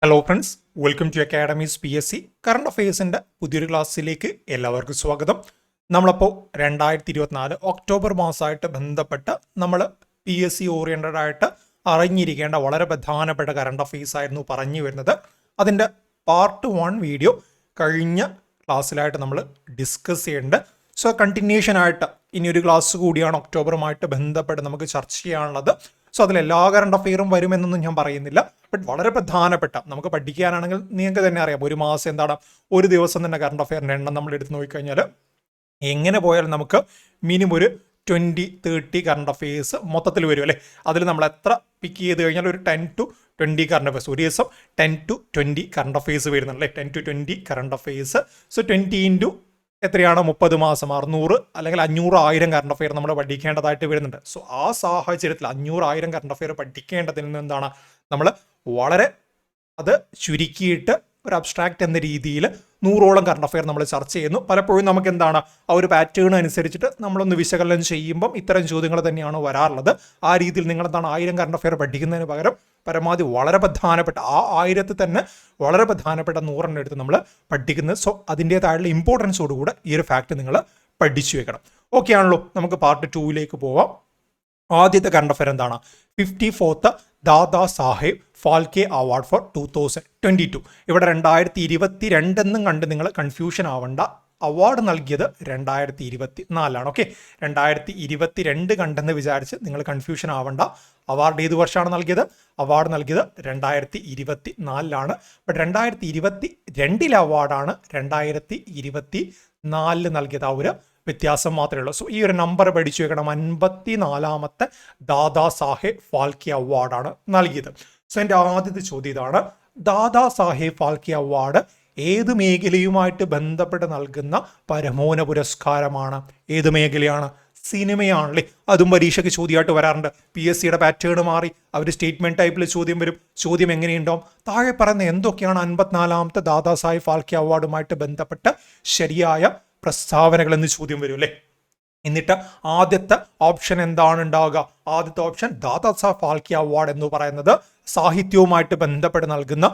Hello friends, welcome to academy's PSC current അഫയേഴ്സിൻ്റെ പുതിയൊരു ക്ലാസ്സിലേക്ക് എല്ലാവർക്കും സ്വാഗതം. നമ്മളപ്പോൾ 2024 ഒക്ടോബർ മാസമായിട്ട് ബന്ധപ്പെട്ട് നമ്മൾ PSC ഓറിയൻറ്റഡ് ആയിട്ട് അറിഞ്ഞിരിക്കേണ്ട വളരെ പ്രധാനപ്പെട്ട കറണ്ട് അഫയേഴ്സ് ആയിരുന്നു പറഞ്ഞു വരുന്നത്. അതിൻ്റെ പാർട്ട് 1 വീഡിയോ കഴിഞ്ഞ ക്ലാസ്സിലായിട്ട് നമ്മൾ ഡിസ്കസ് ചെയ്യുന്നുണ്ട്. സോ കണ്ടിന്യൂഷൻ ആയിട്ട് ഇനിയൊരു ക്ലാസ് കൂടിയാണ് ഒക്ടോബറുമായിട്ട് ബന്ധപ്പെട്ട് നമുക്ക് ചർച്ച ചെയ്യാനുള്ളത്. സോ അതിൽ എല്ലാ കറണ്ട് അഫെയറും വരുമെന്നൊന്നും ഞാൻ പറയുന്നില്ല, ബട്ട് വളരെ പ്രധാനപ്പെട്ട നമുക്ക് പഠിക്കാനാണെങ്കിൽ നിങ്ങൾക്ക് തന്നെ അറിയാം, ഒരു മാസം എന്താണ് ഒരു ദിവസം തന്നെ കറണ്ട് അഫെയറിൻ്റെ എണ്ണം നമ്മൾ എടുത്ത് നോക്കിക്കഴിഞ്ഞാൽ എങ്ങനെ പോയാലും നമുക്ക് മിനിമം ഒരു 20-30 കറണ്ട് അഫെയർസ് മൊത്തത്തിൽ വരും അല്ലേ. അതിൽ നമ്മൾ എത്ര പിക്ക് ചെയ്ത് കഴിഞ്ഞാൽ ഒരു 10 to 20 കറണ്ട് അഫെയർസ്, ഒരു ദിവസം 10 to 20 കറണ്ട് അഫെയർസ് വരുന്നുണ്ട് അല്ലേ. 10 to 20 current affairs. So 20 into എത്രയാണ് 30 മാസം 600 അല്ലെങ്കിൽ 500,000 കറണ്ട് അഫെയർ നമ്മൾ പഠിക്കേണ്ടതായിട്ട് വരുന്നുണ്ട്. സോ ആ സാഹചര്യത്തിൽ 500,000 കറണ്ട് അഫെയർ പഠിക്കേണ്ടതിൽ നിന്ന് എന്താണ് നമ്മൾ വളരെ അത് ചുരുക്കിയിട്ട് ഒരു അബ്സ്ട്രാക്റ്റ് എന്ന രീതിയിൽ 100ഓളം കറണ്ട് അഫെയർ നമ്മൾ ചർച്ച ചെയ്യുന്നു. പലപ്പോഴും നമുക്ക് എന്താണ് ആ ഒരു പാറ്റേൺ അനുസരിച്ചിട്ട് നമ്മളൊന്ന് വിശകലനം ചെയ്യുമ്പം ഇത്തരം ചോദ്യങ്ങൾ തന്നെയാണ് വരാറുള്ളത്. ആ രീതിയിൽ നിങ്ങൾ എന്താണ് 1000 കറണ്ട് അഫെയർ പഠിക്കുന്നതിന് പകരം പരമാവധി വളരെ പ്രധാനപ്പെട്ട ആ 1000 തന്നെ വളരെ പ്രധാനപ്പെട്ട 100 എടുത്ത് നമ്മൾ പഠിക്കുന്നത്. സോ അതിൻ്റേതായുള്ള ഇമ്പോർട്ടൻസോടുകൂടെ ഈ ഒരു ഫാക്റ്റ് നിങ്ങൾ പഠിച്ചു വെക്കണം. ഓക്കെ ആണല്ലോ, നമുക്ക് പാർട്ട് 2ലേക്ക് പോവാം. ആദ്യത്തെ കറണ്ട് അഫെയർ എന്താണ്? 54th Dada Saheb Phalke award for 2022. ഇവിടെ 2022 എന്നും കണ്ട് നിങ്ങൾ കൺഫ്യൂഷൻ ആവണ്ട. അവാർഡ് നൽകിയത് 2024. ഓക്കെ, 2022 കണ്ടെന്ന് വിചാരിച്ച് നിങ്ങൾ കൺഫ്യൂഷൻ ആവണ്ട. അവാർഡ് ഏത് വർഷമാണ് നൽകിയത്? അവാർഡ് നൽകിയത് 2024. ബട്ട് 2022 അവാർഡാണ് 2024 നൽകിയത്. ആ ഒരു വ്യത്യാസം മാത്രമേ ഉള്ളൂ. സോ ഈ ഒരു നമ്പർ പഠിച്ചു വെക്കണം. 54ാമത്തെ ദാദാ സാഹേബ് ഫാൽക്കെ അവാർഡാണ് നൽകിയത്. സോ എൻ്റെ ആദ്യത്തെ ചോദ്യം ഇതാണ്: ദാദാ സാഹേബ് ഫാൽക്കെ അവാർഡ് ഏത് മേഖലയുമായിട്ട് ബന്ധപ്പെട്ട് നൽകുന്ന പരമോന്നത പുരസ്കാരമാണ്? ഏത് മേഖലയാണ്? സിനിമയാണല്ലേ. അതും പരീക്ഷയ്ക്ക് ചോദ്യമായിട്ട് വരാറുണ്ട്. PSCയുടെ പാറ്റേൺ മാറി അവർ സ്റ്റേറ്റ്മെന്റ് ടൈപ്പിൽ ചോദ്യം വരും. ചോദ്യം എങ്ങനെയുണ്ടാവും? താഴെ പറയുന്ന എന്തൊക്കെയാണ് 54ാമത്തെ ദാദാ സാഹേബ് ഫാൽക്കെ അവാർഡുമായിട്ട് ബന്ധപ്പെട്ട ശരിയായ പ്രസ്താവനകൾ എന്ന് ചോദ്യം വരും അല്ലേ. എന്നിട്ട് ആദ്യത്തെ ഓപ്ഷൻ എന്താണ് ഉണ്ടാവുക? ആദ്യത്തെ ഓപ്ഷൻ ദാദാ സാഹേബ് ഫാൽക്കെ അവാർഡ് എന്ന് പറയുന്നത് സാഹിത്യവുമായിട്ട് ബന്ധപ്പെട്ട് നൽകുന്ന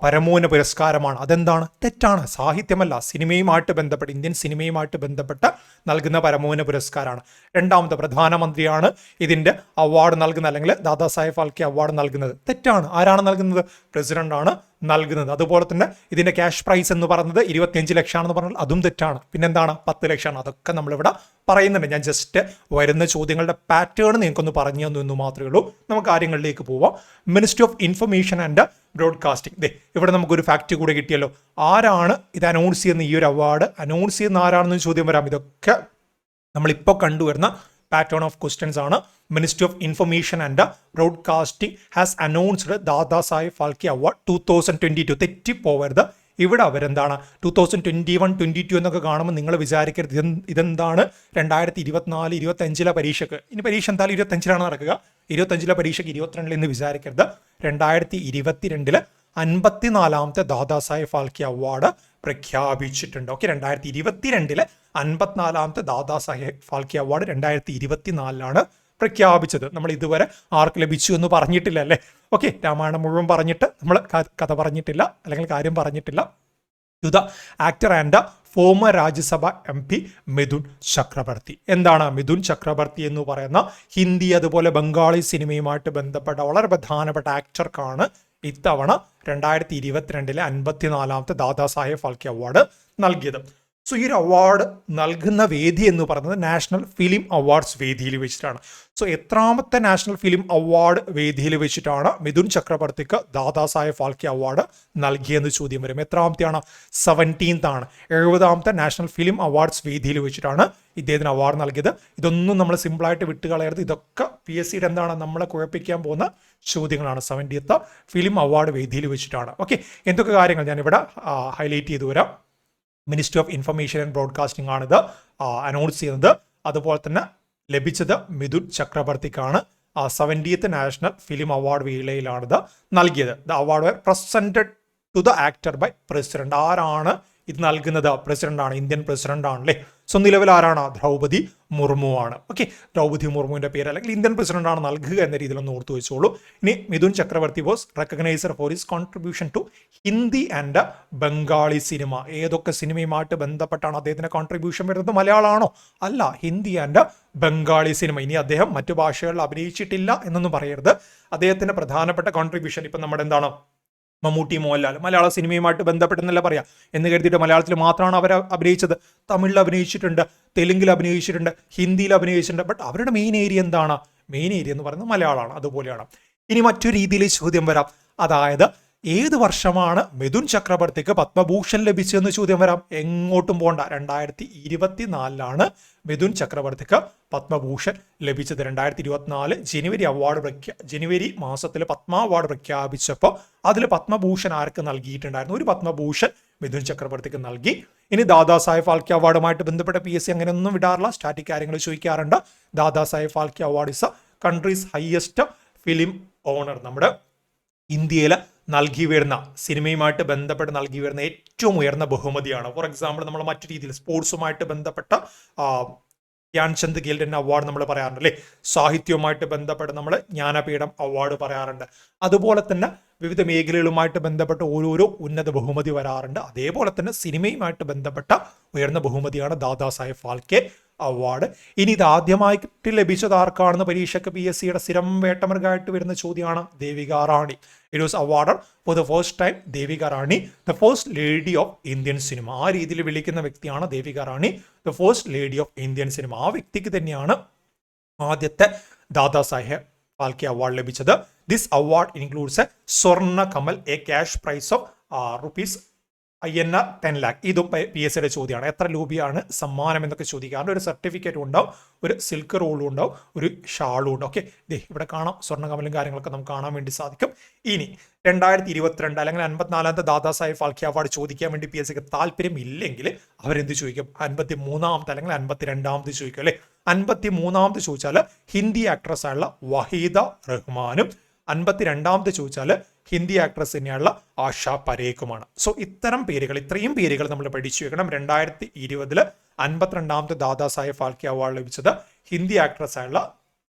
പരമോന്നത പുരസ്കാരമാണ്. അതെന്താണ്? തെറ്റാണ്. സാഹിത്യമല്ല, സിനിമയുമായിട്ട് ബന്ധപ്പെട്ട് ഇന്ത്യൻ സിനിമയുമായിട്ട് ബന്ധപ്പെട്ട് നൽകുന്ന പരമോന്നത പുരസ്കാരമാണ്. രണ്ടാമത്തെ പ്രധാനമന്ത്രിയാണ് ഇതിൻ്റെ അവാർഡ് നൽകുന്നത്, അല്ലെങ്കിൽ ദാദാ സാഹേബ് ഫാൽക്കെ അവാർഡ് നൽകുന്നത്. തെറ്റാണ്. ആരാണ് നൽകുന്നത്? പ്രസിഡന്റാണ് നൽകുന്നത്. അതുപോലെ തന്നെ ഇതിൻ്റെ ക്യാഷ് പ്രൈസ് എന്ന് പറയുന്നത് 25 ലക്ഷമാണെന്ന് പറഞ്ഞാൽ അതും തെറ്റാണ്. പിന്നെന്താണ്? 10 ലക്ഷമാണ്. അതൊക്കെ നമ്മളിവിടെ പറയുന്നുണ്ട്. ഞാൻ ജസ്റ്റ് വരുന്ന ചോദ്യങ്ങളുടെ പാറ്റേൺ നിങ്ങൾക്കൊന്ന് പറഞ്ഞു തന്നു എന്ന് മാത്രമേ ഉള്ളൂ. നമുക്ക് കാര്യങ്ങളിലേക്ക് പോവാം. Ministry of information and broadcasting. ഇവിടെ നമുക്കൊരു ഫാക്റ്റ് കൂടെ കിട്ടിയല്ലോ. ആരാണ് ഇത് അനൗൺസ് ചെയ്യുന്ന? ഈ ഒരു അവാർഡ് അനൗൺസ് ചെയ്യുന്ന ആരാണെന്ന് ചോദ്യം വരാം. ഇതൊക്കെ നമ്മളിപ്പോൾ കണ്ടുവരുന്ന പാറ്റേൺ ഓഫ് ക്വസ്റ്റ്യൻസ് ആണ്. Ministry of information and broadcasting has announced Dada Saheb Phalke award 2022. തെറ്റിപ്പോവരുത്. ഇവിടെ അവരെന്താണ് 2021-22 എന്നൊക്കെ കാണുമ്പോൾ നിങ്ങൾ വിചാരിക്കരുത് ഇതെന്താണ് 2024-25 പരീക്ഷയ്ക്ക്. ഇനി പരീക്ഷ എന്തായാലും 25 നടക്കുക. 25 പരീക്ഷയ്ക്ക് 22 എന്ന് വിചാരിക്കരുത്. 2022 54ാമത്തെ ദാദാ സാഹേബ് ഫാൽക്കെ അവാർഡ് പ്രഖ്യാപിച്ചിട്ടുണ്ട്. ഓക്കെ, 2022 54ാമത്തെ ദാദാ സാഹേബ് ഫാൽക്കെ അവാർഡ് 2024 പ്രഖ്യാപിച്ചത്. നമ്മൾ ഇതുവരെ ആർക്ക് ലഭിച്ചു എന്ന് പറഞ്ഞിട്ടില്ല അല്ലേ. ഓക്കെ, രാമായണം മുഴുവൻ പറഞ്ഞിട്ട് നമ്മൾ കഥ പറഞ്ഞിട്ടില്ല, അല്ലെങ്കിൽ കാര്യം പറഞ്ഞിട്ടില്ല. To the actor and former Rajya Sabha MP Mithun Chakraborty. എന്താണ് മിഥുൻ ചക്രവർത്തി എന്ന് പറയുന്ന ഹിന്ദി അതുപോലെ ബംഗാളി സിനിമയുമായിട്ട് ബന്ധപ്പെട്ട വളരെ പ്രധാനപ്പെട്ട ആക്ടർക്കാണ് ഇത്തവണ 2022 54ാമത്തെ ദാദാ സാഹേബ് ഫാൽക്കെ അവാർഡ് നൽകിയത്. സോ ഈ ഒരു അവാർഡ് നൽകുന്ന വേദി എന്ന് പറയുന്നത് നാഷണൽ ഫിലിം അവാർഡ്സ് വേദിയിൽ വെച്ചിട്ടാണ്. സോ എത്രാമത്തെ നാഷണൽ ഫിലിം അവാർഡ് വേദിയിൽ വെച്ചിട്ടാണ് മിഥുൻ ചക്രവർത്തിക്ക് ദാദാ സാഹേബ് ഫാൽക്കെ അവാർഡ് നൽകിയെന്ന് ചോദ്യം വരും. എത്രാമത്തെയാണ്? 17th ആണ്. 70ാമത്തെ നാഷണൽ ഫിലിം അവാർഡ്സ് വേദിയിൽ വെച്ചിട്ടാണ് ഇദ്ദേഹത്തിന് അവാർഡ് നൽകിയത്. ഇതൊന്നും നമ്മൾ സിമ്പിളായിട്ട് വിട്ടുകളയരുത്. ഇതൊക്കെ PSCയുടെ എന്താണ് നമ്മളെ കുഴപ്പിക്കാൻ പോകുന്ന ചോദ്യങ്ങളാണ്. 70th ഫിലിം അവാർഡ് വേദിയിൽ വെച്ചിട്ടാണ്. ഓക്കെ, എന്തൊക്കെ കാര്യങ്ങൾ ഞാനിവിടെ ഹൈലൈറ്റ് ചെയ്തു വരാം. Ministry of information and broadcasting ആണിത് അനൗൺസ് ചെയ്യുന്നത്. അതുപോലെ തന്നെ ലഭിച്ചത് മിഥുൻ ചക്രവർത്തിക്കാണ്. 70th നാഷണൽ ഫിലിം അവാർഡ് വേളയിലാണിത് നൽകിയത്. The award was presented to the actor by president. ആരാണ് ഇത് നൽകുന്നത്? പ്രസിഡന്റ് ആണ്, ഇന്ത്യൻ പ്രസിഡന്റ് ആണല്ലേ. സോ നിലവിൽ ആരാണ്? ദ്രൗപദി മുർമു ആണ്. ഓക്കെ, ദ്രൗപദി മുർമുവിന്റെ പേര് അല്ലെങ്കിൽ ഇന്ത്യൻ പ്രസിഡന്റ് ആണ് നൽകുക എന്ന രീതിയിൽ ഒന്ന് ഓർത്തു വെച്ചോളൂ. ഇനി Mithun Chakraborty was recognized for his contribution to Hindi and Bengali cinema. ഏതൊക്കെ സിനിമയുമായിട്ട് ബന്ധപ്പെട്ടാണ് അദ്ദേഹത്തിന്റെ കോൺട്രിബ്യൂഷൻ വരുന്നത്? മലയാളമാണോ? അല്ല, ഹിന്ദി ആൻഡ് ബംഗാളി സിനിമ. ഇനി അദ്ദേഹം മറ്റു ഭാഷകളിൽ അഭിനയിച്ചിട്ടില്ല എന്നൊന്നും പറയരുത്. അദ്ദേഹത്തിന്റെ പ്രധാനപ്പെട്ട കോൺട്രിബ്യൂഷൻ ഇപ്പം നമ്മുടെ എന്താണ്, മമ്മൂട്ടി, മോഹൻലാൽ മലയാള സിനിമയുമായിട്ട് ബന്ധപ്പെട്ടെന്നല്ല പറയാം എന്ന് കരുതിയിട്ട് മലയാളത്തിൽ മാത്രമാണ് അവർ അഭിനയിച്ചത്. തമിഴിൽ അഭിനയിച്ചിട്ടുണ്ട്, തെലുങ്കിൽ അഭിനയിച്ചിട്ടുണ്ട്, ഹിന്ദിയിൽ അഭിനയിച്ചിട്ടുണ്ട്. ബട്ട് അവരുടെ മെയിൻ ഏരിയ എന്താണ്? മെയിൻ ഏരിയ എന്ന് പറയുന്നത് മലയാളമാണ്. അതുപോലെയാണ്. ഇനി മറ്റൊരു രീതിയിൽ ചോദ്യം വരാം. അതായത് ഏത് വർഷമാണ് മിഥുൻ ചക്രവർത്തിക്ക് പത്മഭൂഷൺ ലഭിച്ചതെന്ന് ചോദ്യം വരാം. എങ്ങോട്ടും പോണ്ട. 2024 മിഥുൻ ചക്രവർത്തിക്ക് പത്മഭൂഷൺ ലഭിച്ചത്. 2024 ജനുവരി മാസത്തിൽ പത്മ അവാർഡ് പ്രഖ്യാപിച്ചപ്പോൾ അതിൽ പത്മഭൂഷൺ ആർക്ക് നൽകിയിട്ടുണ്ടായിരുന്നു? ഒരു പത്മഭൂഷൺ മിഥുൻ ചക്രവർത്തിക്ക് നൽകി. ഇനി ദാദാ സാഹേബ് ഫാൽക്കെ അവാർഡുമായിട്ട് ബന്ധപ്പെട്ട PSC അങ്ങനെയൊന്നും വിടാറില്ല, സ്റ്റാറ്റിക് കാര്യങ്ങൾ ചോദിക്കാറുണ്ട്. Dada Saheb Phalke award is country's highest film honour. നമ്മുടെ ഇന്ത്യയിൽ നൽകി വരുന്ന സിനിമയുമായിട്ട് ബന്ധപ്പെട്ട് നൽകി വരുന്ന ഏറ്റവും ഉയർന്ന ബഹുമതിയാണ്. ഫോർ എക്സാമ്പിൾ നമ്മൾ മറ്റു രീതിയിൽ സ്പോർട്സുമായിട്ട് ബന്ധപ്പെട്ട ധ്യാൻചന്ദ് ഖേൽരത്ന അവാർഡ് നമ്മൾ പറയാറുണ്ട് അല്ലേ. സാഹിത്യവുമായിട്ട് ബന്ധപ്പെട്ട് നമ്മൾ ജ്ഞാനപീഠം അവാർഡ് പറയാറുണ്ട്. അതുപോലെ തന്നെ വിവിധ മേഖലകളുമായിട്ട് ബന്ധപ്പെട്ട് ഓരോരോ ഉന്നത ബഹുമതി വരാറുണ്ട്. അതേപോലെ തന്നെ സിനിമയുമായിട്ട് ബന്ധപ്പെട്ട ഉയർന്ന ബഹുമതിയാണ് ദാദാ സാഹേബ് ഫാൽക്കെ അവാർഡ്. ഇനി ഇത് ആദ്യമായിട്ട് ലഭിച്ചത് ആർക്കാണെന്ന് പരീക്ഷയ്ക്ക് PSCയുടെ സ്ഥിരം വേട്ടമൃഗമായിട്ട് വരുന്ന ചോദ്യമാണ്. Devika Rani. It was awarded for the first time. Devika Rani the first lady of Indian cinema. ആ രീതിയിൽ വിളിക്കുന്ന വ്യക്തിയാണ് Devika Rani, the first lady of Indian cinema. ആ വ്യക്തിക്ക് തന്നെയാണ് ആദ്യത്തെ ദാദാ സാഹേബ് ഫാൽക്കെ അവാർഡ് ലഭിച്ചത്. This award includes a Swarna Kamal, a cash prize of rupees 10 lakh. ഇതും PSCയുടെ ചോദ്യമാണ്. എത്ര രൂപയാണ് സമ്മാനം എന്നൊക്കെ ചോദിക്കാറുണ്ട്. ഒരു സർട്ടിഫിക്കറ്റും ഉണ്ടാവും, ഒരു സിൽക്ക് റോളും ഉണ്ടാവും, ഒരു ഷാളും ഉണ്ടാവും. ഓക്കെ, ഇവിടെ കാണാം സ്വർണ്ണകമലും കാര്യങ്ങളൊക്കെ നമുക്ക് കാണാൻ വേണ്ടി സാധിക്കും. ഇനി 2022 അല്ലെങ്കിൽ 54ാമത്തെ ദാദാ സാഹേബ് ഫാൽക്കെ അവാർഡ് ചോദിക്കാൻ വേണ്ടി PSCക്ക് താല്പര്യം ഇല്ലെങ്കിൽ അവരെന്ത് ചോദിക്കും? 53ാമത്തെ അല്ലെങ്കിൽ 52ാമത് ചോദിക്കും അല്ലെ. 53ാമത് ചോദിച്ചാൽ ഹിന്ദി ആക്ട്രസ് ആയുള്ള വഹീദ റഹ്മാനും 52ാമത് ചോദിച്ചാൽ ഹിന്ദി ആക്ട്രസ് തന്നെയുള്ള ആശ പരേഖുമാണ്. സോ ഇത്രയും പേരുകൾ നമ്മൾ പഠിച്ചു വെക്കണം. 2020 52ാമത്തെ ദാദാ സാഹേബ് ഫാൽക്കെ അവാർഡ് ലഭിച്ചത് ഹിന്ദി ആക്ട്രസ് ആയുള്ള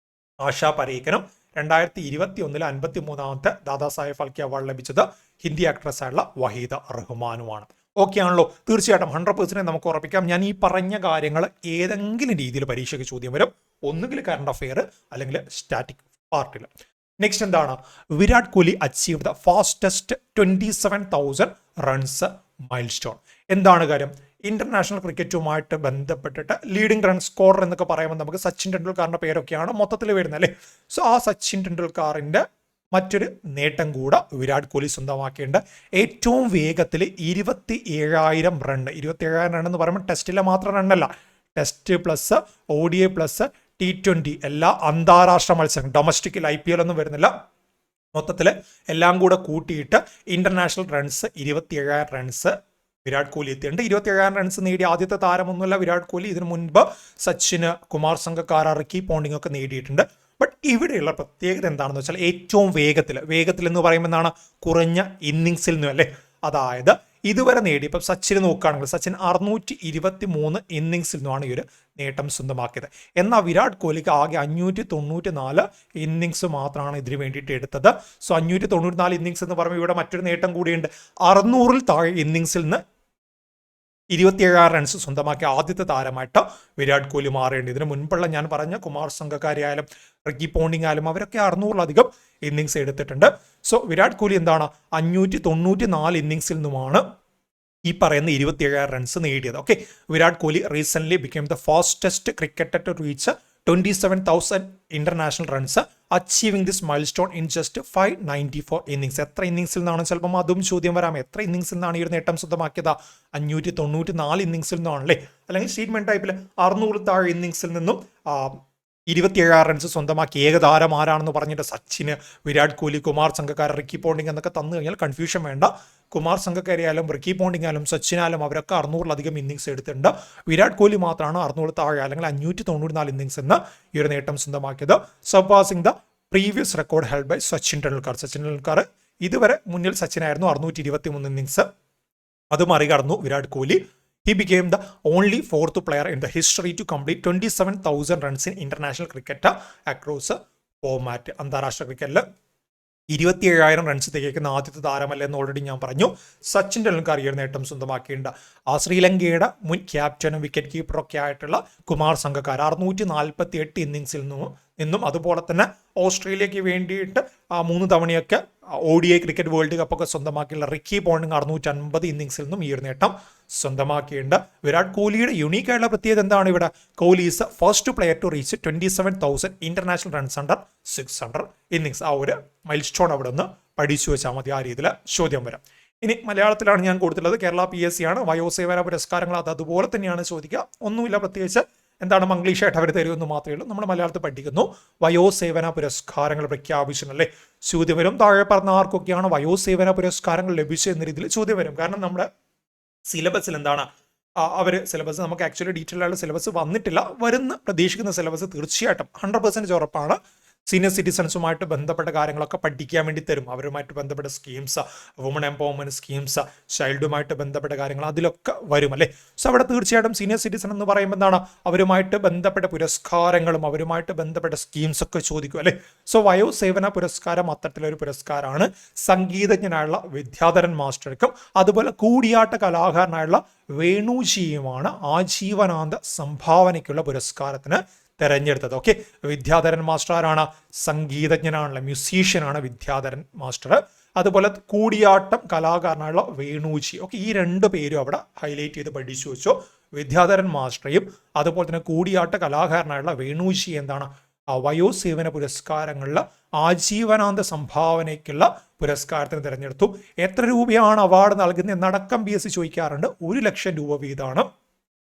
ആശ പരേഖിനും 2021 53ാമത്തെ ദാദാ സാഹേബ് ഫാൽക്കെ അവാർഡ് ലഭിച്ചത് ഹിന്ദി ആക്ട്രസ് ആയുള്ള വഹീദ റഹ്മാനുമാണ്. ഓക്കെ ആണല്ലോ? തീർച്ചയായിട്ടും 100% നമുക്ക് ഉറപ്പിക്കാം. ഞാൻ ഈ പറഞ്ഞ കാര്യങ്ങൾ ഏതെങ്കിലും രീതിയിൽ പരീക്ഷയ്ക്ക് ചോദ്യം വരും. ഒന്നുകിൽ കറണ്ട് അഫെയർ അല്ലെങ്കിൽ സ്റ്റാറ്റിക് പാർട്ടിൽ. നെക്സ്റ്റ് എന്താണ്? Virat Kohli achieve the fastest 27,000 runs mile stone. എന്താണ് കാര്യം? ഇന്റർനാഷണൽ ക്രിക്കറ്റുമായിട്ട് ബന്ധപ്പെട്ടിട്ട് ലീഡിംഗ് റൺ സ്കോറർ എന്നൊക്കെ പറയുമ്പോൾ നമുക്ക് സച്ചിൻ ടെണ്ടുൽക്കറിന്റെ പേരൊക്കെയാണ് മൊത്തത്തിൽ വരുന്നത് അല്ലേ. സോ ആ സച്ചിൻ ടെണ്ടുൽക്കറിന്റെ മറ്റൊരു നേട്ടം കൂടെ വിരാട് കോഹ്ലി സ്വന്തമാക്കേണ്ട. ഏറ്റവും വേഗത്തിൽ 27,000 റൺ. 27,000 റൺ എന്ന് പറയുമ്പോൾ ടെസ്റ്റിലെ മാത്രം റണ്ണല്ല, test plus ODI plus T20 എല്ലാ അന്താരാഷ്ട്ര മത്സരം, ഡൊമസ്റ്റിക്കിൽ IPL ഒന്നും വരുന്നില്ല, മൊത്തത്തിൽ എല്ലാം കൂടെ കൂട്ടിയിട്ട് international runs 27,000 runs Virat Kohli എത്തിയിട്ടുണ്ട്. 27,000 റൺസ് നേടിയ ആദ്യത്തെ താരമൊന്നുമല്ല വിരാട് കോഹ്ലി. ഇതിനു മുൻപ് സച്ചിന്, കുമാർ സംഗക്കാര, റിക്കി പോണ്ടിങ് ഒക്കെ നേടിയിട്ടുണ്ട്. ബട്ട് ഇവിടെയുള്ള പ്രത്യേകത എന്താണെന്ന് വെച്ചാൽ ഏറ്റവും വേഗത്തിൽ എന്ന് പറയുമ്പോൾ എന്താണ്? കുറഞ്ഞ ഇന്നിങ്സിൽ നിന്നും അല്ലേ. അതായത് ഇതുവരെ നേടി ഇപ്പം സച്ചിന് നോക്കുകയാണെങ്കിൽ സച്ചിൻ 623 ഇന്നിങ്സിൽ നിന്നാണ് ഈ ഒരു നേട്ടം സ്വന്തമാക്കിയത്. എന്നാൽ വിരാട് കോഹ്ലിക്ക് ആകെ 594 ഇന്നിങ്സ് മാത്രമാണ് ഇതിന് വേണ്ടിയിട്ട് എടുത്തത്. സോ 594 ഇന്നിങ്സ് എന്ന് പറയുമ്പോൾ ഇവിടെ മറ്റൊരു നേട്ടം കൂടിയുണ്ട്. 600-ൽ താഴെ ഇന്നിങ്സിൽ നിന്ന് 27,000 റൺസ് സ്വന്തമാക്കിയ ആദ്യത്തെ താരമായിട്ട് വിരാട് കോഹ്ലി മാറേണ്ടി. ഇതിന് മുൻപുള്ള ഞാൻ പറഞ്ഞ കുമാർ സംഗക്കാരി ആയാലും റിക്കി പോണ്ടിങ് ആയാലും അവരൊക്കെ 600-ലധികം ഇന്നിങ്സ് എടുത്തിട്ടുണ്ട്. സോ വിരാട് കോഹ്ലി എന്താണ് 594 ഇന്നിങ്സിൽ നിന്നുമാണ് ഈ പറയുന്ന 27,000 റൺസ് നേടിയത്. Okay, Virat Kohli recent became the fastest cricketer to reach 27,000 international runs, achieving this milestone in just 594 innings. എത്ര ഇന്നിങ്സിൽ നിന്നാണ് ചിലപ്പം അതും ചോദ്യം വരാം. എത്ര ഇന്നിങ്സിൽ നിന്നാണ് ഈ ഒരു നേട്ടം സ്വന്തമാക്കിയത്? 594 ഇന്നിങ്സിൽ നിന്നാണല്ലേ. അല്ലെങ്കിൽ സ്റ്റേറ്റ്മെന്റ് ടൈപ്പിൽ 600 താഴെ ഇന്നിങ്സിൽ നിന്നും 27,000 റൺസ് സ്വന്തമാക്കി ഏകതാരം ആരാണെന്ന് പറഞ്ഞിട്ട് സച്ചിന്, വിരാട് കോഹ്ലി, കുമാർ സംഗക്കാര, റിക്കി പോണ്ടിങ് എന്നൊക്കെ തന്നു കഴിഞ്ഞാൽ കൺഫ്യൂഷൻ വേണ്ട. കുമാർ സംഗക്കാരിയായാലും റിക്കി പോണ്ടിങ് ആയാലും സച്ചിനായാലും അവരൊക്കെ 600-ലധികം ഇന്നിങ്സ് എടുത്തിട്ടുണ്ട്. വിരാട് കോഹ്ലി മാത്രമാണ് 600 താഴെ അല്ലെങ്കിൽ 594 ഇന്നിങ്സ് എന്ന ഈ ഒരു നേട്ടം സ്വന്തമാക്കിയത്. Surpassing the previous record held by Sachin Tendulkar. Sachin Tendulkar ഇതുവരെ മുന്നിൽ സച്ചിനായിരുന്നു 623 ഇന്നിങ്സ്, അത് മറികടന്നു Virat Kohli. He became the only fourth player in the history to complete 27,000 runs in international cricket across format. അന്താരാഷ്ട്ര ക്രിക്കറ്റിൽ 27,000 റൺസ് തികയ്ക്കുന്ന ആദ്യത്തെ താരമല്ല എന്ന് ഓൾറെഡി ഞാൻ പറഞ്ഞു. സച്ചിൻ ടെണ്ടുൽക്കർ ഈ ഒരു നേട്ടം സ്വന്തമാക്കിയിട്ടുണ്ട്. ശ്രീലങ്കയുടെ മുൻ ക്യാപ്റ്റനും വിക്കറ്റ് കീപ്പറൊക്കെ ആയിട്ടുള്ള കുമാർ സംഗക്കാര 648 ഇന്നിങ്സിൽ നിന്നും അതുപോലെ തന്നെ ഓസ്ട്രേലിയക്ക് വേണ്ടിയിട്ട് 3 തവണയൊക്കെ ODI ക്രിക്കറ്റ് വേൾഡ് കപ്പ് ഒക്കെ സ്വന്തമാക്കിയുള്ള റിക്കി പോണ്ടിങ് 650 ഇന്നിങ്സിൽ നിന്നും ഈ ഒരു നേട്ടം സ്വന്തമാക്കിയിട്ടുണ്ട്. വിരാട് കോഹ്ലിയുടെ യുണീക്ക് ആയിട്ടുള്ള പ്രത്യേകത എന്താണ്? ഇവിടെ Kohli is first player to reach 27,000 international runs under 600 innings. ആ ഒരു മൈൽ സ്റ്റോൺ അവിടെ ഒന്ന് പഠിച്ചു വെച്ചാൽ മതി. ആ രീതിയിൽ ചോദ്യം വരാം. ഇനി മലയാളത്തിലാണ് ഞാൻ കൊടുത്തിട്ടുള്ളത്. കേരള PSC ആണ്. വയോസേവന പുരസ്കാരങ്ങൾ അതുപോലെ തന്നെയാണ് ചോദിക്കുക. ഒന്നുമില്ല പ്രത്യേകിച്ച്. എന്താണ് മംഗ്ലീഷായിട്ട് അവർ തരുമെന്ന് മാത്രമേ ഉള്ളൂ. നമ്മൾ മലയാളത്തിൽ പഠിക്കുന്നു. വയോസേവന പുരസ്കാരങ്ങൾ പ്രഖ്യാപിച്ചിട്ടുണ്ടല്ലേ. ചോദ്യം വരും. താഴെ പറഞ്ഞ ആർക്കൊക്കെയാണ് വയോസേവന പുരസ്കാരങ്ങൾ ലഭിച്ചത് എന്ന രീതിയിൽ ചോദ്യം വരും. കാരണം നമ്മുടെ സിലബസിൽ എന്താണ് സിലബസ് നമുക്ക് ആക്ച്വലി ഡീറ്റെയിൽ ആയിട്ടുള്ള സിലബസ് വന്നിട്ടില്ല. വരുന്ന പ്രതീക്ഷിക്കുന്ന സിലബസ് തീർച്ചയായിട്ടും 100% ഉറപ്പാണ്. സീനിയർ സിറ്റിസൺസുമായിട്ട് ബന്ധപ്പെട്ട കാര്യങ്ങളൊക്കെ പഠിക്കാൻ വേണ്ടി തരും. അവരുമായിട്ട് ബന്ധപ്പെട്ട സ്കീംസ്, വുമൺ എംപവർമെന്റ് സ്കീംസ്, ചൈൽഡുമായിട്ട് ബന്ധപ്പെട്ട കാര്യങ്ങൾ അതിലൊക്കെ വരും അല്ലേ. സോ അവിടെ തീർച്ചയായിട്ടും സീനിയർ സിറ്റിസൺ എന്ന് പറയുമ്പോൾ എന്താണ് അവരുമായിട്ട് ബന്ധപ്പെട്ട പുരസ്കാരങ്ങളും അവരുമായിട്ട് ബന്ധപ്പെട്ട സ്കീംസ് ഒക്കെ ചോദിക്കും അല്ലേ. സോ വയോസേവന പുരസ്കാരം അത്തരത്തിലൊരു പുരസ്കാരമാണ്. സംഗീതജ്ഞനായുള്ള വിദ്യാധരൻ മാസ്റ്റർക്കും അതുപോലെ കൂടിയാട്ട കലാകാരനായുള്ള വേണുജിയുമാണ് ആജീവനാന്ത സംഭാവനയ്ക്കുള്ള പുരസ്കാരത്തിന് തെരഞ്ഞെടുത്തത്. ഓക്കെ, വിദ്യാധരൻ മാസ്റ്റർ ആരാണ്? സംഗീതജ്ഞനാണല്ലോ, മ്യൂസീഷ്യനാണ് വിദ്യാധരൻ മാസ്റ്റർ. അതുപോലെ കൂടിയാട്ടം കലാകാരനായുള്ള വേണുജി. ഓക്കെ, ഈ 2 പേരും അവിടെ ഹൈലൈറ്റ് ചെയ്ത് പഠിച്ചു വെച്ചോ. വിദ്യാധരൻ മാസ്റ്ററെയും അതുപോലെ തന്നെ കൂടിയാട്ട കലാകാരനായുള്ള വേണുജി എന്താണ് വയോസേവന പുരസ്കാരങ്ങളിൽ ആജീവനാന്ത സംഭാവനയ്ക്കുള്ള പുരസ്കാരത്തിന് തിരഞ്ഞെടുത്തു. എത്ര രൂപയാണ് അവാർഡ് നൽകുന്നത് എന്നടക്കം PSC ചോദിക്കാറുണ്ട്. 1 ലക്ഷം രൂപ വീതമാണ്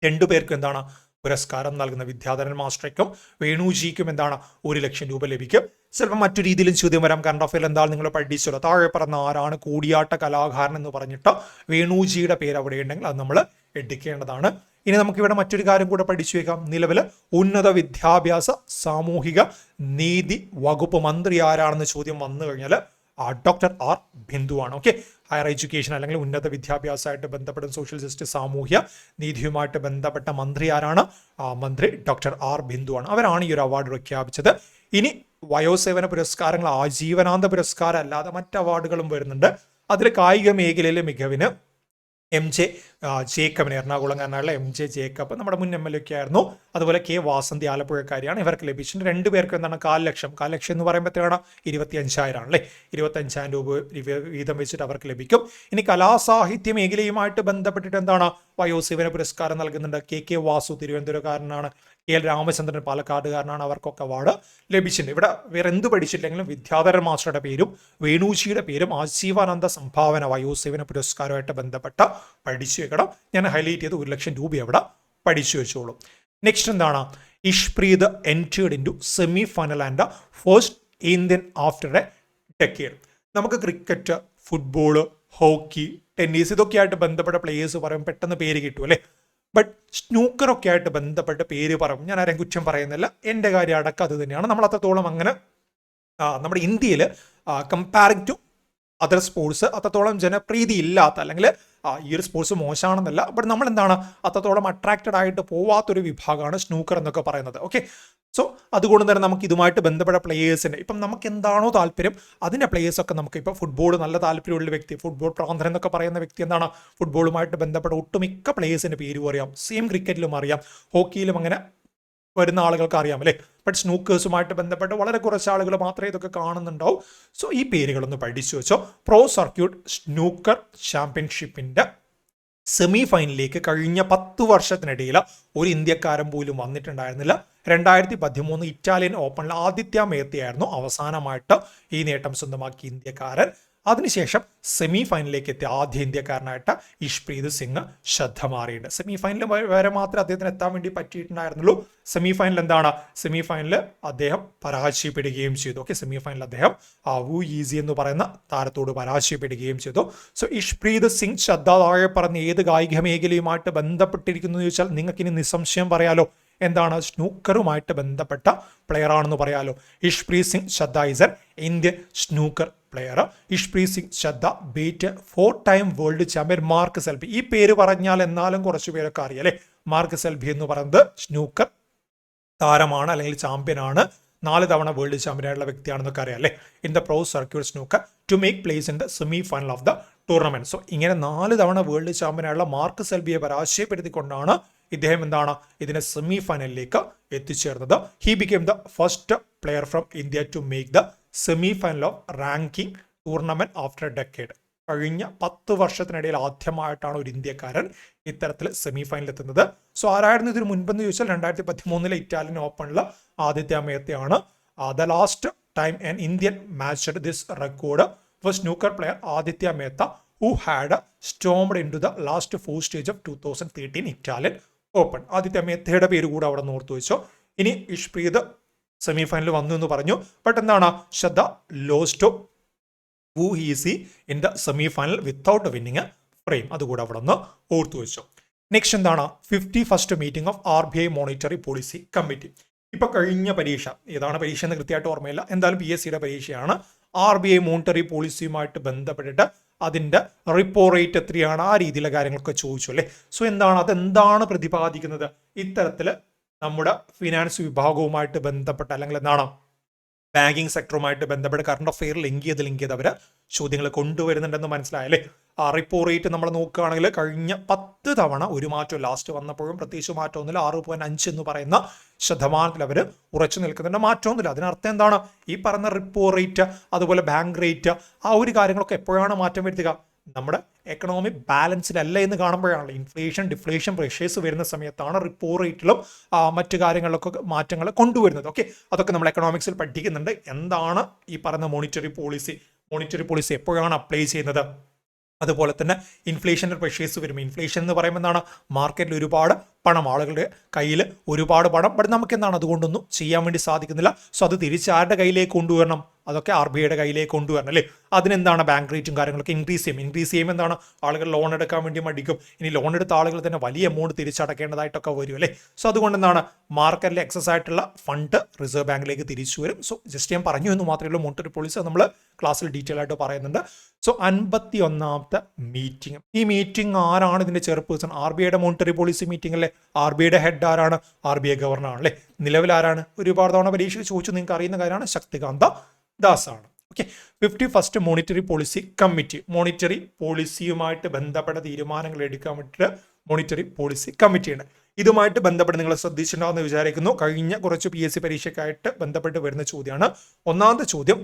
2 പേർക്കും എന്താണ് പുരസ്കാരം നൽകുന്ന. വിദ്യാധരൻ മാസ്റ്റർക്കും വേണുജിക്കും എന്താണ് 1 ലക്ഷം രൂപ ലഭിക്കും. ചിലപ്പോൾ മറ്റു രീതിയിലും ചോദ്യം വരാം. കറണ്ട് അഫയർ എന്താണ് നിങ്ങൾ പഠിച്ചല്ലോ. താഴെ പറഞ്ഞ ആരാണ് കൂടിയാട്ട കലാകാരൻ എന്ന് പറഞ്ഞിട്ട് വേണുജിയുടെ പേര് അവിടെ ഉണ്ടെങ്കിൽ അത് നമ്മൾ എടുക്കേണ്ടതാണ്. ഇനി നമുക്കിവിടെ മറ്റൊരു കാര്യം കൂടെ പഠിച്ചു വെക്കാം. നിലവിൽ ഉന്നത വിദ്യാഭ്യാസ സാമൂഹിക നീതി വകുപ്പ് മന്ത്രി ആരാണെന്ന് ചോദ്യം വന്നു കഴിഞ്ഞാൽ ഡോക്ടർ ആർ ബിന്ദു ആണ്. ഓക്കെ, ഹയർ എഡ്യൂക്കേഷൻ അല്ലെങ്കിൽ ഉന്നത വിദ്യാഭ്യാസമായിട്ട് ബന്ധപ്പെട്ട സോഷ്യൽ ജസ്റ്റിസ് സാമൂഹ്യ നീതിയുമായിട്ട് ബന്ധപ്പെട്ട മന്ത്രി ആരാണ്? മന്ത്രി ഡോക്ടർ ആർ ബിന്ദു ആണ്. അവരാണ് ഈ ഒരു അവാർഡ് പ്രഖ്യാപിച്ചത്. ഇനി വയോസേവന പുരസ്കാരങ്ങൾ ആജീവനാന്ത പുരസ്കാരം അല്ലാതെ മറ്റ് അവാർഡുകളും വരുന്നുണ്ട്. അതിൽ കായിക മേഖലയിലെ മികവിന് MJ ജേക്കബിന്, എറണാകുളംകാരനായുള്ള MJ ജേക്കബ് നമ്മുടെ മുൻ MLA ഒക്കെ ആയിരുന്നു. അതുപോലെ K വാസന്തി ആലപ്പുഴക്കാരിയാണ്. ഇവർക്ക് ലഭിച്ചിട്ടുണ്ട്. 2 പേർക്കും എന്താണ് 4 ലക്ഷം. 4 ലക്ഷം എന്ന് പറയുമ്പോഴത്തേക്കാണ് 25,000 അല്ലേ. 25,000 രൂപ വീതം വെച്ചിട്ട് അവർക്ക് ലഭിക്കും. ഇനി കലാസാഹിത്യ മേഖലയുമായിട്ട് ബന്ധപ്പെട്ടിട്ട് എന്താണ് വയോസേവന പുരസ്കാരം നൽകുന്നുണ്ട്. KK വാസു തിരുവനന്തപുരക്കാരനാണ്. KL രാമചന്ദ്രൻ പാലക്കാടുകാരനാണ്. അവർക്കൊക്കെ അവാർഡ് ലഭിച്ചിട്ടുണ്ട്. ഇവിടെ വേറെ എന്ത് പഠിച്ചില്ലെങ്കിലും വിദ്യാധരൻ മാസ്റ്ററുടെ പേരും വേണുജിയുടെ പേരും ആജീവനാന്ത സംഭാവന വയോസേവന പുരസ്കാരമായിട്ട് ബന്ധപ്പെട്ട പഠിച്ചു വെക്കണം. ഞാൻ ഹൈലൈറ്റ് ചെയ്ത് 1 ലക്ഷം രൂപ അവിടെ പഠിച്ചു വെച്ചോളൂ. നെക്സ്റ്റ് എന്താണ്? Ishpreet entered into semi final and first Indian after a decade. നമുക്ക് ക്രിക്കറ്റ്, ഫുട്ബോള്, ഹോക്കി, ടെന്നീസ് ഇതൊക്കെയായിട്ട് ബന്ധപ്പെട്ട പ്ലേയേഴ്സ് പറയും പെട്ടെന്ന് പേര് കിട്ടും അല്ലേ. ബട്ട് സ്നൂക്കറൊക്കെ ആയിട്ട് ബന്ധപ്പെട്ട് പേര് പറയും. ഞാൻ ആരെയും കുറ്റം പറയുന്നില്ല. എൻ്റെ കാര്യം അടക്കം അത് തന്നെയാണ്. നമ്മൾ അത്രത്തോളം അങ്ങനെ നമ്മുടെ ഇന്ത്യയിൽ കമ്പാരിങ് ടു അതർ സ്പോർട്സ് അത്രത്തോളം ജനപ്രീതി ഇല്ലാത്ത അല്ലെങ്കിൽ ഈ ഒരു സ്പോർട്സ് മോശമാണെന്നല്ല, ബട്ട് നമ്മൾ എന്താണ് അത്രത്തോളം അട്രാക്റ്റഡ് ആയിട്ട് പോവാത്തൊരു വിഭാഗമാണ് സ്നൂക്കർ എന്നൊക്കെ പറയുന്നത്. ഓക്കെ, സോ അതുകൊണ്ട് തന്നെ നമുക്ക് ഇതുമായിട്ട് ബന്ധപ്പെട്ട പ്ലേയേഴ്സിന് ഇപ്പം നമുക്ക് എന്താണോ താല്പര്യം അതിൻ്റെ പ്ലേയേഴ്സൊക്കെ നമുക്ക് ഇപ്പോൾ ഫുട്ബോൾ നല്ല താല്പര്യമുള്ള വ്യക്തി, ഫുട്ബോൾ പ്രാന്തൻ എന്നൊക്കെ പറയുന്ന വ്യക്തി എന്താണ് ഫുട്ബോളുമായിട്ട് ബന്ധപ്പെട്ട ഒട്ടുമിക്ക പ്ലേയേഴ്സിൻ്റെ പേരും അറിയാം. സെയിം ക്രിക്കറ്റിലും അറിയാം, ഹോക്കിയിലും അങ്ങനെ വരുന്ന ആളുകൾക്ക് അറിയാം അല്ലേ. ബട്ട് സ്നൂക്കേഴ്സുമായിട്ട് ബന്ധപ്പെട്ട് വളരെ കുറച്ച് ആളുകൾ മാത്രമേ ഇതൊക്കെ കാണുന്നുണ്ടാവും. സോ ഈ പേരുകളൊന്ന് പഠിച്ചു വെച്ചോ. പ്രോ സർക്യൂട്ട് സ്നൂക്കർ ചാമ്പ്യൻഷിപ്പിൻ്റെ സെമി ഫൈനലിലേക്ക് കഴിഞ്ഞ 10 വർഷത്തിനിടയിൽ ഒരു ഇന്ത്യക്കാരൻ പോലും വന്നിട്ടുണ്ടായിരുന്നില്ല. 2013 ഇറ്റാലിയൻ ഓപ്പണിൽ ആദിത്യ മേത്തയായിരുന്നു അവസാനമായിട്ട് ഈ നേട്ടം സ്വന്തമാക്കിയ ഇന്ത്യക്കാരൻ. അതിനുശേഷം സെമി ഫൈനലിലേക്ക് എത്തിയ ആദ്യ ഇന്ത്യക്കാരനായിട്ട് ഇഷ്പ്രീത് സിംഗ് ശ്രദ്ധ മാറിയിട്ടുണ്ട്. സെമി ഫൈനലിൽ വരെ മാത്രമേ അദ്ദേഹത്തിന് എത്താൻ വേണ്ടി പറ്റിയിട്ടുണ്ടായിരുന്നുള്ളൂ. സെമി ഫൈനൽ എന്താണ്? സെമി ഫൈനലിൽ അദ്ദേഹം പരാജയപ്പെടുകയും ചെയ്തു. ഓക്കെ, സെമി ഫൈനലിൽ അദ്ദേഹം വു ഈസി എന്ന് പറയുന്ന താരത്തോട് പരാജയപ്പെടുകയും ചെയ്തു. സോ ഇഷ്പ്രീത് സിംഗ് ശ്രദ്ധ താഴെ പറഞ്ഞ ഏത് കായിക മേഖലയുമായിട്ട് ബന്ധപ്പെട്ടിരിക്കുന്നു എന്ന് ചോദിച്ചാൽ നിങ്ങൾക്ക് ഇനി നിസ്സംശയം പറയാലോ എന്താണ് സ്നൂക്കറുമായിട്ട് ബന്ധപ്പെട്ട പ്ലെയർ ആണെന്ന് പറയാലോ. Ishpreet Singh Chadha is an Indian snooker player Ishpreet Singh Chadha beat 4-time world champion Mark Selby. ഈ പേര് പറഞ്ഞാൽ എന്നാലും കുറച്ച് പേരൊക്കെ അറിയാം അല്ലെ. മാർക്ക് സെൽബി എന്ന് പറയുന്നത് സ്നൂക്കർ താരമാണ് അല്ലെങ്കിൽ ചാമ്പ്യനാണ്. 4 തവണ വേൾഡ് ചാമ്പ്യൻ ആയിട്ടുള്ള വ്യക്തിയാണെന്നൊക്കെ അറിയാം അല്ലെ. In the pro circuit snooker to make place in the semi final of the tournament. So ഇങ്ങനെ 4 തവണ വേൾഡ് ചാമ്പ്യൻ ആയിട്ടുള്ള മാർക്ക് സെൽബിയെ പരാജയപ്പെടുത്തിക്കൊണ്ടാണ് ഇദ്ദേഹം എന്താണ് ഇതിനെ സെമി ഫൈനലിലേക്ക് എത്തിച്ചേർന്നത്. He became the first player from India to make the semi final of ranking tournament after decade. കഴിഞ്ഞ 10 വർഷത്തിനിടയിൽ ആദ്യമായിട്ടാണ് ഒരു ഇന്ത്യക്കാരൻ ഇത്തരത്തിൽ സെമി ഫൈനലിൽ എത്തുന്നത്. സോ ആരായിരുന്നു ഇതിന് മുൻപെന്ന് ചോദിച്ചാൽ 2013 ഇറ്റാലിയൻ ഓപ്പണിൽ ആദിത്യ മേത്തയാണ്. The last time an Indian matched this record was snooker player Aditya Mehta who had stormed into the last 4 stage of 2013 Italian open. ആദിത്യ മേത്തയുടെ പേര് കൂടെ അവിടെ ഓർത്തു വെച്ചോ. ഇനി ഇഷ്പ്രീത് സെമി ഫൈനലിൽ വന്നു എന്ന് പറഞ്ഞു. ബട്ട് എന്താണ് ശ്രദ്ധ lost who is he in the semi-final without winning a frame. അതുകൂടെ അവിടെ ഒന്ന് ഓർത്തു വെച്ചു. നെക്സ്റ്റ് എന്താണ് 51st meeting of RBI monetary policy committee. ഇപ്പൊ കഴിഞ്ഞ പരീക്ഷ ഏതാണ് പരീക്ഷ എന്ന് കൃത്യമായിട്ട് ഓർമ്മയില്ല, എന്തായാലും PSCയുടെ പരീക്ഷയാണ്. RBI മോണിറ്ററി പോളിസിയുമായിട്ട് ബന്ധപ്പെട്ടിട്ട് അതിന്റെ റിപ്പോ റേറ്റ് എത്രയാണ്, ആ രീതിയിലുള്ള കാര്യങ്ങളൊക്കെ ചോദിച്ചു അല്ലേ. സോ എന്താണ് അതെന്താണ് പ്രതിപാദിക്കുന്നത്, ഇത്തരത്തില് നമ്മുടെ ഫിനാൻസ് വിഭാഗവുമായിട്ട് ബന്ധപ്പെട്ട അല്ലെങ്കിൽ എന്താണ് ബാങ്കിങ് സെക്ടറുമായിട്ട് ബന്ധപ്പെട്ട് കറണ്ട് അഫെയർ ലിങ്ക് ചെയ്ത് അവർ ചോദ്യങ്ങൾ കൊണ്ടുവരുന്നുണ്ടെന്ന് മനസ്സിലായല്ലേ. ആ റിപ്പോ റേറ്റ് നമ്മൾ നോക്കുകയാണെങ്കിൽ കഴിഞ്ഞ 10 തവണ ഒരു മാറ്റം, ലാസ്റ്റ് വന്നപ്പോഴും പ്രത്യേകിച്ച് മാറ്റമൊന്നുമില്ല. 6.5 എന്ന് പറയുന്ന ശതമാനത്തിൽ അവർ ഉറച്ചു നിൽക്കുന്നുണ്ട്, മാറ്റമൊന്നുമില്ല. അതിനർത്ഥം എന്താണ്, ഈ പറഞ്ഞ റിപ്പോ റേറ്റ് അതുപോലെ ബാങ്ക് റേറ്റ് ആ ഒരു കാര്യങ്ങളൊക്കെ എപ്പോഴാണ് മാറ്റം വരുത്തുക, നമ്മുടെ എക്കണോമി ബാലൻസിലല്ല എന്ന് കാണുമ്പോഴാണല്ലോ. ഇൻഫ്ലേഷൻ ഡിഫ്ലേഷൻ പ്രഷേഴ്സ് വരുന്ന സമയത്താണ് റിപ്പോ റേറ്റിലും മറ്റു കാര്യങ്ങളിലൊക്കെ മാറ്റങ്ങൾ കൊണ്ടുവരുന്നത്. ഓക്കെ, അതൊക്കെ നമ്മൾ എക്കണോമിക്സിൽ പഠിക്കുന്നുണ്ട്. എന്താണ് ഈ പറയുന്ന മോണിറ്ററി പോളിസി എപ്പോഴാണ് അപ്ലൈ ചെയ്യുന്നത്, അതുപോലെ തന്നെ ഇൻഫ്ലേഷൻ്റെ പ്രഷേഴ്സ് വരുമ്പോൾ, ഇൻഫ്ലേഷൻ എന്ന് പറയുമ്പോൾ എന്താണ്, മാർക്കറ്റിൽ ഒരുപാട് പണം, ആളുകളുടെ കയ്യിൽ ഒരുപാട് പണം, ബട്ട് നമുക്ക് എന്താണ് അതുകൊണ്ടൊന്നും ചെയ്യാൻ വേണ്ടി സാധിക്കുന്നില്ല. സോ അത് തിരിച്ചാരുടെ കയ്യിലേക്ക് കൊണ്ടുവരണം, അതൊക്കെ RBIയുടെ കയ്യിലേക്ക് കൊണ്ടുവരണം അല്ലേ. അതിനെന്താണ് ബാങ്ക് റേറ്റും കാര്യങ്ങളൊക്കെ ഇൻക്രീസ് ചെയ്യുമ്പോൾ എന്താണ് ആളുകൾ ലോൺ എടുക്കാൻ വേണ്ടി മടിക്കും. ഇനി ലോൺ എടുത്ത ആളുകൾ തന്നെ വലിയ എമൗണ്ട് തിരിച്ചടക്കേണ്ടതായിട്ടൊക്കെ വരും അല്ലേ. സോ അതുകൊണ്ട് എന്താണ് മാർക്കറ്റിൽ എക്സസ് ആയിട്ടുള്ള ഫണ്ട് റിസർവ് ബാങ്കിലേക്ക് തിരിച്ചു വരും. സോ ജസ്റ്റ് ഞാൻ പറഞ്ഞു എന്ന് മാത്രമേ ഉള്ളൂ. മോണിറ്ററി പോളിസി നമ്മൾ ക്ലാസ്സിൽ ഡീറ്റെയിൽ ആയിട്ട് പറയുന്നുണ്ട്. സോ 51ാമത്തെ മീറ്റിംഗ്, ഈ മീറ്റിംഗ് ആരാണ് ഇതിന്റെ ചെയർപേഴ്സൺ, RBIയുടെ മോണിറ്ററി പോളിസി മീറ്റിംഗ് അല്ലേ. RBIയുടെ ഹെഡ് ആരാണ്, RBI ഗവർണർ ആണല്ലേ. നിലവിൽ ആരാണ്, ഒരുപാട് തവണ പരീക്ഷയ്ക്ക് ചോദിച്ചു, നിങ്ങൾക്ക് അറിയുന്ന കാര്യമാണ്, ശക്തികാന്ത ദാസ് ആണ്. Okay, 51st monetary policy committee, monetary പോളിസിയുമായിട്ട് ബന്ധപ്പെട്ട തീരുമാനങ്ങൾ എടുക്കാൻ വേണ്ടിയിട്ട് മോണിറ്ററി പോളിസി കമ്മിറ്റിയാണ്. ഇതുമായിട്ട് ബന്ധപ്പെട്ട് നിങ്ങൾ ശ്രദ്ധിച്ചിട്ടുണ്ടാവുമെന്ന് വിചാരിക്കുന്നു. കഴിഞ്ഞ കുറച്ച് PSC പരീക്ഷയ്ക്കായിട്ട് ബന്ധപ്പെട്ട് വരുന്ന ചോദ്യമാണ്. ഒന്നാമത്തെ ചോദ്യം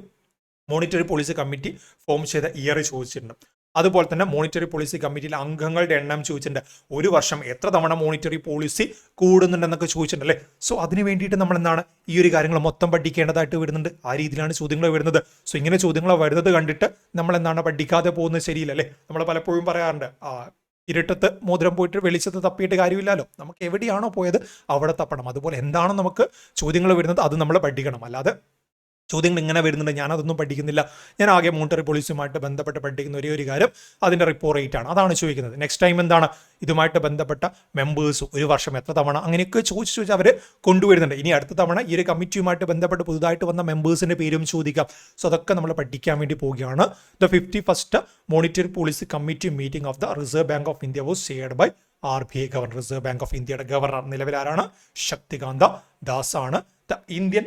മോണിറ്ററി പോളിസി കമ്മിറ്റി ഫോം ചെയ്ത ഇയർ ചോദിച്ചിട്ടുണ്ട്. അതുപോലെ തന്നെ മോണിറ്ററി പോളിസി കമ്മിറ്റിയിലെ അംഗങ്ങളുടെ എണ്ണം ചോദിച്ചിട്ടുണ്ട്. ഒരു വർഷം എത്ര തവണ മോണിറ്ററി പോളിസി കൂടുന്നുണ്ടെന്നൊക്കെ ചോദിച്ചിട്ടുണ്ടല്ലേ. സോ അതിന് വേണ്ടിയിട്ട് നമ്മൾ എന്താണ് ഈ ഒരു കാര്യങ്ങൾ മൊത്തം പഠിക്കേണ്ടതായിട്ട് വരുന്നുണ്ട്. ആ രീതിയിലാണ് ചോദ്യങ്ങൾ വരുന്നത്. സോ ഇങ്ങനെ ചോദ്യങ്ങൾ വരുന്നത് കണ്ടിട്ട് നമ്മൾ എന്താണ് പഠിക്കാതെ പോകുന്നത് ശരിയില്ലല്ലേ. നമ്മൾ പലപ്പോഴും പറയാറുണ്ട്, ഇരുട്ടത്ത് മോതിരം പോയിട്ട് വെളിച്ചത്ത് തപ്പിയിട്ട് കാര്യമില്ലല്ലോ. നമുക്ക് എവിടെയാണോ പോയത് അവിടെ തപ്പണം. അതുപോലെ എന്താണ് നമുക്ക് ചോദ്യങ്ങൾ വരുന്നത് അത് നമ്മൾ പഠിക്കണം. അല്ലാതെ ചോദ്യങ്ങൾ ഇങ്ങനെ വരുന്നുണ്ട് ഞാനതൊന്നും പഠിക്കുന്നില്ല, ഞാൻ ആകെ മോണിറ്ററി പോളിസിയുമായിട്ട് ബന്ധപ്പെട്ട് പഠിക്കുന്ന ഒരേ ഒരു കാര്യം അതിൻ്റെ റിപ്പോ റേറ്റ് ആണ്, അതാണ് ചോദിക്കുന്നത്. നെക്സ്റ്റ് ടൈം എന്താണ് ഇതുമായിട്ട് ബന്ധപ്പെട്ട മെമ്പേഴ്സ് ഒരു വർഷം എത്ര തവണ അങ്ങനെയൊക്കെ ചോദിച്ച് അവർ കൊണ്ടുവരുന്നുണ്ട്. ഇനി അടുത്ത തവണ ഈ ഒരു കമ്മിറ്റിയുമായിട്ട് ബന്ധപ്പെട്ട് പുതുതായിട്ട് വന്ന മെമ്പേഴ്സിൻ്റെ പേരും ചോദിക്കാം. സോ അതൊക്കെ നമ്മൾ പഠിക്കാൻ വേണ്ടി പോവുകയാണ്. The 51st monetary policy committee meeting of the Reserve Bank of India was chaired by RBI governor. Reserve Bank of ഇന്ത്യയുടെ ഗവർണർ നിലവിൽ ആരാണ്, ശക്തികാന്ത ദാസ് ആണ്. The Indian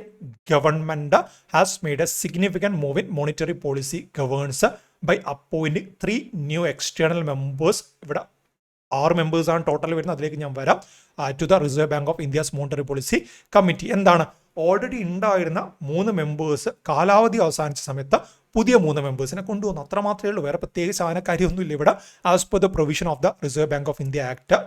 government has made a significant move in monetary policy governance by appointing 3 new external members. ഇവിടെ 6 members ആണ് total വരുന്നത്, അതിലേക്ക് ഞാൻ വരാം. To the Reserve Bank of India's monetary policy committee. എന്താണ്, ഓൾറെഡി ഉണ്ടായിരുന്ന 3 മെമ്പേഴ്സ് കാലാവധി അവസാനിച്ച സമയത്ത് പുതിയ 3 മെമ്പേഴ്സിനെ കൊണ്ടുവന്നു. അത്ര മാത്രമേ ഉള്ളൂ, വേറെ പ്രത്യേകിച്ച് അതിനെ കാര്യമൊന്നുമില്ല ഇവിടെ. As per the provision of the Reserve Bank of India act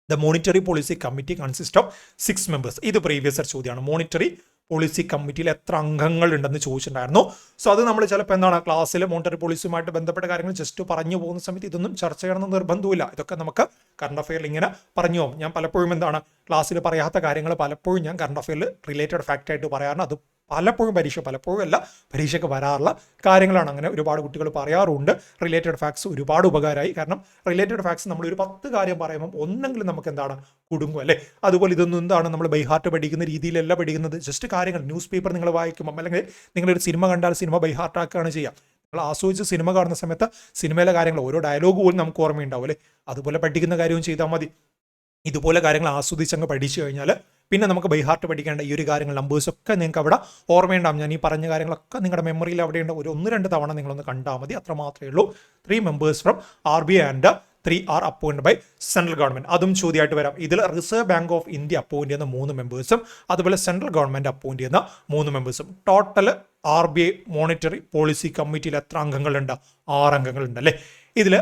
the monetary policy committee consist of 6 members. ഇത് പ്രീവിയസ് ചോദ്യമാണ്. മോണിറ്ററി പോളിസി കമ്മിറ്റിയിൽ എത്ര അംഗങ്ങൾ ഉണ്ടെന്ന് ചോദിച്ചിട്ടുണ്ടായിരുന്നു. സോ അത് നമ്മൾ ചിലപ്പോൾ എന്താണ് ക്ലാസ്സിൽ മോണിറ്ററി പോളിസിയുമായിട്ട് ബന്ധപ്പെട്ട കാര്യങ്ങൾ ജസ്റ്റ് പറഞ്ഞു പോകുന്ന സമയത്ത് ഇതൊന്നും ചർച്ച ചെയ്യണമെന്ന് നിർബന്ധമില്ല. ഇതൊക്കെ നമുക്ക് കറണ്ട് അഫെയറിൽ ഇങ്ങനെ പറഞ്ഞു പോകും. ഞാൻ പലപ്പോഴും എന്താണ് ക്ലാസ്സിൽ പറയാത്ത കാര്യങ്ങൾ പലപ്പോഴും ഞാൻ കറണ്ട് അഫെയറിൽ റിലേറ്റഡ് ഫാക്റ്റ് ആയിട്ട് പറയാറുണ്ട്. അത് പലപ്പോഴും പലപ്പോഴും അല്ല പരീക്ഷയ്ക്ക് വരാറുള്ള കാര്യങ്ങളാണ്. അങ്ങനെ ഒരുപാട് കുട്ടികൾ പറയാറുണ്ട്. റിലേറ്റഡ് ഫാക്ട്സ് ഒരുപാട് ഉപകാരമായി. കാരണം റിലേറ്റഡ് ഫാക്ട്സ് നമ്മൾ ഒരു 10 കാര്യം പറയുമ്പോൾ ഒന്നെങ്കിലും നമുക്ക് എന്താണ് കുടുങ്ങും അല്ലേ. അതുപോലെ ഇതൊന്നും എന്താണ് നമ്മൾ ബൈഹാർട്ട് പഠിക്കുന്ന രീതിയിലല്ല പഠിക്കുന്നത്. ജസ്റ്റ് കാര്യങ്ങൾ ന്യൂസ് പേപ്പർ നിങ്ങൾ വായിക്കുമ്പോൾ അല്ലെങ്കിൽ നിങ്ങളൊരു സിനിമ കണ്ടാൽ സിനിമ ബൈഹാർട്ടാക്കുകയാണ് ചെയ്യുക. നമ്മൾ ആസ്വദിച്ച് സിനിമ കാണുന്ന സമയത്ത് സിനിമയിലെ കാര്യങ്ങൾ ഓരോ ഡയലോഗ് പോലും നമുക്ക് ഓർമ്മയുണ്ടാവും അല്ലേ? അതുപോലെ പഠിക്കുന്ന കാര്യവും ചെയ്താൽ മതി. ഇതുപോലെ കാര്യങ്ങൾ ആസ്വദിച്ച് അങ്ങ് പഠിച്ചു കഴിഞ്ഞാൽ പിന്നെ നമുക്ക് ബൈ ഹാർട്ട് പഠിക്കേണ്ട ഈ ഒരു കാര്യങ്ങൾ നമ്പേഴ്സൊക്കെ നിങ്ങൾക്ക് അവിടെ ഓർമ്മയുണ്ടാവും. ഞാൻ ഈ പറഞ്ഞ കാര്യങ്ങളൊക്കെ നിങ്ങളുടെ മെമ്മറിയിൽ അവിടെയുണ്ട്. ഒരു 1-2 തവണ നിങ്ങളൊന്ന് കണ്ടാൽ മതി, അത്ര മാത്രമേ ഉള്ളൂ. 3 members from RBI and 3 are appointed by central government. അതും ചോദ്യമായിട്ട് വരാം. ഇതിൽ reserve Bank of India appoint ചെയ്യുന്ന 3 members അതുപോലെ സെൻട്രൽ ഗവൺമെന്റ് അപ്പോയിന്റ് ചെയ്യുന്ന 3 members. Total RBI monetary policy കമ്മിറ്റിയിൽ എത്ര അംഗങ്ങളുണ്ട്? 6 അംഗങ്ങളുണ്ട് അല്ലേ? ഇതിൽ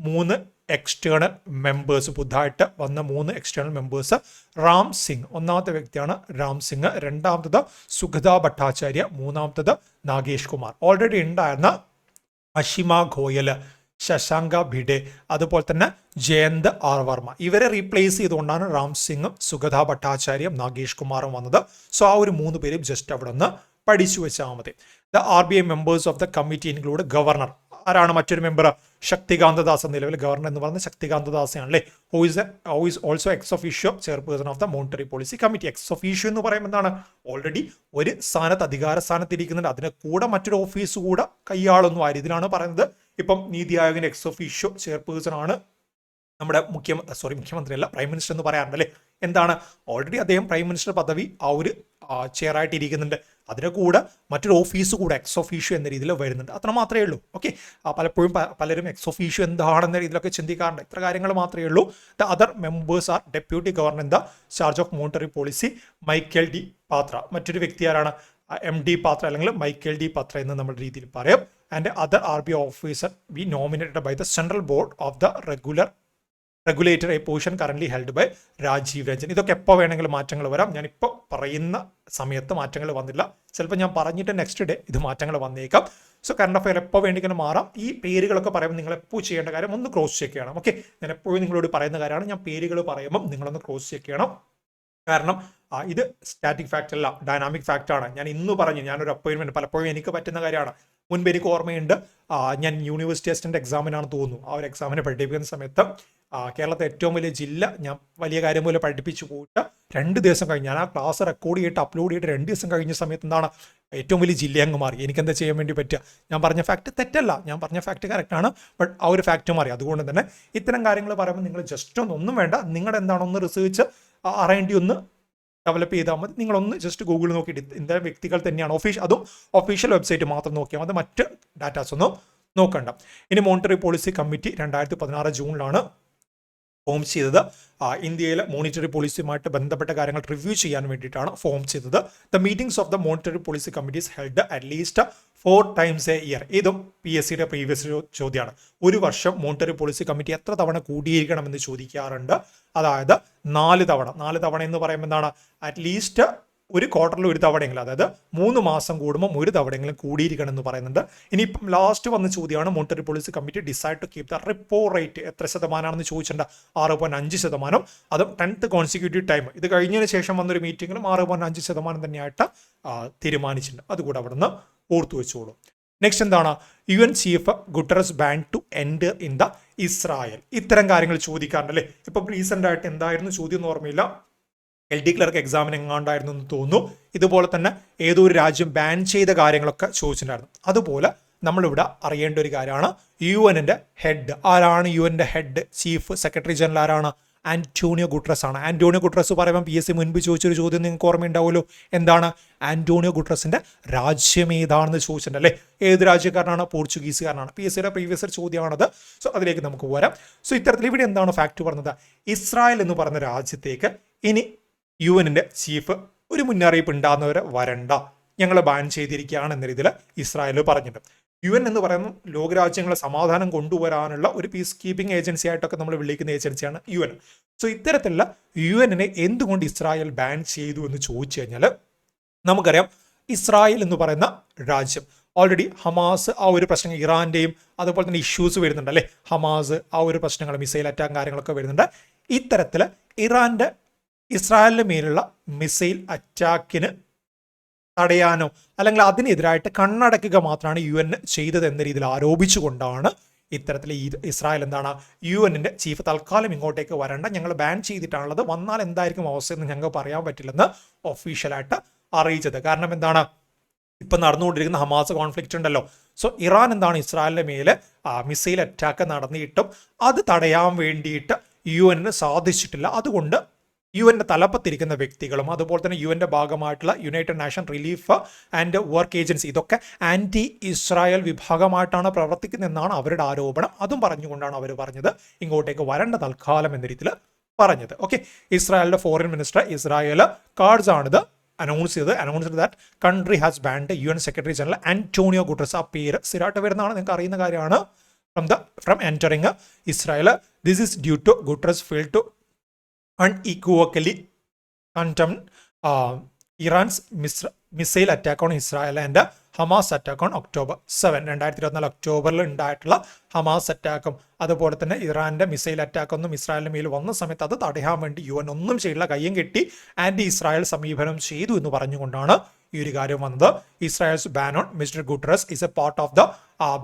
3 എക്സ്റ്റേണൽ മെമ്പേഴ്സ്, പുതുതായിട്ട് വന്ന 3 എക്സ്റ്റേണൽ മെമ്പേഴ്സ്. റാം സിംഗ് ഒന്നാമത്തെ വ്യക്തിയാണ്, റാം സിംഗ്. രണ്ടാമത്തത് സുഗത ഭട്ടാചാര്യ. മൂന്നാമത്തത് നാഗേഷ് കുമാർ. ഓൾറെഡി ഉണ്ടായിരുന്ന അഷിമ ഗോയൽ, ശശാങ്ക ഭിഡെ, അതുപോലെ തന്നെ ജയന്ത് ആർ വർമ്മ, ഇവരെ റീപ്ലേസ് ചെയ്തുകൊണ്ടാണ് റാം സിംഗും സുഗത ഭട്ടാചാര്യം നാഗേഷ് കുമാറും വന്നത്. സോ ആ ഒരു 3 പേരും ജസ്റ്റ് അവിടെ നിന്ന് പഠിച്ചു വെച്ചാൽ മതി. The RBI members of the committee include governor. ആരാണ് മറ്റൊരു മെമ്പർ? ശക്തികാന്ത ദാസ്. നിലവിൽ ഗവർണർ എന്ന് പറയുന്നത് ശക്തികാന്ത ദാസാണ് അല്ലേ? Who is also ex officio chairperson of the monetary policy committee. Ex officio എന്ന് പറയുമ്പോൾ എന്താണ്? ഓൾറെഡി ഒരു സ്ഥാനത്ത്, അധികാര സ്ഥാനത്ത് ഇരിക്കുന്നുണ്ട്. അതിന് കൂടെ മറ്റൊരു ഓഫീസ് കൂടെ കൈയാളൊന്നും ആര്. ഇതിലാണ് പറയുന്നത് ഇപ്പം നീതി ആയോഗിന്റെ എക്സ് ഒഫീഷ്യോ ചെയർപേഴ്സൺ ആണ് നമ്മുടെ മുഖ്യമന്ത്രി അല്ല, പ്രൈം മിനിസ്റ്റർ എന്ന് പറയാറുണ്ട് അല്ലേ? എന്താണ്? ഓൾറെഡി അദ്ദേഹം പ്രൈം മിനിസ്റ്റർ പദവി ആ ഒരു ചെയറായിട്ട് ഇരിക്കുന്നുണ്ട്. അതിന് കൂടെ മറ്റൊരു ഓഫീസ് കൂടെ എക്സ് ഒഫീഷ്യോ എന്ന രീതിയിൽ വരുന്നുണ്ട്. അത്ര മാത്രമേ ഉള്ളൂ. ഓക്കെ, പലപ്പോഴും പലരും എക്സ് ഒഫീഷ്യോ എന്താണെന്ന രീതിയിലൊക്കെ ചിന്തിക്കാറുണ്ട്. ഇത്ര കാര്യങ്ങൾ മാത്രമേ ഉള്ളൂ. The other members are deputy governor in the charge of monetary policy Michael D Patra. മറ്റൊരു വ്യക്തി ആരാണ്? MD പാത്ര അല്ലെങ്കിൽ മൈക്കൽ ഡി പാത്ര എന്ന് നമ്മുടെ രീതിയിൽ പറയാം. And other RBI officer be nominated by the central board of the regulator a position current held by Rajiv Ranjan. ഇതൊക്കെ എപ്പോൾ വേണമെങ്കിലും മാറ്റങ്ങൾ വരാം. ഞാനിപ്പോൾ പറയുന്ന സമയത്ത് മാറ്റങ്ങൾ വന്നില്ല. ചിലപ്പോൾ ഞാൻ പറഞ്ഞിട്ട് നെക്സ്റ്റ് ഡേ ഇത് മാറ്റങ്ങൾ വന്നേക്കാം. സോ കറണ്ട് അഫയർ എപ്പോൾ വേണ്ടിങ്ങനെ മാറാം. ഈ പേരുകളൊക്കെ പറയുമ്പോൾ നിങ്ങൾ എപ്പോൾ ചെയ്യേണ്ട കാര്യം ഒന്ന് ക്രോസ് ചെക്ക് ചെയ്യണം. ഓക്കെ, ഞാൻ എപ്പോഴും നിങ്ങളോട് പറയുന്ന കാര്യമാണ്. ഞാൻ പേരുകൾ പറയുമ്പോൾ നിങ്ങളൊന്ന് ക്രോസ് ചെക്ക് ചെയ്യണം. കാരണം ഇത് സ്റ്റാറ്റിക് ഫാക്റ്റ് അല്ല, ഡൈനാമിക് ഫാക്റ്റ് ആണ്. ഞാൻ ഇന്ന് പറഞ്ഞു, ഞാനൊരു അപ്പോയിൻമെന്റ് പലപ്പോഴും എനിക്ക് പറ്റുന്ന കാര്യമാണ്. മുൻപ് എനിക്ക് ഓർമ്മയുണ്ട്, ഞാൻ യൂണിവേഴ്സിറ്റി അസിസ്റ്റന്റ് എക്സാമിനാണ് തോന്നുന്നു. ആ ഒരു എക്സാമിനെ പഠിപ്പിക്കുന്ന സമയത്ത് കേരളത്തെ ഏറ്റവും വലിയ ജില്ല ഞാൻ വലിയ കാര്യം പോലെ പഠിപ്പിച്ചു പോയിട്ട് 2 ദിവസം കഴിഞ്ഞ് ഞാൻ ആ ക്ലാസ് റെക്കോർഡ് ചെയ്തിട്ട് അപ്ലോഡ് ചെയ്തിട്ട് 2 ദിവസം കഴിഞ്ഞ സമയത്ത് എന്താണ് ഏറ്റവും വലിയ ജില്ല അങ്ങ് മാറി. എനിക്കെന്താ ചെയ്യാൻ വേണ്ടി പറ്റുക? ഞാൻ പറഞ്ഞ ഫാക്റ്റ് തെറ്റല്ല, ഞാൻ പറഞ്ഞ ഫാക്റ്റ് കറക്റ്റാണ്. ബട്ട് ആ ഒരു ഫാക്റ്റ് മാറി. അതുകൊണ്ട് തന്നെ ഇത്തരം കാര്യങ്ങൾ പറയുമ്പോൾ നിങ്ങൾ ജസ്റ്റ് ഒന്നും വേണ്ട, നിങ്ങളുടെ എന്താണെന്ന് റിസർച്ച് അറിയേണ്ടി ഒന്ന് ഡെവലപ്പ് ചെയ്താൽ മതി. നിങ്ങളൊന്ന് ജസ്റ്റ് ഗൂഗിൾ നോക്കിയിട്ട് ഇന്ത്യ വ്യക്തികൾ തന്നെയാണ് അതും ഒഫീഷ്യൽ വെബ്സൈറ്റ് മാത്രം നോക്കിയാൽ മതി, മറ്റ് ഡാറ്റാസ് ഒന്നും നോക്കണ്ട. ഇനി മോണിറ്ററി പോളിസി കമ്മിറ്റി 2016 ജൂണിലാണ് ഫോം ചെയ്തത്. ഇന്ത്യയിലെ മോണിറ്ററി പോളിസിയുമായിട്ട് ബന്ധപ്പെട്ട കാര്യങ്ങൾ റിവ്യൂ ചെയ്യാൻ വേണ്ടിയിട്ടാണ് ഫോം ചെയ്തത്. The meetings of the monetary policy committees held at least 4 times a year. ഇതും PSCയുടെ പ്രീവിയസ് ചോദ്യമാണ്. ഒരു വർഷം മോണിറ്ററി പോളിസി കമ്മിറ്റി എത്ര തവണ കൂടിയിരിക്കണമെന്ന് ചോദിക്കാറുണ്ട്. അതായത് 4 തവണ. 4 തവണ എന്ന് പറയുമ്പോൾ എന്താണ്? അറ്റ്ലീസ്റ്റ് ഒരു ക്വാർട്ടറിൽ ഒരു തവണയെങ്കിലും, അതായത് 3 മാസം കൂടുമ്പോൾ ഒരു തവണയെങ്കിലും കൂടിയിരിക്കണം എന്ന് പറയുന്നുണ്ട്. ഇനിയിപ്പം ലാസ്റ്റ് വന്ന ചോദ്യമാണ്, monetary policy committee decide to keep the repo rate എത്ര ശതമാനമാണെന്ന് ചോദിച്ചിട്ടുണ്ട്. 6.5%. അതും 10th കോൺസിക്യൂട്ടീവ് ടൈം. ഇത് കഴിഞ്ഞതിന് ശേഷം വന്നൊരു മീറ്റിംഗിലും 6.5% തന്നെയായിട്ട് തീരുമാനിച്ചിട്ടുണ്ട്. അതുകൂടെ അവിടെ നിന്ന് ഓർത്തു വെച്ചോളൂ. നെക്സ്റ്റ് എന്താണ്? UN chief Guterres ban to enter in the Israel. ഇത്തരം കാര്യങ്ങൾ ചോദിക്കാറുണ്ട് അല്ലേ? ഇപ്പം റീസെൻ്റ് ആയിട്ട് എന്തായിരുന്നു ചോദ്യം എന്ന് ഓർമ്മയില്ല. LD ക്ലർക്ക് എക്സാമിന് എങ്ങാണ്ടായിരുന്നു എന്ന് തോന്നുന്നു. ഇതുപോലെ തന്നെ ഏതോ ഒരു രാജ്യം ബാൻ ചെയ്ത കാര്യങ്ങളൊക്കെ ചോദിച്ചിട്ടുണ്ടായിരുന്നു. അതുപോലെ നമ്മളിവിടെ അറിയേണ്ട ഒരു കാര്യമാണ് UN ഹെഡ്. ആരാണ് UN head? Chief secretary general ആരാണ്? ആന്റോണിയോ ഗുട്ടറസ് ആണ്. ആന്റോണിയോ ഗുട്ടറസ് പറയുമ്പോൾ PSC മുൻപ് ചോദിച്ചൊരു ചോദ്യം നിങ്ങൾക്ക് ഓർമ്മയുണ്ടാവുമല്ലോ. എന്താണ്? ആന്റോണിയോ ഗുട്ടറസിന്റെ രാജ്യം ഏതാണെന്ന് ചോദിച്ചിട്ടുണ്ട് അല്ലേ? ഏത് രാജ്യക്കാരനാണ്? പോർച്ചുഗീസുകാരനാണ്. PSCയുടെ പ്രീവിയസ് ചോദ്യമാണത്. സോ അതിലേക്ക് നമുക്ക് വരാം. സോ ഇത്തരത്തിൽ ഇവിടെ എന്താണ് ഫാക്ട് പറഞ്ഞത്? ഇസ്രായേൽ എന്ന് പറയുന്ന രാജ്യത്തേക്ക് ഇനി UN ചീഫ് ഒരു മുന്നറിയിപ്പ് ഉണ്ടാകുന്നവരെ വരണ്ട, ഞങ്ങൾ ബാൻ ചെയ്തിരിക്കുകയാണ് എന്ന രീതിയിൽ ഇസ്രായേൽ പറഞ്ഞിട്ടുണ്ട്. UN എന്ന് പറയുന്ന ലോകരാജ്യങ്ങളെ സമാധാനം കൊണ്ടുവരാനുള്ള ഒരു പീസ് കീപ്പിംഗ് ഏജൻസി ആയിട്ടൊക്കെ നമ്മൾ വിളിക്കുന്ന ഏജൻസിയാണ് UN. സോ ഇത്തരത്തിലുള്ള UN എന്തുകൊണ്ട് ഇസ്രായേൽ ബാൻ ചെയ്തു എന്ന് ചോദിച്ചു കഴിഞ്ഞാൽ നമുക്കറിയാം, ഇസ്രായേൽ എന്ന് പറയുന്ന രാജ്യം ഓൾറെഡി ഹമാസ് ആ ഒരു പ്രശ്നം, ഇറാന്റെയും അതുപോലെ തന്നെ ഇഷ്യൂസ് വരുന്നുണ്ട് അല്ലേ? ഹമാസ് ആ ഒരു പ്രശ്നങ്ങൾ, മിസൈൽ അറ്റാക്ക് കാര്യങ്ങളൊക്കെ വരുന്നുണ്ട്. ഇത്തരത്തിൽ ഇസ്രായേലിന് മേലുള്ള മിസൈൽ അറ്റാക്കിന് തടയാനോ അല്ലെങ്കിൽ അതിനെതിരായിട്ട് കണ്ണടക്കുക മാത്രമാണ് UN ചെയ്തത് എന്ന രീതിയിൽ ആരോപിച്ചുകൊണ്ടാണ് ഇത്തരത്തിൽ ഇസ്രായേൽ എന്താണ് UN ചീഫ് തൽക്കാലം ഇങ്ങോട്ടേക്ക് വരണ്ട, ഞങ്ങൾ ബാൻ ചെയ്തിട്ടാണുള്ളത്, വന്നാൽ എന്തായിരിക്കും അവസ്ഥ എന്ന് ഞങ്ങൾക്ക് പറയാൻ പറ്റില്ലെന്ന് ഒഫീഷ്യലായിട്ട് അറിയിച്ചത്. കാരണം എന്താണ്? ഇപ്പം നടന്നുകൊണ്ടിരിക്കുന്ന ഹമാസ് കോൺഫ്ലിക്റ്റ് ഉണ്ടല്ലോ. സോ ഇറാൻ എന്താണ് ഇസ്രായേലിന്റെ മേലെ മിസൈൽ അറ്റാക്ക് നടന്നിട്ടും അത് തടയാൻ വേണ്ടിയിട്ട് UN സാധിച്ചിട്ടില്ല. അതുകൊണ്ട് UN തലപ്പത്തിരിക്കുന്ന വ്യക്തികളും അതുപോലെ തന്നെ UN ഭാഗമായിട്ടുള്ള United nation relief and work agency ഇതൊക്കെ ആന്റി ഇസ്രായേൽ വിഭാഗമായിട്ടാണ് പ്രവർത്തിക്കുന്നതെന്നാണ് അവരുടെ ആരോപണം. അതും പറഞ്ഞുകൊണ്ടാണ് അവർ പറഞ്ഞത് ഇങ്ങോട്ടേക്ക് വരേണ്ട തൽക്കാലം എന്ന രീതിയിൽ പറഞ്ഞത്. ഓക്കെ, ഇസ്രായേലിന്റെ ഫോറിൻ മിനിസ്റ്റർ ഇസ്രായേൽ കാർഡ്സ് ആണിത് announce that country has banned UN secretary general Antonio Guterres. ആ പേര് സ്ഥിരമായിട്ട് വരുന്നതാണ്, നിങ്ങൾക്ക് അറിയുന്ന കാര്യമാണ്. From entering Israel. This is due to Guterres fail to unequivocally condemn Iran's missile attack on Israel and Hamas attack on October 7. 2024 ഒക്ടോബറിൽ ഉണ്ടായിട്ടുള്ള Hamas അറ്റാക്കും അതുപോലെ തന്നെ ഇറാന്റെ മിസൈൽ അറ്റാക്കൊന്നും ഇസ്രായേലിന് മേൽ വന്ന സമയത്ത് അത് തടയാൻ വേണ്ടി UN ഒന്നും ചെയ്തില്ല, കയ്യും കെട്ടി ആന്റി ഇസ്രായേൽ സമീപനം ചെയ്തു എന്ന് പറഞ്ഞുകൊണ്ടാണ് ഈ ഒരു കാര്യം വന്നത്. Israel's ban on mister Guterres is A part of the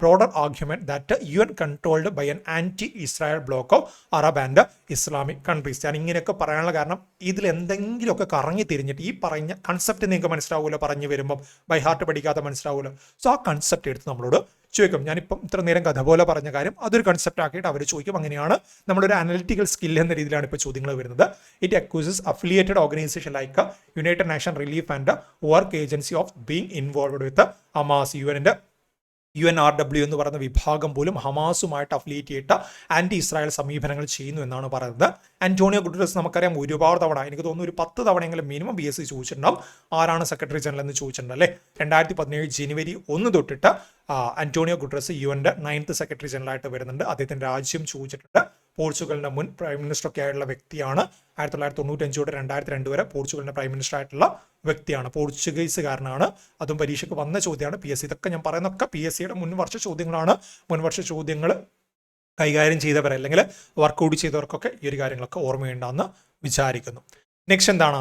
broader argument that UN controlled by an anti-Israel bloc of Arab and Islamic countries. ഞാൻ ഇങ്ങനെയൊക്കെ പറയാനുള്ള കാരണം ഇതിൽ എന്തെങ്കിലുമൊക്കെ കറങ്ങി തിരിഞ്ഞിട്ട് ഈ പറഞ്ഞ കൺസെപ്റ്റ് നിങ്ങൾക്ക് മനസ്സിലാവുമല്ലോ, പറഞ്ഞു വരുമ്പം ബൈ ഹാർട്ട് പഠിക്കാതെ മനസ്സിലാവുമല്ലോ. സോ ആ കൺസെപ്റ്റ് എടുത്ത് നമ്മളോട് ചോദിക്കും. ഞാനിപ്പം ഇത്ര നേരം കഥ പോലെ പറഞ്ഞ കാര്യം അതൊരു കൺസെപ്റ്റ് ആക്കിയിട്ട് അവർ ചോദിക്കും. അങ്ങനെയാണ് നമ്മളൊരു അനലിറ്റിക്കൽ സ്കിൽ എന്ന രീതിയിലാണ് ഇപ്പോൾ ചോദ്യങ്ങൾ വരുന്നത്. It accuses affiliated organisation like United nation relief and work agency of being involved with Hamas. UNRW എന്ന് പറയുന്ന വിഭാഗം പോലും ഹമാസുമായിട്ട് അഫിലിയേറ്റ് ചെയ്തിട്ട് ആന്റി ഇസ്രായേൽ സമീപനങ്ങൾ ചെയ്യുന്നു എന്നാണ് പറയുന്നത്. ആന്റോണിയോ ഗുട്ടറസ് നമുക്കറിയാം ഒരുപാട് തവണ, എനിക്ക് തോന്നുന്നു ഒരു 10 തവണയെങ്കിലും മിനിമം BSc ചോദിച്ചിട്ടുണ്ടാവും ആരാണ് സെക്രട്ടറി ജനറൽ എന്ന് ചോദിച്ചിട്ടുണ്ട് അല്ലേ. 2017 ജനുവരി 1 തൊട്ടിട്ട് Antonio Guterres UN 9th secretary general ആയിട്ട് വരുന്നുണ്ട്. അദ്ദേഹത്തിന്റെ രാജ്യം ചോദിച്ചിട്ടുണ്ട്. പോർച്ചുഗലിന്റെ മുൻ പ്രൈം മിനിസ്റ്റർ ഒക്കെ ആയിട്ടുള്ള വ്യക്തിയാണ്. 1995 തൊട്ട് 2002 വരെ പോർച്ചുഗലിന്റെ പ്രൈം മിനിസ്റ്റർ ആയിട്ടുള്ള വ്യക്തിയാണ്. പോർച്ചുഗീസുകാരനാണ്. അതും പരീക്ഷയ്ക്ക് വന്ന ചോദ്യമാണ്. PSc ഇതൊക്കെ ഞാൻ പറയുന്നൊക്കെ PSCയുടെ മുൻവർഷ ചോദ്യങ്ങളാണ്. മുൻവർഷ ചോദ്യങ്ങൾ കൈകാര്യം ചെയ്തവർ അല്ലെങ്കിൽ വർക്കൗട്ട് ചെയ്തവർക്കൊക്കെ ഈ ഒരു കാര്യങ്ങളൊക്കെ ഓർമ്മയുണ്ടെന്ന് വിചാരിക്കുന്നു. നെക്സ്റ്റ് എന്താണ്?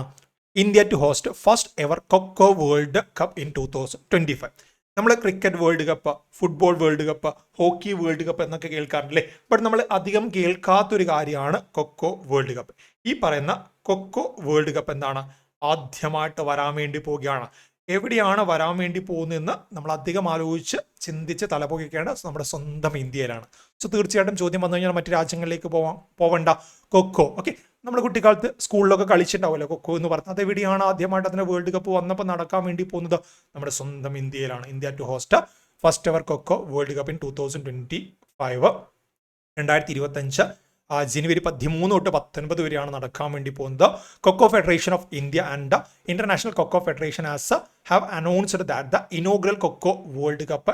India to host first ever kho kho world cup in 2025. നമ്മൾ cricket world cup, football world cup, hockey world cup എന്നൊക്കെ കേൾക്കാറില്ലേ. ബട്ട് നമ്മൾ അധികം കേൾക്കാത്തൊരു കാര്യമാണ് കൊക്കോ വേൾഡ് കപ്പ്. ഈ പറയുന്ന കൊക്കോ വേൾഡ് കപ്പ് എന്താണ്? ആദ്യമായിട്ട് വരാൻ വേണ്ടി പോവുകയാണ്. എവിടെയാണ് വരാൻ വേണ്ടി പോകുന്നതെന്ന് നമ്മൾ അധികം ആലോചിച്ച് ചിന്തിച്ച് തലപോകിക്കേണ്ട നമ്മുടെ സ്വന്തം ഇന്ത്യയിലാണ്. സോ തീർച്ചയായിട്ടും ചോദ്യം വന്നു കഴിഞ്ഞാൽ മറ്റു രാജ്യങ്ങളിലേക്ക് പോവണ്ട. കൊക്കോ ഓക്കെ, നമ്മുടെ കുട്ടിക്കാലത്ത് സ്കൂളിലൊക്കെ കളിച്ചിട്ടുണ്ടാവുമല്ലോ കൊക്കോ എന്ന് പറഞ്ഞാൽ. അതെവിടെയാണ് ആദ്യമായിട്ട് അതിന് വേൾഡ് കപ്പ് വന്നപ്പോൾ നടക്കാൻ വേണ്ടി പോകുന്നത്? നമ്മുടെ സ്വന്തം ഇന്ത്യയിലാണ്. India to host first ever kho kho world cup in 2025. 2025 ജനുവരി 13 തൊട്ട് 19 വരെയാണ് നടക്കാൻ വേണ്ടി പോകുന്നത്. Kho kho federation of India and international kho kho federation has have announced that the inaugural kho kho world cup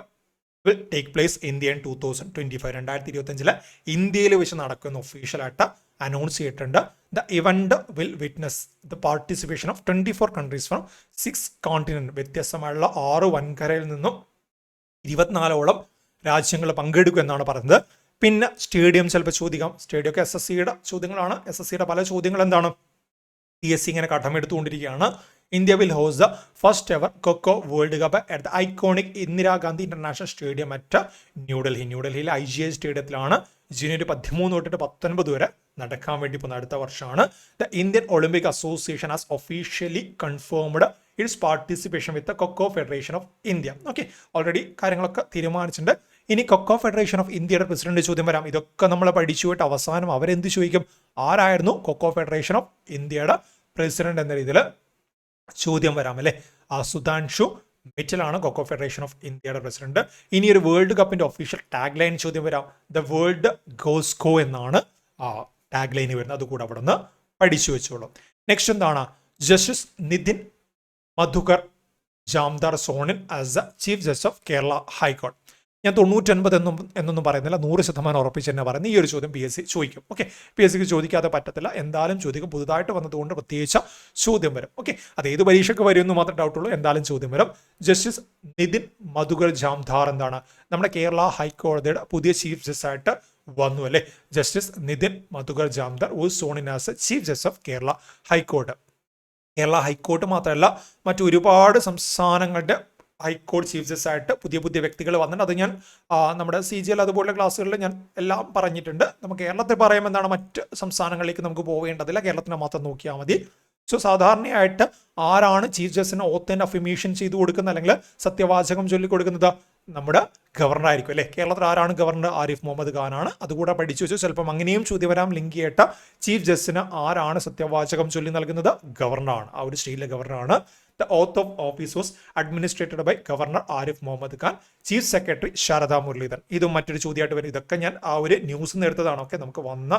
will take place India in 2025. 2025 ഇന്ത്യയിൽ വെച്ച് നടക്കുന്ന ഒഫീഷ്യലായിട്ട് അനൗൺസ് ചെയ്തിട്ടുണ്ട്. The event will witness the participation of 24 countries from 6 continent. വ്യത്യസ്തമായുള്ള 6 വൻകരയിൽ നിന്നും 24ഓളം രാജ്യങ്ങൾ പങ്കെടുക്കും എന്നാണ് പറയുന്നത്. പിന്നെ സ്റ്റേഡിയം ചിലപ്പോൾ ചോദിക്കാം. സ്റ്റേഡിയം ഒക്കെ SSCയുടെ ചോദ്യങ്ങളാണ്. SSCയുടെ പല ചോദ്യങ്ങൾ എന്താണ് PSC ഇങ്ങനെ കടമെടുത്തുകൊണ്ടിരിക്കുകയാണ്. India will host the first ever kho kho world cup at the iconic Indira Gandhi international stadium at New Delhi. ന്യൂഡൽഹിയിലെ IGI സ്റ്റേഡിയത്തിലാണ് ജനുവരി 13 തൊട്ടിട്ട് 19 വരെ നടക്കാൻ വേണ്ടി പോകുന്ന അടുത്ത വർഷമാണ്. The Indian Olympic Association has officially confirmed its participation with the kho kho federation of India. Okay, already കാര്യങ്ങളൊക്കെ തീരുമാനിച്ചിട്ടുണ്ട്. ഇനി കൊക്കോ ഫെഡറേഷൻ ഓഫ് ഇന്ത്യയുടെ പ്രസിഡന്റ് ചോദ്യം വരാം. ഇതൊക്കെ നമ്മൾ പഠിച്ചു പോയിട്ട് അവസാനം അവരെന്ത് ചോദിക്കും? ആരായിരുന്നു കൊക്കോ ഫെഡറേഷൻ ഓഫ് ഇന്ത്യയുടെ പ്രസിഡന്റ് എന്ന രീതിയിൽ ചോദ്യം വരാം അല്ലേ. സുധാൻഷു മിറ്റലാണ് കൊക്കോ ഫെഡറേഷൻ ഓഫ് ഇന്ത്യയുടെ പ്രസിഡന്റ്. ഇനി ഒരു വേൾഡ് കപ്പിന്റെ ഒഫീഷ്യൽ ടാഗ് ലൈൻ ചോദ്യം വരാം. ദ വേൾഡ് ഗോസ് ഗോ എന്നാണ് ടാഗ് ലൈന് വരുന്നത്. അതുകൂടെ അവിടെ നിന്ന് പഠിച്ചു വെച്ചോളൂ. നെക്സ്റ്റ് എന്താണ്? Justice Nitin Madhukar Jamdar sworn in as the chief justice of Kerala ഹൈക്കോടതി. ഞാൻ 99 എന്നൊന്നും പറയുന്നില്ല, 100% ഉറപ്പിച്ച് തന്നെ പറയുന്നത്. ഈ ഒരു ചോദ്യം PSC ചോദിക്കും. ഓക്കെ, PSCക്ക് ചോദിക്കാതെ പറ്റത്തില്ല, എന്തായാലും ചോദിക്കും. പുതുതായിട്ട് വന്നതുകൊണ്ട് പ്രത്യേകിച്ച് ചോദ്യം വരും. ഓക്കെ, അത് ഏത് പരീക്ഷയ്ക്ക് വരുമെന്ന് മാത്രം ഡൗട്ടുള്ളൂ, എന്തായാലും ചോദ്യം വരും. ജസ്റ്റിസ് നിതിൻ മധുകർ ജാംദാർ എന്താണ്? നമ്മുടെ കേരള ഹൈക്കോടതിയുടെ പുതിയ ചീഫ് ജസ്റ്റിസ് ആയിട്ട് വന്നു അല്ലേ. Justice Nitin Madhukar Jamdar was sworn in as chief justice of Kerala ഹൈക്കോടതി. കേരള ഹൈക്കോടതി മാത്രമല്ല മറ്റു ഒരുപാട് സംസ്ഥാനങ്ങളുടെ ഹൈക്കോടതി ചീഫ് ജസ്റ്റിസ് ആയിട്ട് പുതിയ വ്യക്തികൾ വന്നിട്ട് അത് ഞാൻ നമ്മുടെ CGL അതുപോലുള്ള ക്ലാസ്സുകളിൽ ഞാൻ എല്ലാം പറഞ്ഞിട്ടുണ്ട്. നമുക്ക് കേരളത്തിൽ പറയുമ്പോൾ എന്താണ്, മറ്റ് സംസ്ഥാനങ്ങളിലേക്ക് നമുക്ക് പോവേണ്ടതില്ല, കേരളത്തിനെ മാത്രം നോക്കിയാൽ മതി. സോ സാധാരണയായിട്ട് ആരാണ് ചീഫ് ജസ്റ്റിന് ഓത്ത് ആൻഡ് അഫിമേഷൻ ചെയ്തു കൊടുക്കുന്നത്, അല്ലെങ്കിൽ സത്യവാചകം ചൊല്ലിക്കൊടുക്കുന്നത്? നമ്മുടെ ഗവർണർ ആയിരിക്കും അല്ലേ. കേരളത്തിൽ ആരാണ് ഗവർണർ? ആരിഫ് മുഹമ്മദ് ഖാനാണ്. അതുകൂടെ പഠിച്ചു വെച്ചു. ചിലപ്പം അങ്ങനെയും ചോദ്യം വരാം. ലിങ്ക് ചെയ്യട്ട ചീഫ് ജസ്റ്റിന് ആരാണ് സത്യവാചകം ചൊല്ലി നൽകുന്നത്? ഗവർണറാണ്. ആ ഒരു സ്റ്റേറ്റിലെ ഗവർണറാണ്. The oath of office was administered by governor Arif Mohammed Khan, chief secretary Sharada Muraleedharan. ഇതും മറ്റൊരു ചോദ്യമായിട്ട് വരും. ഇതൊക്കെ ഞാൻ ആ ഒരു ന്യൂസ് നിന്ന് എടുത്തതാണ്. ഓക്കെ, നമുക്ക് വന്ന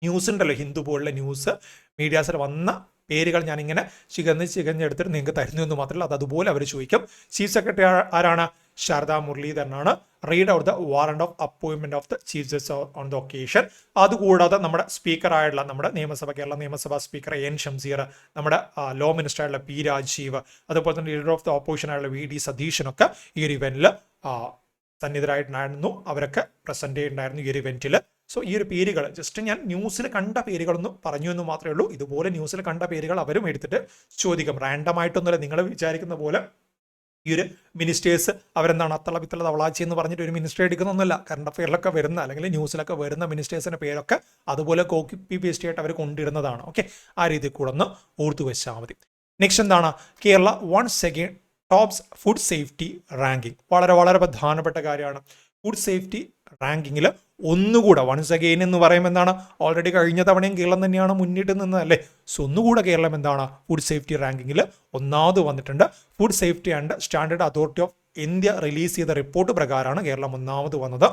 ന്യൂസ് ഉണ്ടല്ലോ, ഹിന്ദു പോലുള്ള ന്യൂസ് മീഡിയാസിൽ വന്ന പേരുകൾ ഞാനിങ്ങനെ ചികഞ്ഞെടുത്തിട്ട് നിങ്ങൾക്ക് തരുന്നു എന്ന് മാത്രമല്ല, അത് അതുപോലെ അവർ ചോദിക്കും. ചീഫ് സെക്രട്ടറി ആരാണ്? ശാരദാ മുരളീധരനാണ്. Read out the warrant of appointment of the chief justice on the occasion. അതുകൂടാതെ നമ്മുടെ സ്പീക്കറായുള്ള നമ്മുടെ നിയമസഭ, കേരള നിയമസഭാ സ്പീക്കർ എൻ ഷംസീർ, നമ്മുടെ ലോ മിനിസ്റ്റർ ആയിട്ടുള്ള പി രാജീവ്, അതുപോലെ തന്നെ ലീഡർ ഓഫ് ദ ഓപ്പോസിഷൻ ആയുള്ള വി ഡി സതീശനൊക്കെ ഈ ഒരു ഇവന്റിൽ സന്നിധരായിട്ടുണ്ടായിരുന്നു. അവരൊക്കെ പ്രസന്റ് ചെയ്യുന്നുണ്ടായിരുന്നു ഈ ഒരു ഇവന്റിൽ. സോ ഈ ഒരു പേരുകൾ ജസ്റ്റ് ഞാൻ ന്യൂസിൽ കണ്ട പേരുകളൊന്നും പറഞ്ഞു എന്ന് മാത്രമേ ഉള്ളൂ. ഇതുപോലെ ന്യൂസിൽ കണ്ട പേരുകൾ അവരും എടുത്തിട്ട് ചോദിക്കും. റാൻഡം ആയിട്ടൊന്നുമല്ല, നിങ്ങൾ വിചാരിക്കുന്ന പോലെ ഈ ഒരു മിനിസ്റ്റേഴ്സ് അവരെന്താണ് അത്തള പിത്തള തവളാച്ചി എന്ന് പറഞ്ഞിട്ട് ഒരു മിനിസ്റ്റർ എടുക്കുന്നൊന്നുമില്ല. കറണ്ട് അഫെയറിലൊക്കെ വരുന്ന അല്ലെങ്കിൽ ന്യൂസിലൊക്കെ വരുന്ന മിനിസ്റ്റേഴ്സിൻ്റെ പേരൊക്കെ അതുപോലെ കോപ്പി പേസ്റ്റ് ആയിട്ട് അവർ കൊണ്ടിടുന്നതാണ്. ഓക്കെ, ആ രീതിയിൽ കൂടെ ഒന്ന് ഓർത്തു വെച്ചാൽ മതി. നെക്സ്റ്റ് എന്താണ്? Kerala once again tops food safety ranking. വളരെ വളരെ പ്രധാനപ്പെട്ട കാര്യമാണ്. ഫുഡ് സേഫ്റ്റി റാങ്കിങ്ങിൽ ഒന്നുകൂടെ വൺസ് അഗെയിൻ എന്ന് പറയുമ്പോൾ എന്താണ്? ഓൾറെഡി കഴിഞ്ഞ തവണയും കേരളം തന്നെയാണ് മുന്നിട്ട് നിന്നതല്ലേ. സോ ഒന്നുകൂടെ കേരളം എന്താണ്? ഫുഡ് സേഫ്റ്റി റാങ്കിങ്ങിൽ ഒന്നാമത് വന്നിട്ടുണ്ട്. Food safety and standard authority of India release ചെയ്ത റിപ്പോർട്ട് പ്രകാരമാണ് കേരളം ഒന്നാമത് വന്നത്.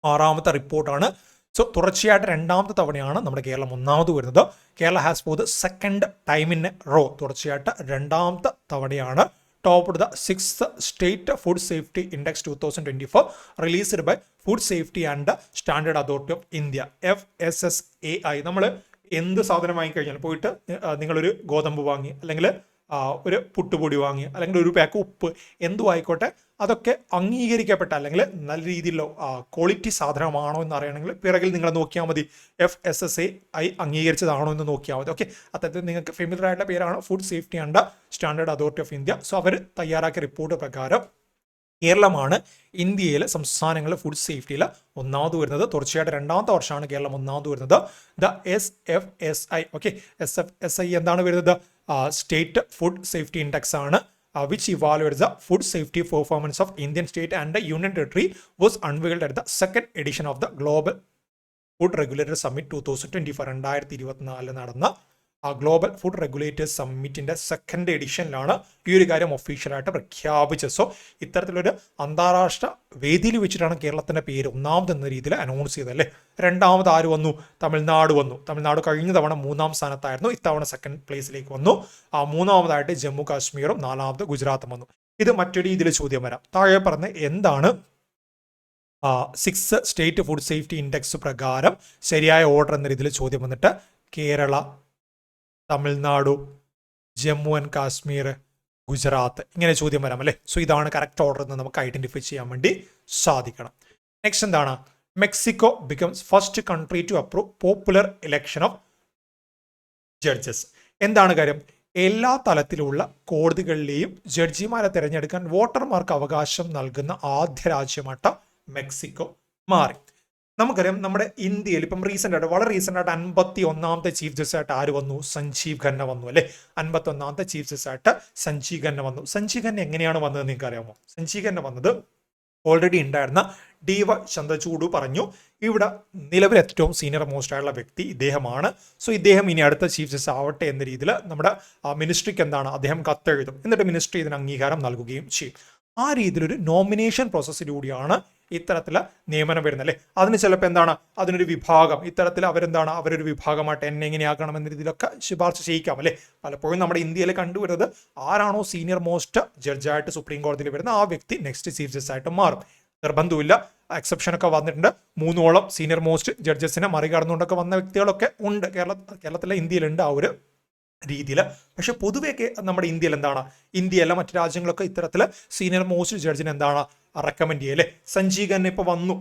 6ാമത്തെ റിപ്പോർട്ടാണ്. സോ തുടർച്ചയായിട്ട് 2ാമത്തെ തവണയാണ് നമ്മുടെ കേരളം ഒന്നാമത് വരുന്നത്. Kerala has for the second time in row, തുടർച്ചയായിട്ട് 2ാമത്തെ തവണയാണ് topped the 6th State Food Safety Index 2024 released by Food Safety and Standard Authority of India, FSSAI. നമ്മൾ എന്ത് സാധനം വാങ്ങിക്കഴിഞ്ഞാൽ പോയിട്ട് നിങ്ങളൊരു ഗോതമ്പ് വാങ്ങി, അല്ലെങ്കിൽ ഒരു പുട്ടുപൊടി വാങ്ങി, അല്ലെങ്കിൽ ഒരു പാക്ക് ഉപ്പ്, എന്തും ആയിക്കോട്ടെ, അതൊക്കെ അംഗീകരിക്കപ്പെട്ട അല്ലെങ്കിൽ നല്ല രീതിയിലുള്ള ക്വാളിറ്റി സാധനമാണോ എന്ന് അറിയണമെങ്കിൽ പിറകിൽ നിങ്ങൾ നോക്കിയാൽ മതി. FSSAI അംഗീകരിച്ചതാണോ എന്ന് നോക്കിയാൽ മതി. ഓക്കെ, അത്തരത്തിൽ നിങ്ങൾക്ക് ഫെമിലർ ആയിട്ടുള്ള പേരാണ് food safety and standard authority of India. So അവർ തയ്യാറാക്കിയ റിപ്പോർട്ട് പ്രകാരം കേരളമാണ് ഇന്ത്യയിലെ സംസ്ഥാനങ്ങളിൽ ഫുഡ് സേഫ്റ്റിയിൽ ഒന്നാമത് വരുന്നത്. തുടർച്ചയായിട്ട് 2ാമത്തെ വർഷമാണ് കേരളം ഒന്നാമത് വരുന്നത്. ദ SFSI, ഓക്കെ, SFSI എന്താണ് വരുന്നത്? സ്റ്റേറ്റ് ഫുഡ് സേഫ്റ്റി ഇൻഡെക്സ് ആണ്. Which evaluates the food safety performance of Indian state and the Union Territory, was unveiled at the second edition of the Global Food Regulator Summit 2024. 2024 നടന്ന global food regulators സമ്മിറ്റിന്റെ second എഡിഷനിലാണ് ഈ ഒരു കാര്യം ഒഫീഷ്യലായിട്ട് പ്രഖ്യാപിച്ചത്. So ഇത്തരത്തിലൊരു അന്താരാഷ്ട്ര വേദിയിൽ വെച്ചിട്ടാണ് കേരളത്തിന്റെ പേര് ഒന്നാമത് എന്ന രീതിയിൽ അനൗൺസ് ചെയ്തല്ലേ. 2ാമത് ആര് വന്നു? തമിഴ്നാട് വന്നു. തമിഴ്നാട് കഴിഞ്ഞ തവണ 3ാം സ്ഥാനത്തായിരുന്നു, ഇത്തവണ സെക്കൻഡ് പ്ലേസിലേക്ക് വന്നു. 3ാമതായിട്ട് ജമ്മു കാശ്മീറും, 4ാമത് ഗുജറാത്തും വന്നു. ഇത് മറ്റൊരു രീതിയിൽ ചോദ്യം വരാം. താഴെ പറഞ്ഞ എന്താണ് 6th state food safety index പ്രകാരം ശരിയായ ഓർഡർ എന്ന രീതിയിൽ ചോദ്യം വന്നിട്ട് കേരള, തമിഴ്നാടു, ജമ്മു ആൻഡ് കാശ്മീർ, ഗുജറാത്ത്, ഇങ്ങനെ ചോദ്യം വരാം അല്ലേ. സോ ഇതാണ് കറക്റ്റ് ഓർഡർ എന്ന് നമുക്ക് ഐഡന്റിഫൈ ചെയ്യാൻ വേണ്ടി സാധിക്കണം. നെക്സ്റ്റ് എന്താണ്? Mexico becomes first country to approve popular election of judges. എന്താണ് കാര്യം? എല്ലാ തലത്തിലുള്ള കോടതികളിലെയും ജഡ്ജിമാരെ തിരഞ്ഞെടുക്കാൻ വോട്ടർമാർക്ക് അവകാശം നൽകുന്ന ആദ്യ രാജ്യമായിട്ട് മെക്സിക്കോ മാറി. നമുക്കറിയാം നമ്മുടെ ഇന്ത്യയിൽ ഇപ്പം വളരെ റീസെന്റ് ആയിട്ട് 51ാമത്തെ ചീഫ് ജസ്റ്റിസ് ആയിട്ട് ആര് വന്നു? സഞ്ജീവ് ഖന്ന വന്നു അല്ലെ. 51ാമത്തെ ചീഫ് ജസ്റ്റിസ് ആയിട്ട് സഞ്ജീവ് ഖന്ന വന്നു. സഞ്ജീവ് ഖന്ന എങ്ങനെയാണ് വന്നത് നിങ്ങൾക്ക് അറിയാമോ? സഞ്ജീവ് ഖന്ന വന്നത് ഓൾറെഡി ഉണ്ടായിരുന്ന DY ചന്ദ്രചൂഡ് പറഞ്ഞു. ഇവിടെ നിലവിൽ ഏറ്റവും സീനിയർ മോസ്റ്റ് ആയിട്ടുള്ള വ്യക്തി ഇദ്ദേഹമാണ്. സോ ഇദ്ദേഹം ഇനി അടുത്ത ചീഫ് ജസ്റ്റിസ് ആവട്ടെ എന്ന രീതിയിൽ നമ്മുടെ മിനിസ്ട്രിക്ക് എന്താണ് അദ്ദേഹം കത്തെഴുതും. എന്നിട്ട് മിനിസ്ട്രി ഇതിന് അംഗീകാരം നൽകുകയും ചെയ്യും. ആ രീതിയിലൊരു നോമിനേഷൻ പ്രോസസ്സിലൂടെയാണ് ഇത്തരത്തില് നിയമനം വരുന്നത് അല്ലേ. അതിന് ചിലപ്പോൾ എന്താണ് അതിനൊരു വിഭാഗം, ഇത്തരത്തിൽ അവരൊരു വിഭാഗമായിട്ട് എന്നെ എങ്ങനെയാക്കണം എന്ന രീതിയിലൊക്കെ ശുപാർശ ചെയ്യിക്കാം അല്ലേ. പലപ്പോഴും നമ്മുടെ ഇന്ത്യയിൽ കണ്ടുവരുന്നത് ആരാണോ സീനിയർ മോസ്റ്റ് ജഡ്ജായിട്ട് സുപ്രീം കോടതിയിൽ വരുന്ന ആ വ്യക്തി നെക്സ്റ്റ് ചീഫ് ജസ്റ്റിസ് ആയിട്ട് മാറും. നിർബന്ധമില്ല, എക്സെപ്ഷൻ ഒക്കെ വന്നിട്ടുണ്ട്. 3ഓളം സീനിയർ മോസ്റ്റ് ജഡ്ജസിനെ മറികടന്നുകൊണ്ടൊക്കെ വന്ന വ്യക്തികളൊക്കെ ഉണ്ട് കേരളത്തിലെ, ഇന്ത്യയിലുണ്ട് ആ ഒരു രീതിയിൽ. പക്ഷെ പൊതുവെയൊക്കെ നമ്മുടെ ഇന്ത്യയിൽ ഇന്ത്യയല്ല മറ്റു രാജ്യങ്ങളൊക്കെ ഇത്തരത്തിൽ സീനിയർ മോസ്റ്റ് ജഡ്ജിനെ റെക്കമെൻഡ് ചെയ്യല്ലേ. സഞ്ജീവ് ഖന്ന ഇപ്പോൾ വന്നു,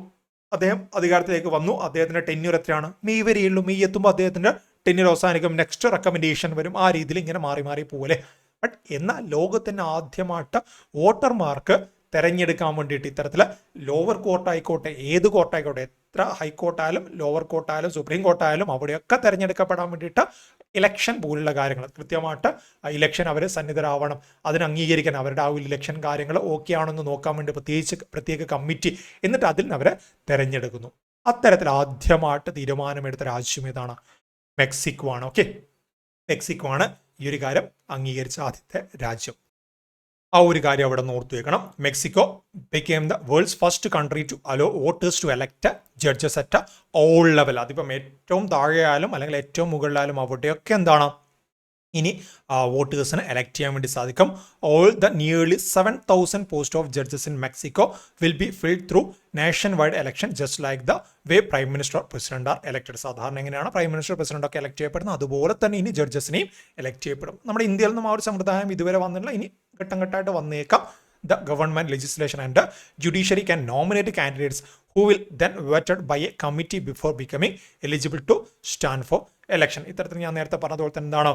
അദ്ദേഹം അധികാരത്തിലേക്ക് വന്നു. അദ്ദേഹത്തിന്റെ ടെന്യൂർ എത്രയാണ്? മെയ് വരെയുള്ളൂ. മെയ് എത്തുമ്പോൾ അദ്ദേഹത്തിന്റെ ടെന്യൂർ അവസാനിക്കും, നെക്സ്റ്റ് റെക്കമെൻഡേഷൻ വരും. ആ രീതിയിൽ ഇങ്ങനെ മാറി മാറി പോകല്ലേ. ബട്ട് എന്നാൽ ലോകത്തിന് ആദ്യമായിട്ട് വോട്ടർമാർക്ക് തെരഞ്ഞെടുക്കാൻ വേണ്ടിയിട്ട് ഇത്തരത്തിൽ ലോവർ കോർട്ട് ആയിക്കോട്ടെ, ഏത് കോർട്ടായിക്കോട്ടെ, എത്ര ഹൈക്കോർട്ടായാലും ലോവർ കോർട്ടായാലും സുപ്രീം കോർട്ടായാലും അവിടെയൊക്കെ തെരഞ്ഞെടുക്കപ്പെടാൻ വേണ്ടിയിട്ട് ഇലക്ഷൻ പോലുള്ള കാര്യങ്ങൾ കൃത്യമായിട്ട് ഇലക്ഷൻ അവർ സന്നിധരാവണം, അതിന് അംഗീകരിക്കാൻ അവരുടെ ആ ഇലക്ഷൻ കാര്യങ്ങൾ ഓക്കെ ആണെന്ന് നോക്കാൻ വേണ്ടി പ്രത്യേക കമ്മിറ്റി, എന്നിട്ട് അതിൽ നിന്ന് അവരെ തെരഞ്ഞെടുക്കുന്നു. അത്തരത്തിൽ ആദ്യമായിട്ട് തീരുമാനമെടുത്ത രാജ്യം ഏതാണ്? മെക്സിക്കോ ആണ്. ഓക്കെ, മെക്സിക്കോ ആണ് ഈ ഒരു കാര്യം അംഗീകരിച്ച ആദ്യത്തെ രാജ്യം. ആ ഒരു കാര്യം അവിടെ നിന്ന് ഓർത്തു വെക്കണം. Mexico became the world's first country to allow voters to elect judges at all level. അതിപ്പം ഏറ്റവും താഴെയായാലും അല്ലെങ്കിൽ ഏറ്റവും മുകളിലായാലും അവിടെയൊക്കെ എന്താണ് ഇനി വോട്ടേഴ്സിന് എലക്ട് ചെയ്യാൻ വേണ്ടി സാധിക്കും. All the nearly 7,000 post of judges in Mexico will be filled through nationwide election just like the way prime minister president are elected. സാധാരണ എങ്ങനെയാണ് പ്രൈം മിനിസ്റ്റർ പ്രസിഡന്റ് ഒക്കെ എലക്ട് ചെയ്യപ്പെടുന്നത്, അതുപോലെ തന്നെ ഇനി ജഡ്ജസിനെയും എലക്ട് ചെയ്യപ്പെടും. നമ്മുടെ ഇന്ത്യയിൽ നിന്നും ആ ഒരു സമ്പ്രദായം ഇതുവരെ വന്നിട്ടില്ല, ഇനി ഘട്ടം ഘട്ടമായിട്ട് വന്നേക്കാം. The government legislation and the judiciary can nominate candidates who will then vetted by a committee before becoming eligible to stand for election. ഇത്തരത്തിൽ ഞാൻ നേരത്തെ പറഞ്ഞതുപോലെ തന്നെ എന്താണ്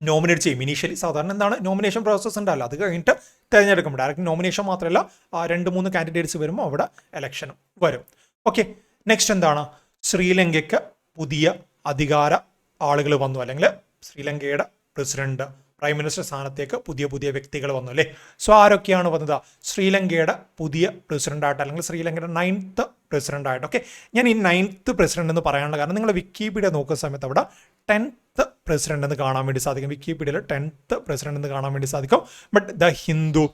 നോമിനേറ്റ് ചെയ്യും. ഇനീഷ്യലി സാധാരണ എന്താണ് നോമിനേഷൻ പ്രോസസ്സ് ഉണ്ടല്ലോ, അത് കഴിഞ്ഞിട്ട് തിരഞ്ഞെടുക്കും. ഡയറക്റ്റ് നോമിനേഷൻ മാത്രമല്ല 2-3 കാൻഡിഡേറ്റ്സ് വരുമ്പോൾ അവിടെ ഇലക്ഷനും വരും. ഓക്കെ, നെക്സ്റ്റ് എന്താണ്? ശ്രീലങ്കയ്ക്ക് പുതിയ അധികാര ആളുകൾ വന്നു, അല്ലെങ്കിൽ ശ്രീലങ്കയുടെ പ്രസിഡന്റ് പ്രൈം മിനിസ്റ്റർ സ്ഥാനത്തേക്ക് പുതിയ വ്യക്തികൾ വന്നു അല്ലേ. സോ ആരൊക്കെയാണ് വന്നത്? ശ്രീലങ്കയുടെ പുതിയ പ്രസിഡന്റായിട്ട്, അല്ലെങ്കിൽ ശ്രീലങ്കയുടെ 9th പ്രസിഡന്റായിട്ട്. ഓക്കെ, ഞാൻ ഈ 9th പ്രസിഡന്റ് എന്ന് പറയാനുള്ള കാരണം നിങ്ങൾ വിക്കിപീഡിയ നോക്കുന്ന സമയത്ത് അവിടെ 10th പ്രസിഡന്റ് എന്ന് കാണാൻ വേണ്ടി സാധിക്കും. വിക്കിപീഡിയയിൽ 10th പ്രസിഡന്റ് എന്ന് കാണാൻ വേണ്ടി സാധിക്കും. ബട്ട് ദ ഹിന്ദു,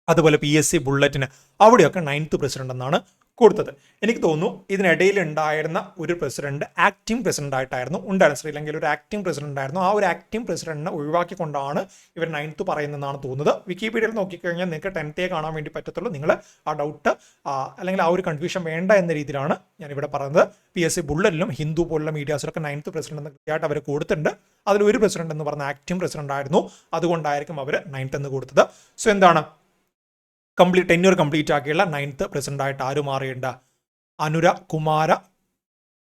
അതുപോലെ PSC ബുള്ളറ്റിന് അവിടെയൊക്കെ 9th പ്രസിഡന്റ് എന്നാണ് കൊടുത്തത്. എനിക്ക് തോന്നുന്നു ഇതിനിടയിൽ ഉണ്ടായിരുന്ന ഒരു പ്രസിഡന്റ് ആക്ടിംഗ് പ്രസിഡന്റ് ആയിട്ടായിരുന്നു ഉണ്ടായിരുന്നത്. ശ്രീലങ്കയിൽ ഒരു ആക്ടിംഗ് പ്രസിഡന്റ് ആയിരുന്നു. ആ ഒരു ആക്ടിംഗ് പ്രസിഡന്റിനെ ഒഴിവാക്കിക്കൊണ്ടാണ് ഇവർ 9th പറയുന്നതെന്നാണ് തോന്നുന്നത്. വിക്കിപീഡിയയിൽ നോക്കിക്കഴിഞ്ഞാൽ നിങ്ങൾക്ക് 10th കാണാൻ വേണ്ടി പറ്റത്തുള്ളൂ. നിങ്ങൾ ആ ഡൗട്ട് അല്ലെങ്കിൽ ആ ഒരു കൺഫ്യൂഷൻ വേണ്ട എന്ന രീതിയിലാണ് ഞാൻ ഇവിടെ പറയുന്നത്. PSC ബുള്ളറ്റിലും ഹിന്ദു പോലുള്ള മീഡിയാസിലൊക്കെ 9th പ്രസിഡന്റ് എന്ന് കൃത്യമായിട്ട് അവർ കൊടുത്തിട്ടുണ്ട്. അതിലൊരു പ്രസിഡന്റ് എന്ന് പറഞ്ഞ ആക്ടിംഗ് പ്രസിഡന്റ് ആയിരുന്നു, അതുകൊണ്ടായിരിക്കും അവർ 9th എന്ന് കൊടുത്തത്. സോ എന്താണ് ടെന്യൂർ കംപ്ലീറ്റ് ആക്കിയുള്ള 9th പ്രസിഡന്റ് ആയിട്ട് ആര് മാറിയിട്ടുണ്ട്? അനുര കുമാര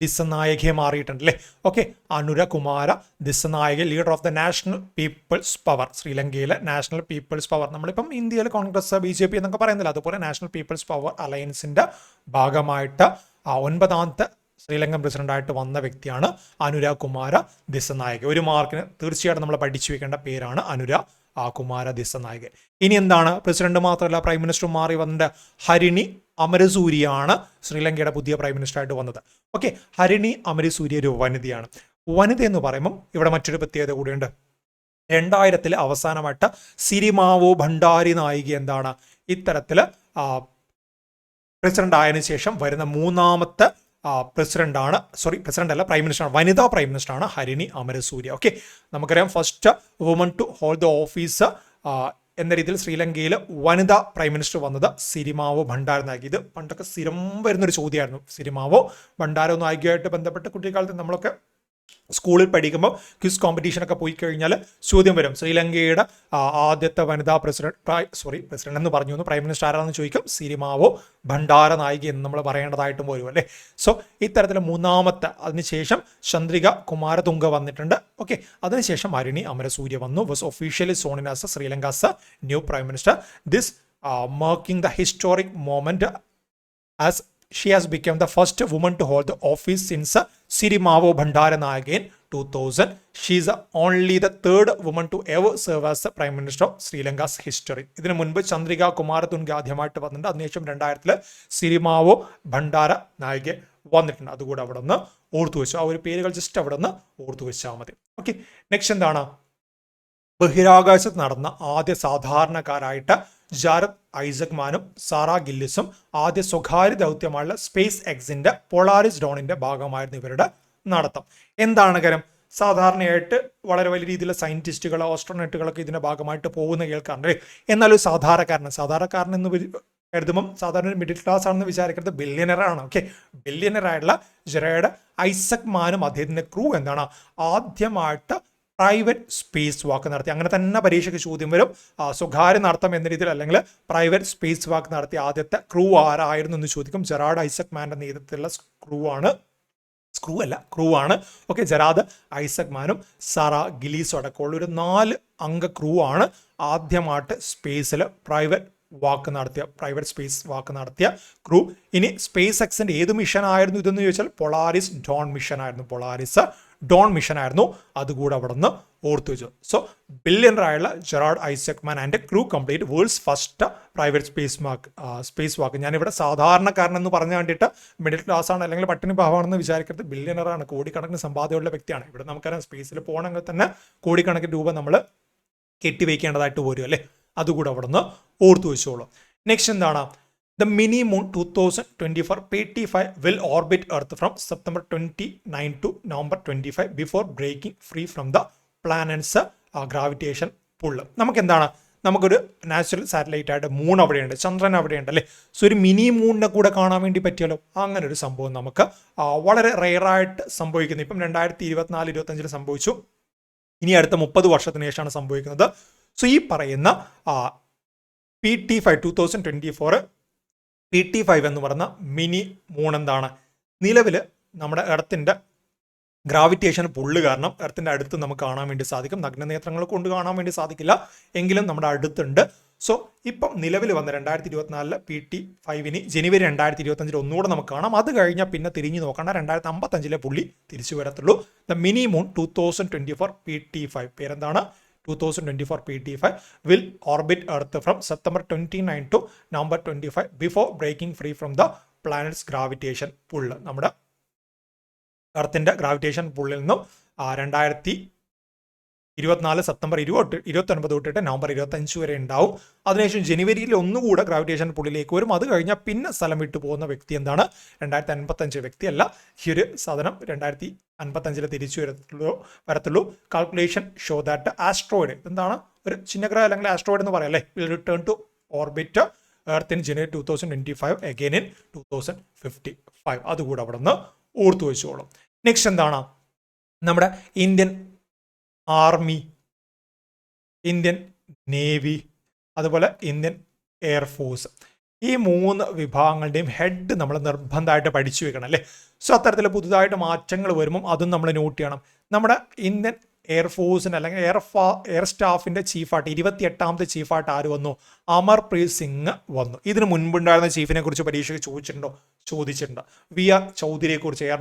ദിസനായകെ മാറിയിട്ടുണ്ട് അല്ലേ. Okay, Anura Kumara Dissanayake, leader of the national people's power. ശ്രീലങ്കയിലെ നാഷണൽ പീപ്പിൾസ് പവർ, നമ്മളിപ്പം ഇന്ത്യയിൽ കോൺഗ്രസ് BJP എന്നൊക്കെ പറയുന്നില്ല, അതുപോലെ നാഷണൽ പീപ്പിൾസ് പവർ അലയൻസിന്റെ ഭാഗമായിട്ട് 9th ശ്രീലങ്കൻ പ്രസിഡന്റായിട്ട് വന്ന വ്യക്തിയാണ് അനുര കുമാര ദിസനായക. ഒരു മാർക്കിന് തീർച്ചയായിട്ടും നമ്മൾ പഠിച്ചു വെക്കേണ്ട പേരാണ് അനുര കുമാര ദിസനായക. ഇനി എന്താണ്? പ്രസിഡന്റ് മാത്രമല്ല പ്രൈം മിനിസ്റ്റർ മാറി വന്നിട്ട് ഹരിണി അമരസൂരിയാണ് ശ്രീലങ്കയുടെ പുതിയ പ്രൈം മിനിസ്റ്റർ ആയിട്ട് വന്നത്. ഓക്കെ, ഹരിണി അമരസൂരി ഒരു വനിതയാണ്. വനിത എന്ന് പറയുമ്പം ഇവിടെ മറ്റൊരു പ്രത്യേകത കൂടിയുണ്ട്. 2000 അവസാനമായിട്ട് സിരിമാവോ ഭണ്ഡാരി നായിക എന്താണ് ഇത്തരത്തിൽ പ്രസിഡന്റ് ആയതിനു ശേഷം വരുന്ന 3ാമത്തെ പ്രസിഡന്റ് ആണ്, പ്രസിഡന്റ് അല്ല, പ്രൈം മിനിസ്റ്റർ, വനിതാ പ്രൈം മിനിസ്റ്റർ ആണ് ഹരിണി അമരസൂര്യ. ഓക്കെ, നമുക്കറിയാം first woman to hold the office എന്ന രീതിയിൽ ശ്രീലങ്കയിൽ വനിതാ പ്രൈം മിനിസ്റ്റർ വന്നത് സിരിമാവോ ഭണ്ഡാര നായിക. ഇത് പണ്ടൊക്കെ സ്ഥിരം വരുന്നൊരു ചോദ്യമായിരുന്നു. സിരിമാവോ ഭണ്ഡാര നായികയായിട്ട് ബന്ധപ്പെട്ട് കുട്ടിക്കാലത്ത് നമ്മളൊക്കെ സ്കൂളിൽ പഠിക്കുമ്പോൾ ക്വിസ് കോമ്പറ്റീഷനൊക്കെ പോയി കഴിഞ്ഞാൽ ചോദ്യം വരും, ശ്രീലങ്കയുടെ ആദ്യത്തെ വനിതാ പ്രസിഡന്റ് എന്ന് പറഞ്ഞു, പ്രൈം മിനിസ്റ്റർ ആരാണെന്ന് ചോദിക്കും, സിരിമാവോ ഭണ്ഡാര നായിക എന്ന് നമ്മൾ പറയേണ്ടതായിട്ടും വരും അല്ലേ. സോ ഇത്തരത്തിൽ 3ാമത്തെ, അതിനുശേഷം ചന്ദ്രിക കുമാരതുംഗ വന്നിട്ടുണ്ട്. ഓക്കെ, അതിനുശേഷം ഹരിണി അമരസൂര്യ വന്നു. Was officially zone in as Sri Lanka's new prime minister. This marking the historic moment as she has become the first woman to hold the office since Sirimavo Bandaranaike in 2000. She is only the 3rd woman to ever serve as the Prime Minister of Sri Lanka's history. ഇതിനു മുൻപ് ചന്ദ്രിക കുമാരതുംഗ ആദ്യമായിട്ട് വന്നിട്ടുണ്ട്. അതിനുശേഷം 2000 സിരിമാവോ ഭണ്ഡാര നായിക വന്നിട്ടുണ്ട്. അതുകൂടെ അവിടെ നിന്ന് ഓർത്തു വെച്ചു. ആ ഒരു പേരുകൾ ജസ്റ്റ് അവിടെ നിന്ന് ഓർത്തു വെച്ചാൽ മതി. ഓക്കെ, നെക്സ്റ്റ് എന്താണ്? ബഹിരാകാശത്ത് നടന്ന ആദ്യ സാധാരണക്കാരായിട്ട് ജാരദ് ഐസക്മാനും സാറ ഗില്ലിസും ആദ്യ സ്വകാര്യ ദൗത്യമായുള്ള സ്പേസ് എക്സിന്റെ പോളാരിസ് ഡോണിന്റെ ഭാഗമായിരുന്നു ഇവരുടെ നടത്തം. എന്താണ് കാര്യം? സാധാരണയായിട്ട് വളരെ വലിയ രീതിയിലുള്ള സയന്റിസ്റ്റുകൾ, ആസ്ട്രോനറ്റുകളൊക്കെ ഇതിന്റെ ഭാഗമായിട്ട് പോകുന്ന കേൾക്കാറുണ്ട്. എന്നാലും സാധാരണക്കാരൻ എന്ന് കരുതുമ്പം സാധാരണ ഒരു മിഡിൽ ക്ലാസ് ആണെന്ന് വിചാരിക്കുന്നത് ബില്യനറാണ്. ഓക്കെ, ബില്യനറായിട്ടുള്ള ജെറാഡ് ഐസക്മാനും അദ്ദേഹത്തിന്റെ ക്രൂ എന്താണ് ആദ്യമായിട്ട് പ്രൈവറ്റ് സ്പേസ് വാക്ക് നടത്തി. അങ്ങനെ തന്നെ പരീക്ഷയ്ക്ക് ചോദ്യം വരും. സ്വകാര്യ നടത്തം എന്ന രീതിയിൽ അല്ലെങ്കിൽ പ്രൈവറ്റ് സ്പേസ് വാക്ക് നടത്തിയ ആദ്യത്തെ ക്രൂ ആരായിരുന്നു എന്ന് ചോദിക്കും. ജെറാഡ് ഐസക്മാന്റെ നേതൃത്വത്തിലുള്ള ക്രൂ ആണ്. ഓക്കെ, ജെറാഡ് ഐസക്മാനും സാറ ഗിലീസും അടക്കമുള്ള ഒരു 4 അംഗ ക്രൂ ആണ് ആദ്യമായിട്ട് സ്പേസിൽ പ്രൈവറ്റ് വാക്ക് നടത്തിയ പ്രൈവറ്റ് സ്പേസ് വാക്ക് നടത്തിയ ക്രൂ. ഇനി സ്പേസ് എക്സിന്റെ ഏത് മിഷൻ ആയിരുന്നു ഇതെന്ന് ചോദിച്ചാൽ പൊളാരിസ് ഡോൺ മിഷൻ ആയിരുന്നു. പൊളാരിസ് ഡോൺ മിഷൻ ആയിരുന്നു. അതുകൂടെ അവിടെ നിന്ന് ഓർത്തു വെച്ചു. സോ ബില്യണറായുള്ള Jared Isaacman and crew complete world's first private space walk. ഞാനിവിടെ സാധാരണക്കാരൻ എന്ന് പറഞ്ഞു കണ്ടിട്ട് മിഡിൽ ക്ലാസ് ആണ് അല്ലെങ്കിൽ പട്ടിണി ഭാവമാണെന്ന് വിചാരിക്കരുത്. ബില്യണറാണ്, കോടിക്കണക്കിന് സമ്പാദ്യമുള്ള വ്യക്തിയാണ്. ഇവിടെ നമുക്കറിയാം സ്പേസിൽ പോകണമെങ്കിൽ തന്നെ കോടിക്കണക്കിന് രൂപ നമ്മൾ കെട്ടിവെക്കേണ്ടതായിട്ട് വരും അല്ലേ. അതുകൂടെ അവിടെ നിന്ന് ഓർത്തു വെച്ചോളൂ. നെക്സ്റ്റ് എന്താണ്? The mini moon 2024 PT5 will orbit Earth from September 29 to November 25 before breaking free from the planet's gravitation pull. നമുക്ക് എന്താണ്? നമുക്കൊരു നാച്ചുറൽ സാറ്റലൈറ്റ് ആയിട്ട് മൂൺ അവിടെയുണ്ട്, ചന്ദ്രൻ അവിടെയുണ്ട് അല്ലേ. സോ ഒരു മിനി മൂണിനെ കൂടെ കാണാൻ വേണ്ടി പറ്റിയല്ലോ. അങ്ങനെ ഒരു സംഭവം നമുക്ക് വളരെ റെയറായിട്ട് സംഭവിക്കുന്നു. ഇപ്പം 2024-25 സംഭവിച്ചു. ഇനി അടുത്ത 30 വർഷത്തിന് ശേഷമാണ് സംഭവിക്കുന്നത്. സോ ഈ പറയുന്ന PT5 2024 PT5 എന്ന് പറയുന്ന മിനി മൂൺ എന്താണ്? നിലവിൽ നമ്മുടെ എർത്തിൻ്റെ ഗ്രാവിറ്റേഷൻ പുള്ള് കാരണം എർത്തിൻ്റെ അടുത്ത് നമുക്ക് കാണാൻ വേണ്ടി സാധിക്കും. നഗ്നനേത്രങ്ങൾ കൊണ്ട് കാണാൻ വേണ്ടി സാധിക്കില്ല, എങ്കിലും നമ്മുടെ അടുത്തുണ്ട്. സോ ഇപ്പം നിലവിൽ വന്ന 2024 PT5 ജനുവരി 2025 ഒന്നുകൂടെ നമുക്ക് കാണാം. അത് കഴിഞ്ഞാൽ പിന്നെ തിരിഞ്ഞു നോക്കണ്ട, 2055 പുള്ളി തിരിച്ചു വരത്തുള്ളൂ. ദ മിനി മൂൺ 2024 PT5 പേരെന്താണ്? 2024 PT5 will orbit Earth from September 29 to November 25 before breaking free from the planet's gravitation pull. നമ്മുടെ എർത്തിൻ്റെ ഗ്രാവിറ്റേഷൻ പുള്ളിൽ നിന്നും 2024 സെപ്റ്റംബർ 29 തൊട്ടിട്ട് നവംബർ 25 വരെ ഉണ്ടാവും. അതിനുശേഷം ജനുവരിയിൽ ഒന്നുകൂടെ ഗ്രാവിറ്റേഷൻ പുള്ളിലേക്ക് വരും. അത് കഴിഞ്ഞാൽ പിന്നെ സ്ഥലം വിട്ടു പോകുന്ന വ്യക്തി എന്താണ്? 2055 വ്യക്തിയല്ല. ഈ ഒരു സാധനം 2055 തിരിച്ചു വരത്തുള്ളൂ. കാൽക്കുലേഷൻ ഷോ ദാറ്റ് ആസ്ട്രോയിഡ് എന്താണ്? ഒരു ചിഹ്നഗ്രഹം അല്ലെങ്കിൽ ആസ്ട്രോയിഡ് എന്ന് പറയാം അല്ലേ. Will return to orbit earth in January 2025 again in 2055. അതുകൂടെ അവിടെ നിന്ന് ഓർത്തു വെച്ചോളും. നെക്സ്റ്റ് എന്താണ്? നമ്മുടെ ഇന്ത്യൻ ആർമി, ഇന്ത്യൻ നേവി, അതുപോലെ ഇന്ത്യൻ എയർഫോഴ്സ്, ഈ 3 വിഭാഗങ്ങളുടെയും ഹെഡ് നമ്മൾ നിർബന്ധമായിട്ട് പഠിച്ചു വെക്കണം അല്ലേ. സോ അത്തരത്തിൽ പുതുതായിട്ട് മാറ്റങ്ങൾ വരുമ്പം അതും നമ്മൾ നോട്ട് ചെയ്യണം. നമ്മുടെ ഇന്ത്യൻ എയർഫോഴ്സിൻ്റെ അല്ലെങ്കിൽ എയർ സ്റ്റാഫിൻ്റെ ചീഫായിട്ട് 28ാമത്തെ ചീഫായിട്ട് ആര് വന്നു? അമർപ്രീത് സിംഗ് വന്നു. ഇതിന് മുൻപുണ്ടായിരുന്ന ചീഫിനെ കുറിച്ച് പരീക്ഷയ്ക്ക് ചോദിച്ചിട്ടുണ്ട്. വി ആർ ചൗധരിയെ കുറിച്ച് എയർ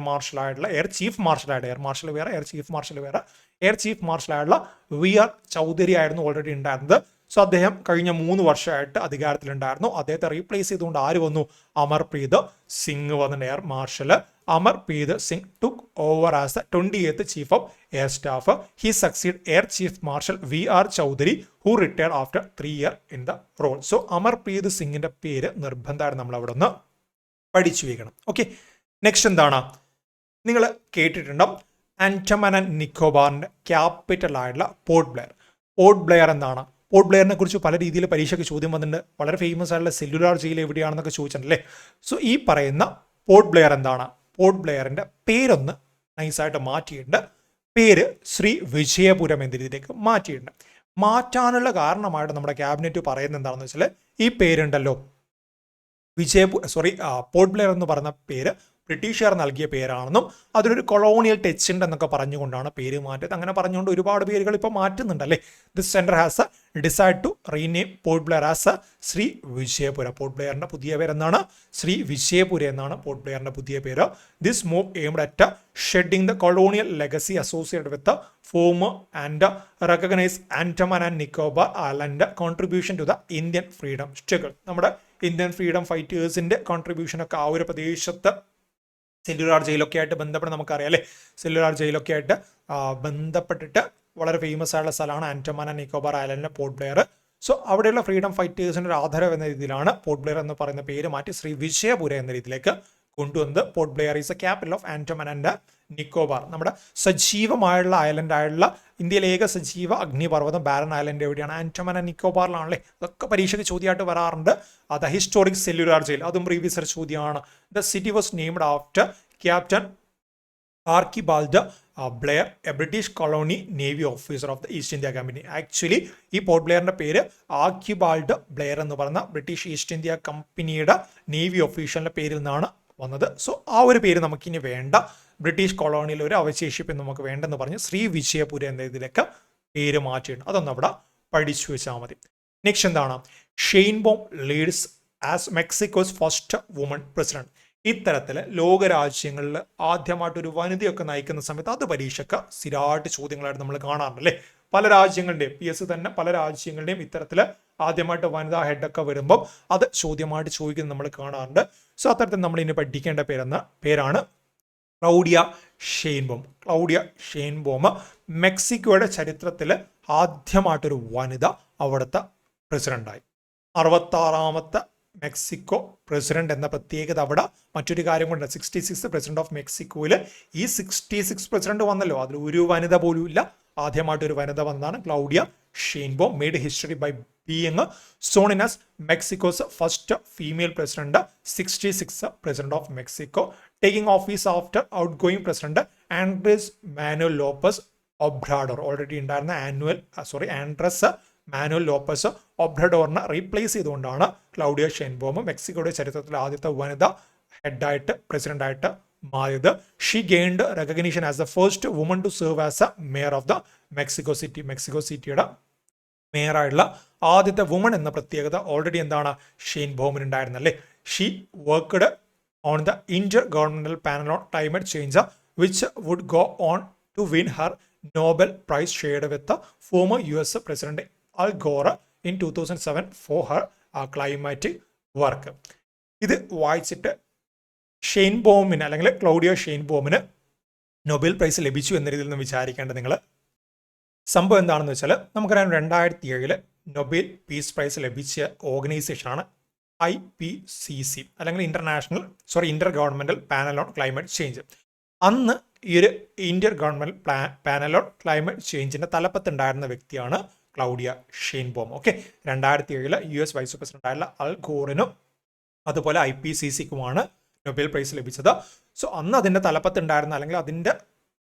ചീഫ് മാർഷലായിട്ട്, എയർ മാർഷൽ വേറെ, എയർ ചീഫ് മാർഷൽ വേറെ. എയർ ചീഫ് മാർഷലായിട്ടുള്ള വി ആർ ചൗധരി ആയിരുന്നു ഓൾറെഡി ഉണ്ടായിരുന്നത്. സോ അദ്ദേഹം കഴിഞ്ഞ 3 വർഷമായിട്ട് അധികാരത്തിലുണ്ടായിരുന്നു. അദ്ദേഹത്തെ റീപ്ലേസ് ചെയ്തുകൊണ്ട് ആര് വന്നു? അമർപ്രീത് സിംഗ് വന്നിട്ടുണ്ട്, air marshal. Amarpreet Singh took over as the 28th Chief of Air Staff. He succeeded Air Chief Marshal V.R. Chowdhury, who retired after 3 years in the role. So Amarpreet Singhന്റെ പേര് നിർബന്ധമായിട്ട് നമ്മൾ അവിടെ നിന്ന് പഠിച്ചു വയ്ക്കണം. ഓക്കെ, നെക്സ്റ്റ് എന്താണ്? നിങ്ങൾ കേട്ടിട്ടുണ്ടാവും ആൻഡമാൻ ആൻഡ് നിക്കോബാറിന്റെ ക്യാപിറ്റൽ ആയിട്ടുള്ള പോർട്ട് ബ്ലെയർ. പോർട്ട് ബ്ലെയർ എന്താണ്? പോർട്ട് ബ്ലെയറിനെ കുറിച്ച് പല രീതിയിൽ പരീക്ഷയ്ക്ക് ചോദ്യം വന്നിട്ടുണ്ട്. വളരെ ഫേമസ് ആയിട്ടുള്ള സെല്ലുലാർ ജയിൽ എവിടെയാണെന്നൊക്കെ ചോദിച്ചിട്ടുണ്ടല്ലേ. സോ ഈ പറയുന്ന പോർട്ട് ബ്ലെയർ എന്താണ്? പോർട്ട് ബ്ലെയറിൻ്റെ പേരൊന്ന് നൈസായിട്ട് മാറ്റിയിട്ടുണ്ട്. പേര് ശ്രീ വിജയപുരം എന്ന രീതിയിലേക്ക് മാറ്റിയിട്ടുണ്ട്. മാറ്റാനുള്ള കാരണമായിട്ട് നമ്മുടെ ക്യാബിനറ്റ് പറയുന്നത് എന്താണെന്ന് വെച്ചാൽ ഈ പേരുണ്ടല്ലോ പോർട്ട് ബ്ലെയർ എന്ന് പറയുന്ന പേര് ബ്രിട്ടീഷുകാർ നൽകിയ പേരാണെന്നും അതിലൊരു കൊളോണിയൽ ടച്ച് ഉണ്ടെന്നൊക്കെ പറഞ്ഞുകൊണ്ടാണ് പേര് മാറ്റിയത്. അങ്ങനെ പറഞ്ഞുകൊണ്ട് ഒരുപാട് പേരുകൾ ഇപ്പോൾ മാറ്റുന്നുണ്ടല്ലേ. This centre has decide to rename Port Blair as Shri Vijayapura. Port ബ്ലെയറിൻ്റെ പുതിയ പേരെന്താണ്? ശ്രീ വിജയപുര എന്നാണ് പോർട്ട് ബ്ലെയറിൻ്റെ പുതിയ പേര്. This move aimed at shedding the colonial legacy associated with from and recognise Andaman and Nicobar island contribution to the Indian freedom struggle. നമ്മുടെ Indian freedom ഫൈറ്റേഴ്സിൻ്റെ കോൺട്രിബ്യൂഷനൊക്കെ ആ ഒരു പ്രദേശത്ത് സെല്ലുലാർ ജയിലൊക്കെ ആയിട്ട് ബന്ധപ്പെട്ട് നമുക്കറിയാം അല്ലേ. സെല്ലുലാർ ജയിലൊക്കെ ആയിട്ട് ബന്ധപ്പെട്ടിട്ട് വളരെ ഫേമസ് ആയിട്ടുള്ള സ്ഥലമാണ് ആൻഡമാൻ ആൻഡ് നിക്കോബാർ ഐലൻഡിലെ പോർട്ട് ബ്ലെയർ. സോ അവിടെയുള്ള ഫ്രീഡം ഫൈറ്റേഴ്സിൻ്റെ ഒരു ആദരവ് എന്ന രീതിയിലാണ് പോർട്ട് ബ്ലെയർ എന്ന് പറയുന്ന പേര് മാറ്റി ശ്രീ വിജയപുര എന്ന രീതിയിലേക്ക് കൊണ്ടുവന്നത്. Port Blair is A capital of Andaman and Nicobar. നമ്മുടെ സജീവമായുള്ള ഐലൻഡ് ആയിട്ടുള്ള ഇന്ത്യയിലെ ഏക സജീവ അഗ്നിപർവ്വതം ബാരൻ ഐലൻഡ് എവിടെയാണ്? ആൻഡമാൻ ആൻഡ് നിക്കോബാറിലാണല്ലേ. അതൊക്കെ പരീക്ഷയ്ക്ക് ചോദ്യമായിട്ട് വരാറുണ്ട്. ദ ഹിസ്റ്റോറിക് സെല്ലുലാർ ജയിൽ, അതും പ്രീവിയസ് ഇയർ ചോദ്യമാണ്. The city was named after captain Archibald Blair, a British colony navy officer of the East India company. Actually ഈ പോർട്ട് ബ്ലെയറിന്റെ പേര് ആർക്കിബാൾഡ് ബ്ലെയർ എന്ന് പറയുന്ന ബ്രിട്ടീഷ് ഈസ്റ്റ് ഇന്ത്യ കമ്പനിയുടെ navy ഒഫീഷ്യലിന്റെ പേരിൽ നിന്നാണ് വന്നത്. സോ ആ ഒരു പേര് നമുക്കിനി വേണ്ട. ബ്രിട്ടീഷ് കൊളോണിയിൽ ഒരു അവശേഷിപ്പ് നമുക്ക് വേണ്ടെന്ന് പറഞ്ഞ് ശ്രീ വിജയപുര എന്ന ഇതിലേക്ക് പേര് മാറ്റിയിട്ടുണ്ട്. അതൊന്നും അവിടെ പഠിച്ചു വെച്ചാൽ മതി. നെക്സ്റ്റ് എന്താണ്? Sheinbaum leads as Mexico's first woman president. ഇത്തരത്തിൽ ലോകരാജ്യങ്ങളിൽ ആദ്യമായിട്ട് ഒരു വനിതയൊക്കെ നയിക്കുന്ന സമയത്ത് അത് പരീക്ഷയ്ക്ക് സ്ഥിരമായിട്ട് ചോദ്യങ്ങളായിട്ട് നമ്മൾ കാണാറുണ്ട് അല്ലേ. പല രാജ്യങ്ങളുടെയും PSC തന്നെ പല രാജ്യങ്ങളുടെയും ഇത്തരത്തിൽ ആദ്യമായിട്ട് വനിതാ ഹെഡൊക്കെ വരുമ്പം അത് ചോദ്യമായിട്ട് ചോദിക്കുന്നത് നമ്മൾ കാണാറുണ്ട്. സോ അത്തരത്തിൽ നമ്മൾ ഇനി പഠിക്കേണ്ട പേരാണ് ക്ലൗഡിയ ഷെയ്ൻബോം. ക്ലൗഡിയ ഷെയ്ൻബോം മെക്സിക്കോയുടെ ചരിത്രത്തിൽ ആദ്യമായിട്ടൊരു വനിത അവിടുത്തെ പ്രസിഡന്റായി. 66ാമത്തെ മെക്സിക്കോ പ്രസിഡന്റ് എന്ന പ്രത്യേകത അവിടെ മറ്റൊരു കാര്യം കൊണ്ട് 66 പ്രസിഡന്റ് ഓഫ് മെക്സിക്കോയിൽ ഈ 66 പ്രസിഡന്റ് വന്നല്ലോ, അതിൽ ഒരു വനിത പോലും ഇല്ല. ആദ്യമായിട്ട് ഒരു വനിത വന്നതാണ് Claudia Sheinbaum. Made history by being sworn as Mexico's first female president, 66 president of Mexico, taking office after outgoing president Andres Manuel Lopez Obrador. Already ഉണ്ടായിരുന്ന ആൻഡ്രസ് മാനുവൽ ലോപ്പസ് ഒബ്രഡോറിനെ റീപ്ലേസ് ചെയ്തുകൊണ്ടാണ് ക്ലൗഡിയ ഷെയ്ൻബോം മെക്സിക്കോയുടെ ചരിത്രത്തിലെ ആദ്യത്തെ വനിത ഹെഡായിട്ട് പ്രസിഡന്റായിട്ട് മാറിയത്. She gained recognition as the first woman to serve as a mayor of the Mexico city. Mexico സിറ്റിയുടെ മേയറായിട്ടുള്ള ആദ്യത്തെ വുമൺ എന്ന പ്രത്യേകത ഓൾറെഡി എന്താണ് ഷെയ്ൻബോമിന് ഉണ്ടായിരുന്നല്ലേ. She worked on the intergovernmental panel on climate change which would go on to win her Nobel prize shared with former US president Al Gore in 2007 for her climatic work. ഇത് വായിച്ചിട്ട് ഷെയ്ൻബോമിന് അല്ലെങ്കിൽ Claudia ഷെയ്ൻബോമിന് Nobel prize ലഭിച്ചു എന്ന രീതിയിൽ നിന്ന് വിചാരിക്കേണ്ടത് നിങ്ങൾ. സംഭവം എന്താണെന്ന് വെച്ചാൽ നമുക്കറിയാം 2007 നൊബേൽ പീസ് പ്രൈസ് ലഭിച്ച ഓർഗനൈസേഷനാണ് IPCC അല്ലെങ്കിൽ intergovernmental panel on climate change. അന്ന് ഈ ഒരു intergovernment panel on climate ചേഞ്ചിന്റെ തലപ്പത്തുണ്ടായിരുന്ന വ്യക്തിയാണ് Claudia Sheinbaum. Okay, 2007 US vice president ആയിട്ടുള്ള അൽ ഗോറിനും അതുപോലെ IPCCക്കുമാണ് നൊബേൽ പ്രൈസ് ലഭിച്ചത്. സോ അന്ന് അതിന്റെ തലപ്പത്തുണ്ടായിരുന്ന അല്ലെങ്കിൽ അതിന്റെ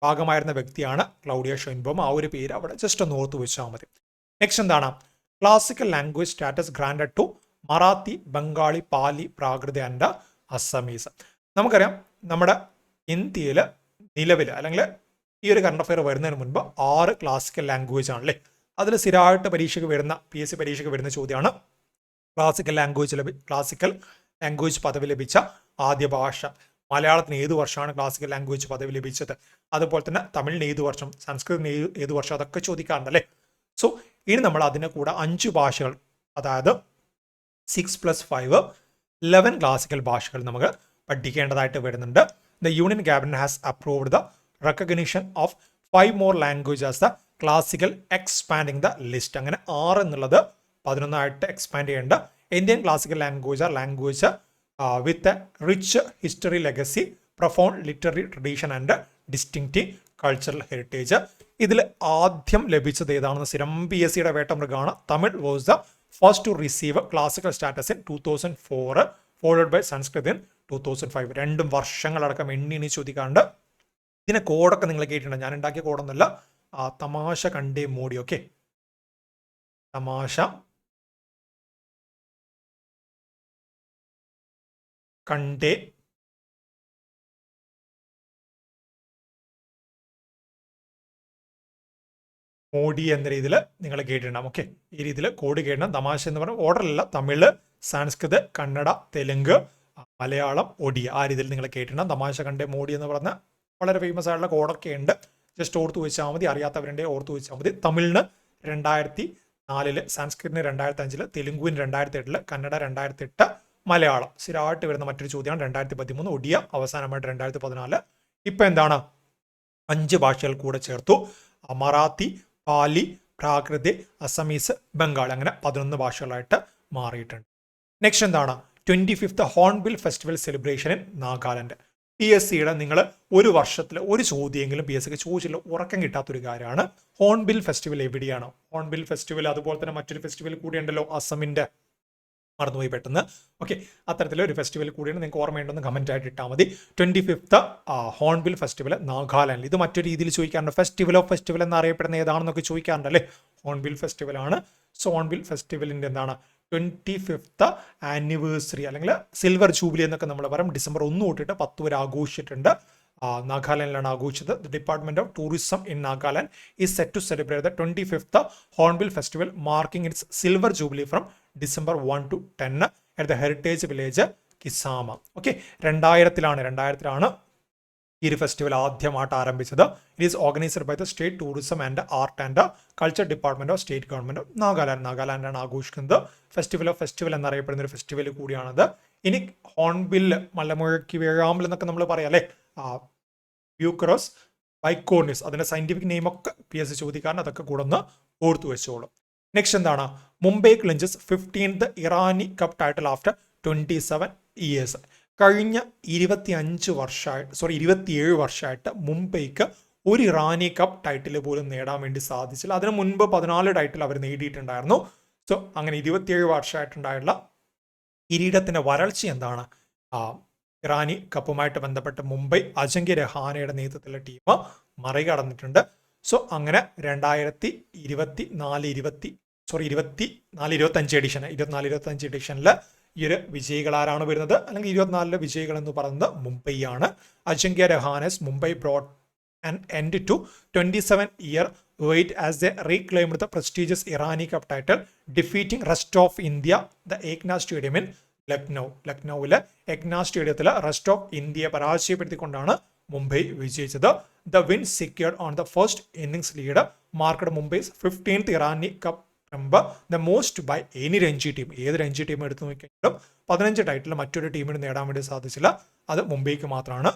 ഭാഗമായിരുന്ന വ്യക്തിയാണ് ക്ലൗഡിയ ഷെയ്ൻബോം. ആ ഒരു പേര് അവിടെ ജസ്റ്റ് ഒന്ന് ഓർത്ത് വെച്ചാൽ മതി. നെക്സ്റ്റ് എന്താണ്? Classical language status granted to Marathi, Bengali, Pali, Prakrit and Assamese. നമുക്കറിയാം നമ്മുടെ ഇന്ത്യയിൽ നിലവിൽ അല്ലെങ്കിൽ ഈ ഒരു കറണ്ട് അഫയർ വരുന്നതിന് മുൻപ് 6 ക്ലാസിക്കൽ ലാംഗ്വേജ് ആണല്ലേ. അതിൽ സ്ഥിരമായിട്ട് പരീക്ഷയ്ക്ക് വരുന്ന PSC പരീക്ഷയ്ക്ക് വരുന്ന ചോദ്യമാണ് ക്ലാസിക്കൽ ലാംഗ്വേജ് പദവി ലഭിച്ച ആദ്യ ഭാഷ. മലയാളത്തിന് ഏത് വർഷമാണ് ക്ലാസിക്കൽ ലാംഗ്വേജ് പദവി ലഭിച്ചത്? അതുപോലെ തന്നെ തമിഴിന് ഏത് വർഷം, സംസ്കൃതത്തിന് ഏത് വർഷം, അതൊക്കെ ചോദിക്കാറുണ്ടല്ലേ. സോ ഇനി നമ്മൾ അതിനെ കൂടെ 5 ഭാഷകൾ, അതായത് 6+5 11 ക്ലാസിക്കൽ ഭാഷകൾ നമുക്ക് പഠിക്കേണ്ടതായിട്ട് വരുന്നുണ്ട്. The union cabinet has approved the recognition of 5 more languages as the classical expanding the list. അങ്ങനെ 6 എന്നുള്ളത് 11 ആയിട്ട് എക്സ്പാൻഡ് ചെയ്യേണ്ട Indian classical language with a rich history, legacy, profound literary tradition and distinctive cultural heritage. ഇതിൽ ആദ്യം ലഭിച്ചത് ഏതാണെന്ന് സ്ഥിരം PSCയുടെ വേട്ടമൃഗമാണ്. Tamil was the first to receive classical status in 2004 followed by Sanskrit in 2005. 2 വർഷങ്ങളടക്കം എണ്ണി ചോദിക്കാണ്ട്. ഇതിനെ കോഡൊക്കെ നിങ്ങൾ കേട്ടിട്ടുണ്ട്, ഞാൻ ഉണ്ടാക്കിയ കോഡൊന്നുമല്ല. തമാശ കണ്ടേ മോഡി. ഓക്കെ, തമാശ കണ്ടേ മോഡി എന്ന രീതിയിൽ നിങ്ങൾ കേട്ടിട്ടുണ്ടാകും. ഓക്കെ, ഈ രീതിയിൽ കോഡ് കേട്ടണം. തമാശ എന്ന് പറഞ്ഞാൽ ഓർഡറിലല്ല, തമിഴ്, സംസ്കൃത്, കന്നഡ, തെലുങ്ക്, മലയാളം, ഒഡിയ, ആ രീതിയിൽ നിങ്ങൾ കേട്ടിട്ടുണ്ടാകും. തമാശ കണ്ടേ മോഡി എന്ന് പറഞ്ഞ വളരെ ഫേമസ് ആയിട്ടുള്ള കോഡൊക്കെ ഉണ്ട്. ജസ്റ്റ് ഓർത്ത് വെച്ചാൽ മതി, അറിയാത്തവരുടെ ഓർത്ത് വെച്ചാൽ മതി. തമിഴിന് 2004, സംസ്കൃതിന് 2005, തെലുങ്കുവിന് 2008, കന്നഡ 2008, മലയാളം സ്ഥിരമായിട്ട് വരുന്ന മറ്റൊരു ചോദ്യമാണ് 2013, ഒഡിയ അവസാനമായിട്ട് 2014. ഇപ്പം എന്താണ്? 5 ഭാഷകൾ കൂടെ ചേർത്തു. മറാത്തി, പാലി, പ്രാകൃത്, അസമീസ്, ബംഗാളി, അങ്ങനെ 11 ഭാഷകളായിട്ട് മാറിയിട്ടുണ്ട്. നെക്സ്റ്റ് എന്താണ്? 25th Hornbill Festival celebration in Nagaland. PSCയുടെ നിങ്ങൾ ഒരു വർഷത്തിൽ ഒരു ചോദ്യമെങ്കിലും PSCക്ക് ചോദിച്ചില്ല, ഉറക്കം കിട്ടാത്തൊരു കാര്യമാണ്. ഹോൺബിൽ ഫെസ്റ്റിവൽ എവിടെയാണ്? ഹോൺബിൽ ഫെസ്റ്റിവൽ അതുപോലെ തന്നെ മറ്റൊരു ഫെസ്റ്റിവൽ കൂടിയുണ്ടല്ലോ, അസമിൻ്റെ, മറന്നുപോയി പെട്ടെന്ന്. ഓക്കെ, അത്തരത്തിലൊരു ഫെസ്റ്റിവൽ കൂടിയാണ്. നിങ്ങൾക്ക് ഓർമ്മയുണ്ടെന്ന് കമൻ്റ് ആയിട്ട് ഇട്ടാൽ മതി. 25th Hornbill festival നാഗാലാൻഡിൽ. ഇത് മറ്റൊരു രീതിയിൽ ചോദിക്കാറുണ്ട്. ഫെസ്റ്റിവൽ എന്നറിയപ്പെടുന്ന ഏതാണെന്നൊക്കെ ചോദിക്കാറുണ്ടല്ലേ. ഹോൺബിൽ ഫെസ്റ്റിവലാണ്. സോ ഹോൺബിൽ ഫെസ്റ്റിവലിൻ്റെ എന്താണ്? 25th ആനിവേഴ്സറി അല്ലെങ്കിൽ സിൽവർ ജൂബിലി എന്നൊക്കെ നമ്മൾ പറയും. ഡിസംബർ 1 തൊട്ടിട്ട് 10 വരെ ആഘോഷിച്ചിട്ടുണ്ട്. നാഗാലാൻഡിലാണ് ആഘോഷിച്ചത്. The department of tourism in Nagaland is set to celebrate the 25th Hornbill Festival marking its silver jubilee from December 1 to 10 at the heritage village Kisama. Okay, 2000-ലാണ് ഈ ഒരു ഫെസ്റ്റിവൽ ആദ്യമായിട്ട് ആരംഭിച്ചത്. It is organised by the state tourism and art and culture department of state government of നാഗാലാൻഡാണ് ആഘോഷിക്കുന്നത്. Festival എന്നറിയപ്പെടുന്ന ഒരു festival കൂടിയാണത്. ഇനി ഹോൺബിൽ, മലമുഴക്കി വേഴാമ്പൽ എന്നൊക്കെ നമ്മൾ പറയാം അല്ലേ, ബ്യൂക്കറോസ് ബൈക്കോർണിസ്, അതിന്റെ സയന്റിഫിക് നെയിമൊക്കെ PSC ചോദിക്കാറുണ്ട്, അതൊക്കെ കൂടെ ഒന്ന് ഓർത്തു വെച്ചോളൂ. നെക്സ്റ്റ് എന്താണ്? Mumbai clinches 15th Irani Cup title after 27 years. കഴിഞ്ഞ 27 വർഷമായിട്ട് മുംബൈക്ക് ഒരു ഇറാനി കപ്പ് ടൈറ്റിൽ പോലും നേടാൻ വേണ്ടി സാധിച്ചില്ല. അതിനു മുൻപ് 14 ടൈറ്റിൽ അവർ നേടിയിട്ടുണ്ടായിരുന്നു. സോ അങ്ങനെ 27 വർഷമായിട്ടുണ്ടായുള്ള കിരീടത്തിന്റെ വരൾച്ച എന്താണ്? ഇറാനി കപ്പുമായിട്ട് ബന്ധപ്പെട്ട് മുംബൈ അജിങ്ക്യ രഹാനയുടെ നേതൃത്വത്തിലുള്ള ടീം മറികടന്നിട്ടുണ്ട്. സോ അങ്ങനെ 24-25 എഡിഷനിൽ ഈ ഒരു വിജയികൾ ആരാണ് വരുന്നത്? അല്ലെങ്കിൽ 24 വിജയികൾ എന്ന് പറയുന്നത് മുംബൈയാണ്. Ajinkya Rahane's Mumbai brought an end to 27-year wait as they reclaimed the prestigious Irani Cup title, defeating rest of India the Ekna Stadium in ലക്നൌവിലെ എഗ്ന സ്റ്റേഡിയത്തിൽ റെസ്റ്റ് ഓഫ് ഇന്ത്യയെ പരാജയപ്പെടുത്തിക്കൊണ്ടാണ് മുംബൈ വിജയിച്ചത്. The win secured on the first innings lead marked Mumbai's 15th Irani Cup number the most by any Ranji team. ഏത് Ranji team എടുത്തു നോക്കിയാലും 15 title മറ്റൊരു ടീമിന് നേടാൻ വേണ്ടി സാധിച്ചില്ല, അത് മുംബൈക്ക് മാത്രമാണ്.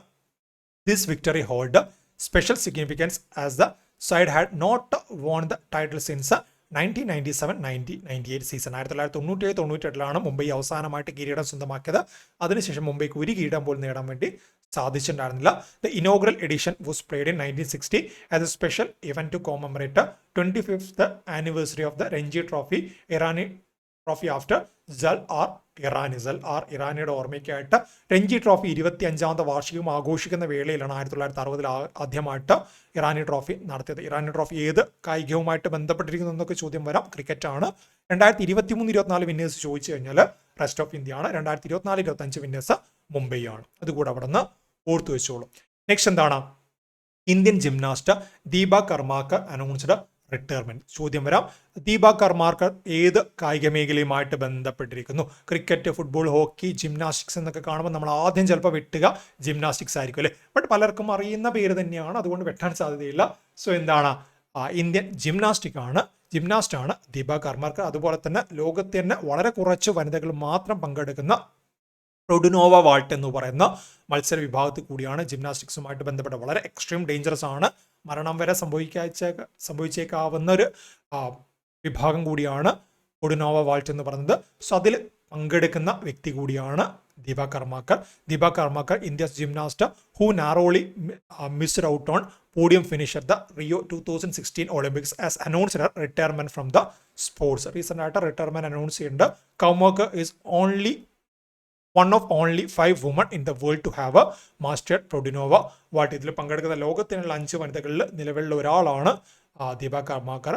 This victory hold special significance as the side had not won the title since 1997-98 season. 1997-98 Mumbai അവസാനമായിട്ട് കിരീടം സ്വന്തമാക്കിയത്. അതിനുശേഷം മുംബൈക്ക് ഒരു കിരീടം പോലും നേടാൻ വേണ്ടി സാധിച്ചിട്ടുണ്ടായിരുന്നില്ല. The inaugural edition was played in 1960 as a special event to commemorate 25th anniversary of the Ranji Trophy after Zal R ഇറാനിയുടെ ഓർമ്മയ്ക്കായിട്ട് രഞ്ജി ട്രോഫി 25ാമത്തെ വാർഷികം ആഘോഷിക്കുന്ന വേളയിലാണ് 1960 ആദ്യമായിട്ട് ഇറാനി ട്രോഫി നടത്തിയത്. ഇറാനി ട്രോഫി ഏത് കായികവുമായിട്ട് ബന്ധപ്പെട്ടിരിക്കുന്നു എന്നൊക്കെ ചോദ്യം വരാം. ക്രിക്കറ്റ് ആണ്. 2023-24 വിന്നേഴ്സ് ചോദിച്ചു കഴിഞ്ഞാൽ റെസ്റ്റ് ഓഫ് ഇന്ത്യ ആണ്. 2024-25 വിന്നേഴ്സ് മുംബൈ ആണ്. അതുകൂടെ അവിടെ നിന്ന് ഓർത്തു വെച്ചോളൂ. നെക്സ്റ്റ് എന്താണ്? Indian gymnast Deepa Karmakar announced retirement. ചോദ്യം വരാം. ദീപ കർമാക്കർ ഏത് കായിക മേഖലയുമായിട്ട് ബന്ധപ്പെട്ടിരിക്കുന്നു? ക്രിക്കറ്റ്, ഫുട്ബോൾ, ഹോക്കി, ജിംനാസ്റ്റിക്സ് എന്നൊക്കെ കാണുമ്പോൾ നമ്മൾ ആദ്യം ചിലപ്പോൾ വെട്ടുക ജിംനാസ്റ്റിക്സ് ആയിരിക്കും അല്ലേ. ബട്ട് പലർക്കും അറിയുന്ന പേര് തന്നെയാണ്, അതുകൊണ്ട് വെട്ടാൻ സാധ്യതയില്ല. സോ എന്താണ്? ഇന്ത്യൻ ജിംനാസ്റ്റ് ആണ് ദീപ കർമാക്കർ. അതുപോലെ തന്നെ ലോകത്ത് തന്നെ വളരെ കുറച്ച് വനിതകൾ മാത്രം പങ്കെടുക്കുന്ന പ്രൊഡുനോവ വാൾട്ട് എന്ന് പറയുന്ന മത്സര വിഭാഗത്തിൽ കൂടിയാണ് ജിംനാസ്റ്റിക്സുമായിട്ട് ബന്ധപ്പെട്ട വളരെ എക്സ്ട്രീം ഡേഞ്ചറസ് ആണ്, മരണം വരെ സംഭവിച്ചേക്കാവുന്ന ഒരു വിഭാഗം കൂടിയാണ് പ്രൊഡുനോവ വാൾട്ട് എന്ന് പറയുന്നത്. സോ അതിൽ പങ്കെടുക്കുന്ന വ്യക്തി കൂടിയാണ് Deepa Karmakar India's gymnast who narrowly missed out on podium finish at the Rio 2016 Olympics has announced retirement from the sports. Recent ആയിട്ട് റിട്ടയർമെന്റ് അനൗൺസ് ചെയ്യുന്നുണ്ട്. Karmakar is one of only 5 women in the world to have a mastered Prodinova vault. ഇതിൽ പങ്കെടുക്കുന്ന ലോകത്തിനുള്ള 5 വനിതകളിൽ നിലവിലുള്ള ഒരാളാണ് Deepa Karmakar.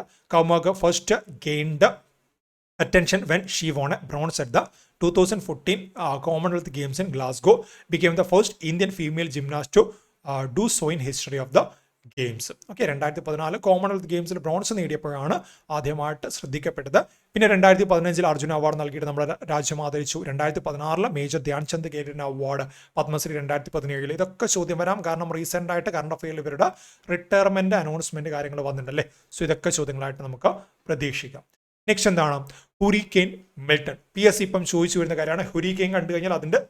First gained attention when she won a bronze at the 2014 Commonwealth Games in Glasgow, became the first Indian female gymnast to do so in history of the games. Okay, 2014 Commonwealth ഗെയിംസിൽ bronze നേടിയപ്പോഴാണ് ആദ്യമായിട്ട് ശ്രദ്ധിക്കപ്പെട്ടത്. പിന്നെ 2015 Arjuna award നൽകിയിട്ട് നമ്മുടെ രാജ്യം ആദരിച്ചു. 2016 major Dhyan Chand Khel Ratna award, Padmashri 2017. ഇതൊക്കെ ചോദ്യം വരാം, കാരണം റീസെന്റ് ആയിട്ട് കറണ്ട് അഫെയറിൽ ഇവരുടെ റിട്ടയർമെന്റ് അനൗൺസ്മെന്റ് കാര്യങ്ങൾ വന്നിട്ടുണ്ടല്ലേ. സോ ഇതൊക്കെ ചോദ്യങ്ങളായിട്ട് നമുക്ക് പ്രതീക്ഷിക്കാം. നെക്സ്റ്റ് എന്താണ്? ഹുറിക്കെയിൻ മിൽട്ടൺ. PSC ഇപ്പം ചോദിച്ചു വരുന്ന കാര്യമാണ്. ഹുറിക്കെയിൻ കണ്ടു കഴിഞ്ഞാൽ അതിന്റെ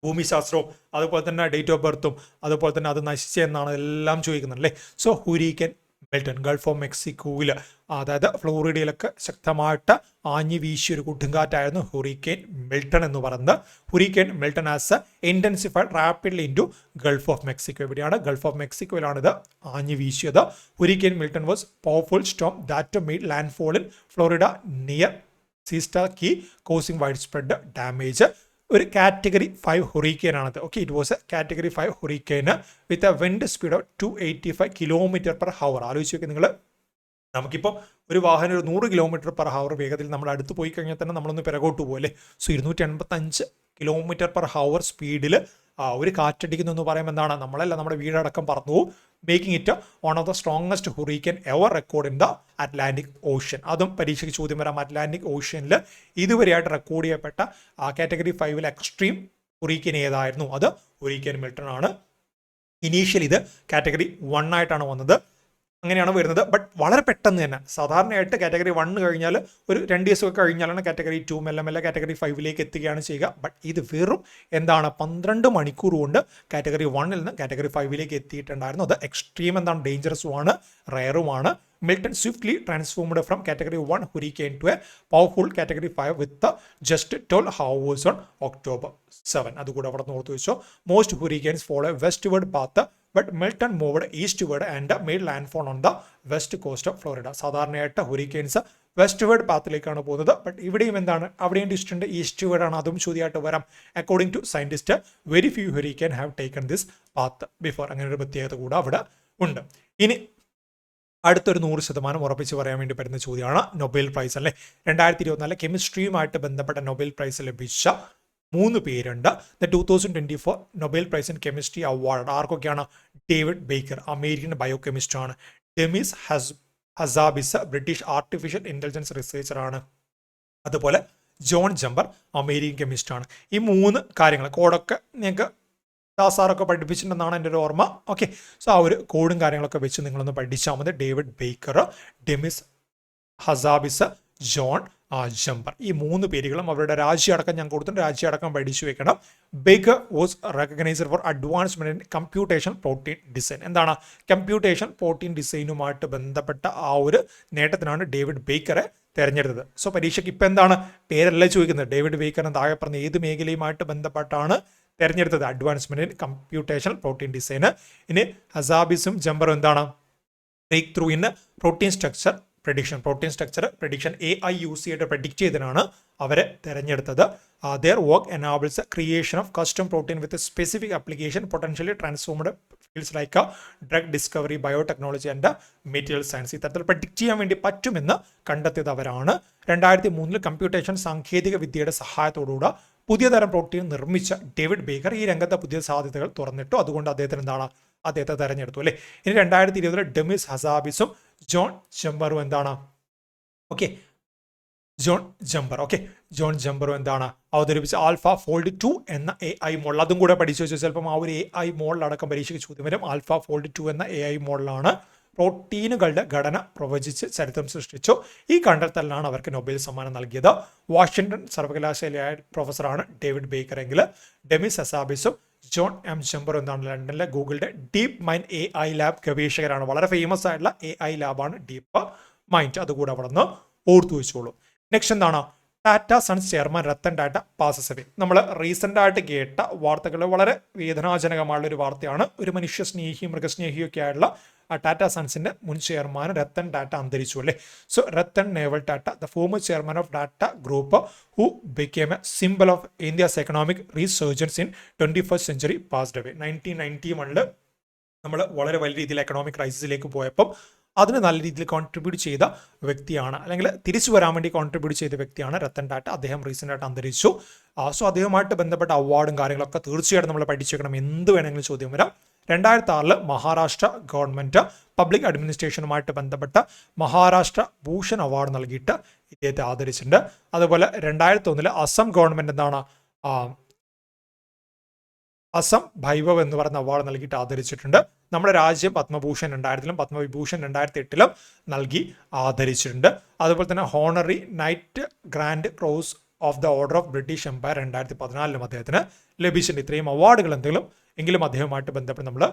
ഭൂമിശാസ്ത്രവും അതുപോലെ തന്നെ ഡേറ്റ് ഓഫ് ബർത്തും അതുപോലെ തന്നെ അത് നശിച്ചെന്നാണ് എല്ലാം ചോദിക്കുന്നത് അല്ലേ. സോ ഹുറിക്കെയിൻ മിൽട്ടൺ ഗൾഫ് ഓഫ് മെക്സിക്കോയിൽ, അതായത് ഫ്ലോറിഡയിലൊക്കെ ശക്തമായിട്ട് ആഞ്ഞു വീശിയ ഒരു കൊടുങ്കാറ്റായിരുന്നു ഹുറിക്കെയിൻ മിൽട്ടൺ എന്ന് പറയുന്നത്. Hurricane Milton has intensified rapidly into Gulf of Mexico. എവിടെയാണ്? ഗൾഫ് ഓഫ് മെക്സിക്കോയിലാണ് ഇത് ആഞ്ഞു വീശിയത്. Hurricane Milton was powerful storm that made landfall in Florida near Siesta Key causing widespread damage. ഒരു category 5 hurricane ആണത്. Okay, it was a category 5 hurricane with a wind speed of 285 km/h. ആലോചിച്ച് നോക്കി നിങ്ങൾ, നമുക്കിപ്പോൾ ഒരു വാഹനം ഒരു 100 km/h വേഗത്തിൽ നമ്മൾ അടുത്ത് പോയി കഴിഞ്ഞാൽ തന്നെ നമ്മളൊന്ന് പിറകോട്ട് പോകും അല്ലേ. സോ 285 km/h സ്പീഡിൽ ഒരു കാറ്റടിക്കുന്നു എന്ന് പറയുമ്പോൾ എന്താണ്, നമ്മളല്ല നമ്മുടെ വീടടക്കം പറന്നു പോകും. Making it one of the strongest hurricane ever record in the Atlantic Ocean. അതും പരീക്ഷയ്ക്ക് ചോദ്യം വരാം. അറ്റ്ലാന്റിക് ഓഷ്യനിൽ ഇതുവരെയായിട്ട് റെക്കോർഡ് ചെയ്യപ്പെട്ട കാറ്റഗറി 5 എക്സ്ട്രീം ഹുറിക്കൻ ഏതായിരുന്നു? അത് ഹുറിക്കൻ മിൽട്ടൺ ആണ്. ഇനീഷ്യൽ ഇത് കാറ്റഗറി 1 ആയിട്ടാണ് വന്നത്, അങ്ങനെയാണ് വരുന്നത്. ബട്ട് വളരെ പെട്ടെന്ന് തന്നെ, സാധാരണയായിട്ട് കാറ്റഗറി 1 കഴിഞ്ഞാൽ ഒരു 2 ദിവസമൊക്കെ കഴിഞ്ഞാലാണ് കാറ്റഗറി 2 മെല്ലെ കാറ്റഗറി 5 എത്തുകയാണ് ചെയ്യുക. ബട്ട് ഇത് വെറും 12 മണിക്കൂർ കൊണ്ട് കാറ്റഗറി 1 നിന്ന് കാറ്റഗറി 5 എത്തിയിട്ടുണ്ടായിരുന്നു. അത് എക്സ്ട്രീം ഡേഞ്ചറസും ആണ്, റയറുമാണ്. Milton swiftly transformed from category 1 hurricane to a powerful category 5 with just 12 hours on October 7. അതുകൂടെ അവിടെ നോർത്ത് വെച്ചോ. Most hurricanes follow westward path but Milton moved eastward and made landfall on the west coast of Florida. സാധാരണയായിട്ട് hurricanes westward പാത്തിലേക്കാണ് പോകുന്നത്. But ഇവിടെയും അവിടെയും distant ഈസ്റ്റ്വേർഡ് ആണ്. അതും ചോദ്യമായിട്ട് വരാം. According to scientist very few hurricane have taken this path before. അങ്ങനെ ഒരു പ്രത്യേകത കൂടെ അവിടെ ഉണ്ട്. ഇനി അടുത്തൊരു 100% ഉറപ്പിച്ച് പറയാൻ വേണ്ടി പറ്റുന്ന ചോദ്യമാണ് നൊബേൽ പ്രൈസ് അല്ലേ. 2024 കെമിസ്ട്രിയുമായിട്ട് ബന്ധപ്പെട്ട നൊബേൽ പ്രൈസ് ലഭിച്ച 3 പേരുണ്ട്. The 2024 Nobel Prize in chemistry award ആർക്കൊക്കെയാണ്? ഡേവിഡ് ബേക്കർ, അമേരിക്കൻ ബയോകെമിസ്റ്റ് ആണ്. Demis Hassabis, British artificial intelligence researcher ആണ്. അതുപോലെ ജോൺ ജമ്പർ, അമേരിക്കൻ കെമിസ്റ്റ് ആണ്. ഈ 3 കാര്യങ്ങൾ കോഡൊക്കെ നിങ്ങൾക്ക് സാറൊക്കെ പഠിപ്പിച്ചിട്ടുണ്ടെന്നാണ് എൻ്റെ ഒരു ഓർമ്മ. ഓക്കെ, സോ ആ ഒരു കോഡും കാര്യങ്ങളൊക്കെ വെച്ച് നിങ്ങളൊന്ന് പഠിച്ചാൽ മതി. David Baker, Demis ഹസാബിസ്, John jumper, ഈ 3 പേരുകളും അവരുടെ രാജ്യമടക്കം ഞാൻ കൊടുത്തിട്ടുണ്ട്. രാജ്യമടക്കം പഠിച്ചു വെക്കണം. Baker was recognized four advancement in computation protein design. എന്താണ്? കമ്പ്യൂട്ടേഷൻ പ്രോട്ടീൻ ഡിസൈനുമായിട്ട് ബന്ധപ്പെട്ട ആ ഒരു നേട്ടത്തിനാണ് ഡേവിഡ് ബേക്കറെ തിരഞ്ഞെടുത്തത്. സോ പരീക്ഷയ്ക്ക് ഇപ്പം എന്താണ് പേരല്ല ചോദിക്കുന്നത്. ഡേവിഡ് ബേക്കറിന് താഴെ പറഞ്ഞ ഏത് മേഖലയുമായിട്ട് ബന്ധപ്പെട്ടാണ് തിരഞ്ഞെടുത്തത്? അഡ്വാൻസ്മെന്റ് ഇൻ കമ്പ്യൂട്ടേഷൻ പ്രോട്ടീൻ ഡിസൈന്. ഇനി ഹസാബിസും ജമ്പറും എന്താണ്? Breakthrough in protein structure prediction AI use ചെയ്തിട്ട് പ്രഡിക്റ്റ് ചെയ്തതിനാണ് അവരെ തിരഞ്ഞെടുത്തത്. their work enables the creation of custom protein with a specific application potentially transformed fields like drug discovery, biotechnology and material science. ഇത്തരത്തിൽ predict ചെയ്യാൻ വേണ്ടി പറ്റുമെന്ന് കണ്ടെത്തിയത് അവരാണ്. 2003 കമ്പ്യൂട്ടേഷൻ സാങ്കേതിക വിദ്യയുടെ സഹായത്തോടുകൂടെ പുതിയ തരം പ്രോട്ടീൻ നിർമ്മിച്ച ഡേവിഡ് ബേക്കർ ഈ രംഗത്തെ പുതിയ സാധ്യതകൾ തുറന്നിട്ടു. അതുകൊണ്ട് അദ്ദേഹത്തെ തെരഞ്ഞെടുത്തു അല്ലേ. ഇനി 2020 ഡെമിസ് ഹസാബിസും ജോൺ ജമ്പറും എന്താണ്? ജോൺ ജമ്പറും എന്താണ് അവതരിപ്പിച്ച ആൽഫ ഫോൾഡ് 2 എന്ന AI മോഡൽ. അതും കൂടെ പഠിച്ചു വെച്ചാൽ ചിലപ്പം ആ ഒരു AI മോഡലടക്കം പരീക്ഷയ്ക്ക് ചോദ്യം വരും. ആൽഫ ഫോൾഡ് 2 എന്ന AI മോഡലാണ് പ്രോട്ടീനുകളുടെ ഘടന പ്രവചിച്ച് ചരിത്രം സൃഷ്ടിച്ചു. ഈ കണ്ടെത്തലിനാണ് അവർക്ക് നൊബേൽ സമ്മാനം നൽകിയത്. വാഷിംഗ്ടൺ സർവകലാശാലയായ പ്രൊഫസറാണ് ഡേവിഡ് ബേക്കർ എങ്കിൽ ഡെമിസ് ഹസാബിസും ജോൺ ജമ്പറും എന്താണ് ലണ്ടനിലെ ഗൂഗിളിന്റെ ഡീപ്പ് മൈൻഡ് AI ലാബ് ഗവേഷകരാണ്. വളരെ ഫേമസ് ആയിട്ടുള്ള AI ലാബാണ് ഡീപ്പ് മൈൻഡ്. അതുകൂടെ അവിടെ നിന്ന് ഓർത്തു വെച്ചോളൂ. നെക്സ്റ്റ് എന്താണ്? Tata Sons chairman Ratan Tata passes away. നമ്മൾ റീസെന്റ് ആയിട്ട് കേട്ട വാർത്തകൾ വളരെ വേദനാജനകമായുള്ള ഒരു വാർത്തയാണ്. ഒരു മനുഷ്യസ്നേഹിയും മൃഗസ്നേഹിയൊക്കെ ആയിട്ടുള്ള ടാറ്റ സൺസിന്റെ മുൻ ചെയർമാൻ രത്തൻ ടാറ്റ അന്തരിച്ചു അല്ലേ. So Ratan Naval Tata, the former chairman of Tata group who became a symbol of India's economic resurgence in 21st century passed away. 1991 നമ്മൾ വളരെ വലിയ രീതിയിൽ എക്കണോമിക് ക്രൈസിസിലേക്ക് പോയപ്പം അതിന് നല്ല രീതിയിൽ കോൺട്രിബ്യൂട്ട് ചെയ്ത വ്യക്തിയാണ്, അല്ലെങ്കിൽ തിരിച്ചു വരാൻ വേണ്ടി കോൺട്രിബ്യൂട്ട് ചെയ്ത വ്യക്തിയാണ് രത്തൻ ടാറ്റ. അദ്ദേഹം റീസെൻ്റ് ആയിട്ട് അന്തരിച്ചു. സോ അദ്ദേഹവുമായിട്ട് ബന്ധപ്പെട്ട അവാർഡും കാര്യങ്ങളൊക്കെ തീർച്ചയായിട്ടും നമ്മൾ പഠിച്ചേക്കണം. എന്ത് വേണമെങ്കിലും ചോദ്യം വരാം. 2006 മഹാരാഷ്ട്ര ഗവൺമെന്റ് പബ്ലിക് അഡ്മിനിസ്ട്രേഷനുമായിട്ട് ബന്ധപ്പെട്ട മഹാരാഷ്ട്ര ഭൂഷൺ അവാർഡ് നൽകിയിട്ട് ഇദ്ദേഹത്തെ ആദരിച്ചിട്ടുണ്ട്. അതുപോലെ 2001 അസം ഗവൺമെന്റ് എന്താണ് അസം ഭൈഭവ് എന്ന് പറയുന്ന അവാർഡ് നൽകിയിട്ട് ആദരിച്ചിട്ടുണ്ട്. നമ്മുടെ രാജ്യം പത്മഭൂഷൺ 2000 പത്മവിഭൂഷൺ 2008 നൽകി ആദരിച്ചിട്ടുണ്ട്. അതുപോലെ തന്നെ honorary knight grand cross of the order of British empire 2014 അദ്ദേഹത്തിന് ലഭിച്ചിട്ടുണ്ട്. ഇത്രയും അവാർഡുകൾ എങ്കിലും അദ്ദേഹവുമായിട്ട് ബന്ധപ്പെട്ട് നമ്മൾ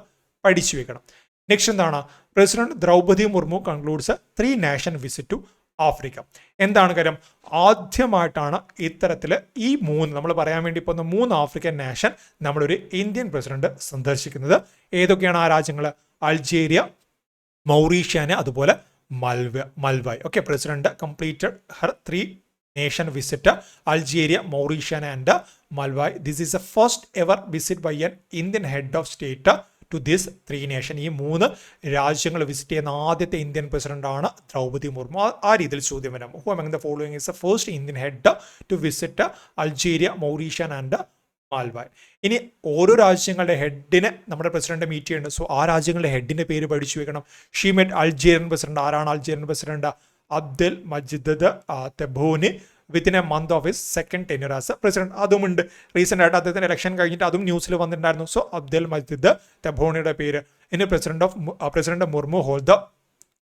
പഠിച്ചു വെക്കണം. നെക്സ്റ്റ് എന്താണ്? President Droupadi Murmu concludes 3 nation visit to Africa. എന്താണ് കാര്യം? ആദ്യമായിട്ടാണ് ഇത്തരത്തിൽ ഈ 3 നമ്മൾ പറയാൻ വേണ്ടി പോകുന്ന 3 ആഫ്രിക്കൻ നേഷൻ നമ്മളൊരു ഇന്ത്യൻ പ്രസിഡന്റ് സന്ദർശിക്കുന്നത്. ഏതൊക്കെയാണ് ആ രാജ്യങ്ങൾ? അൾജീരിയ, മൗറീഷ്യാന, അതുപോലെ Malawi. Okay, president completed her 3 nation visit Algeria, Mauritania and Malvi. This is the first ever visit by an Indian head of state to this 3 nations. ഈ 3 രാജ്യങ്ങൾ visit ചെയ്യുന്ന ആദ്യത്തെ Indian president ആണ് ദ്രൗപദി മുർമു. ആ രീതിയിൽ ചോദ്യം വരാം. Who among the following is the first Indian head to visit Algeria, Mauritania and മാൽവായ്. ഇനി ഓരോ രാജ്യങ്ങളുടെ ഹെഡിനെ നമ്മുടെ പ്രസിഡന്റ് മീറ്റ് ചെയ്യുന്നുണ്ട്. സോ ആ രാജ്യങ്ങളുടെ ഹെഡിന്റെ പേര് പഠിച്ചു വെക്കണം. She met Algerian president. ആരാണ് Algerian president? Abdelmadjid Tebboune within a month of his second tenure as president. അതുമുണ്ട്. റീസെന്റ് ആയിട്ട് അദ്ദേഹത്തിന്റെ ഇലക്ഷൻ കഴിഞ്ഞിട്ട് അതും ന്യൂസിൽ വന്നിട്ടുണ്ടായിരുന്നു. സോ അബ്ദൽ മജിദ് തെബൂണിയുടെ പേര്. ഇനി president Murmu held the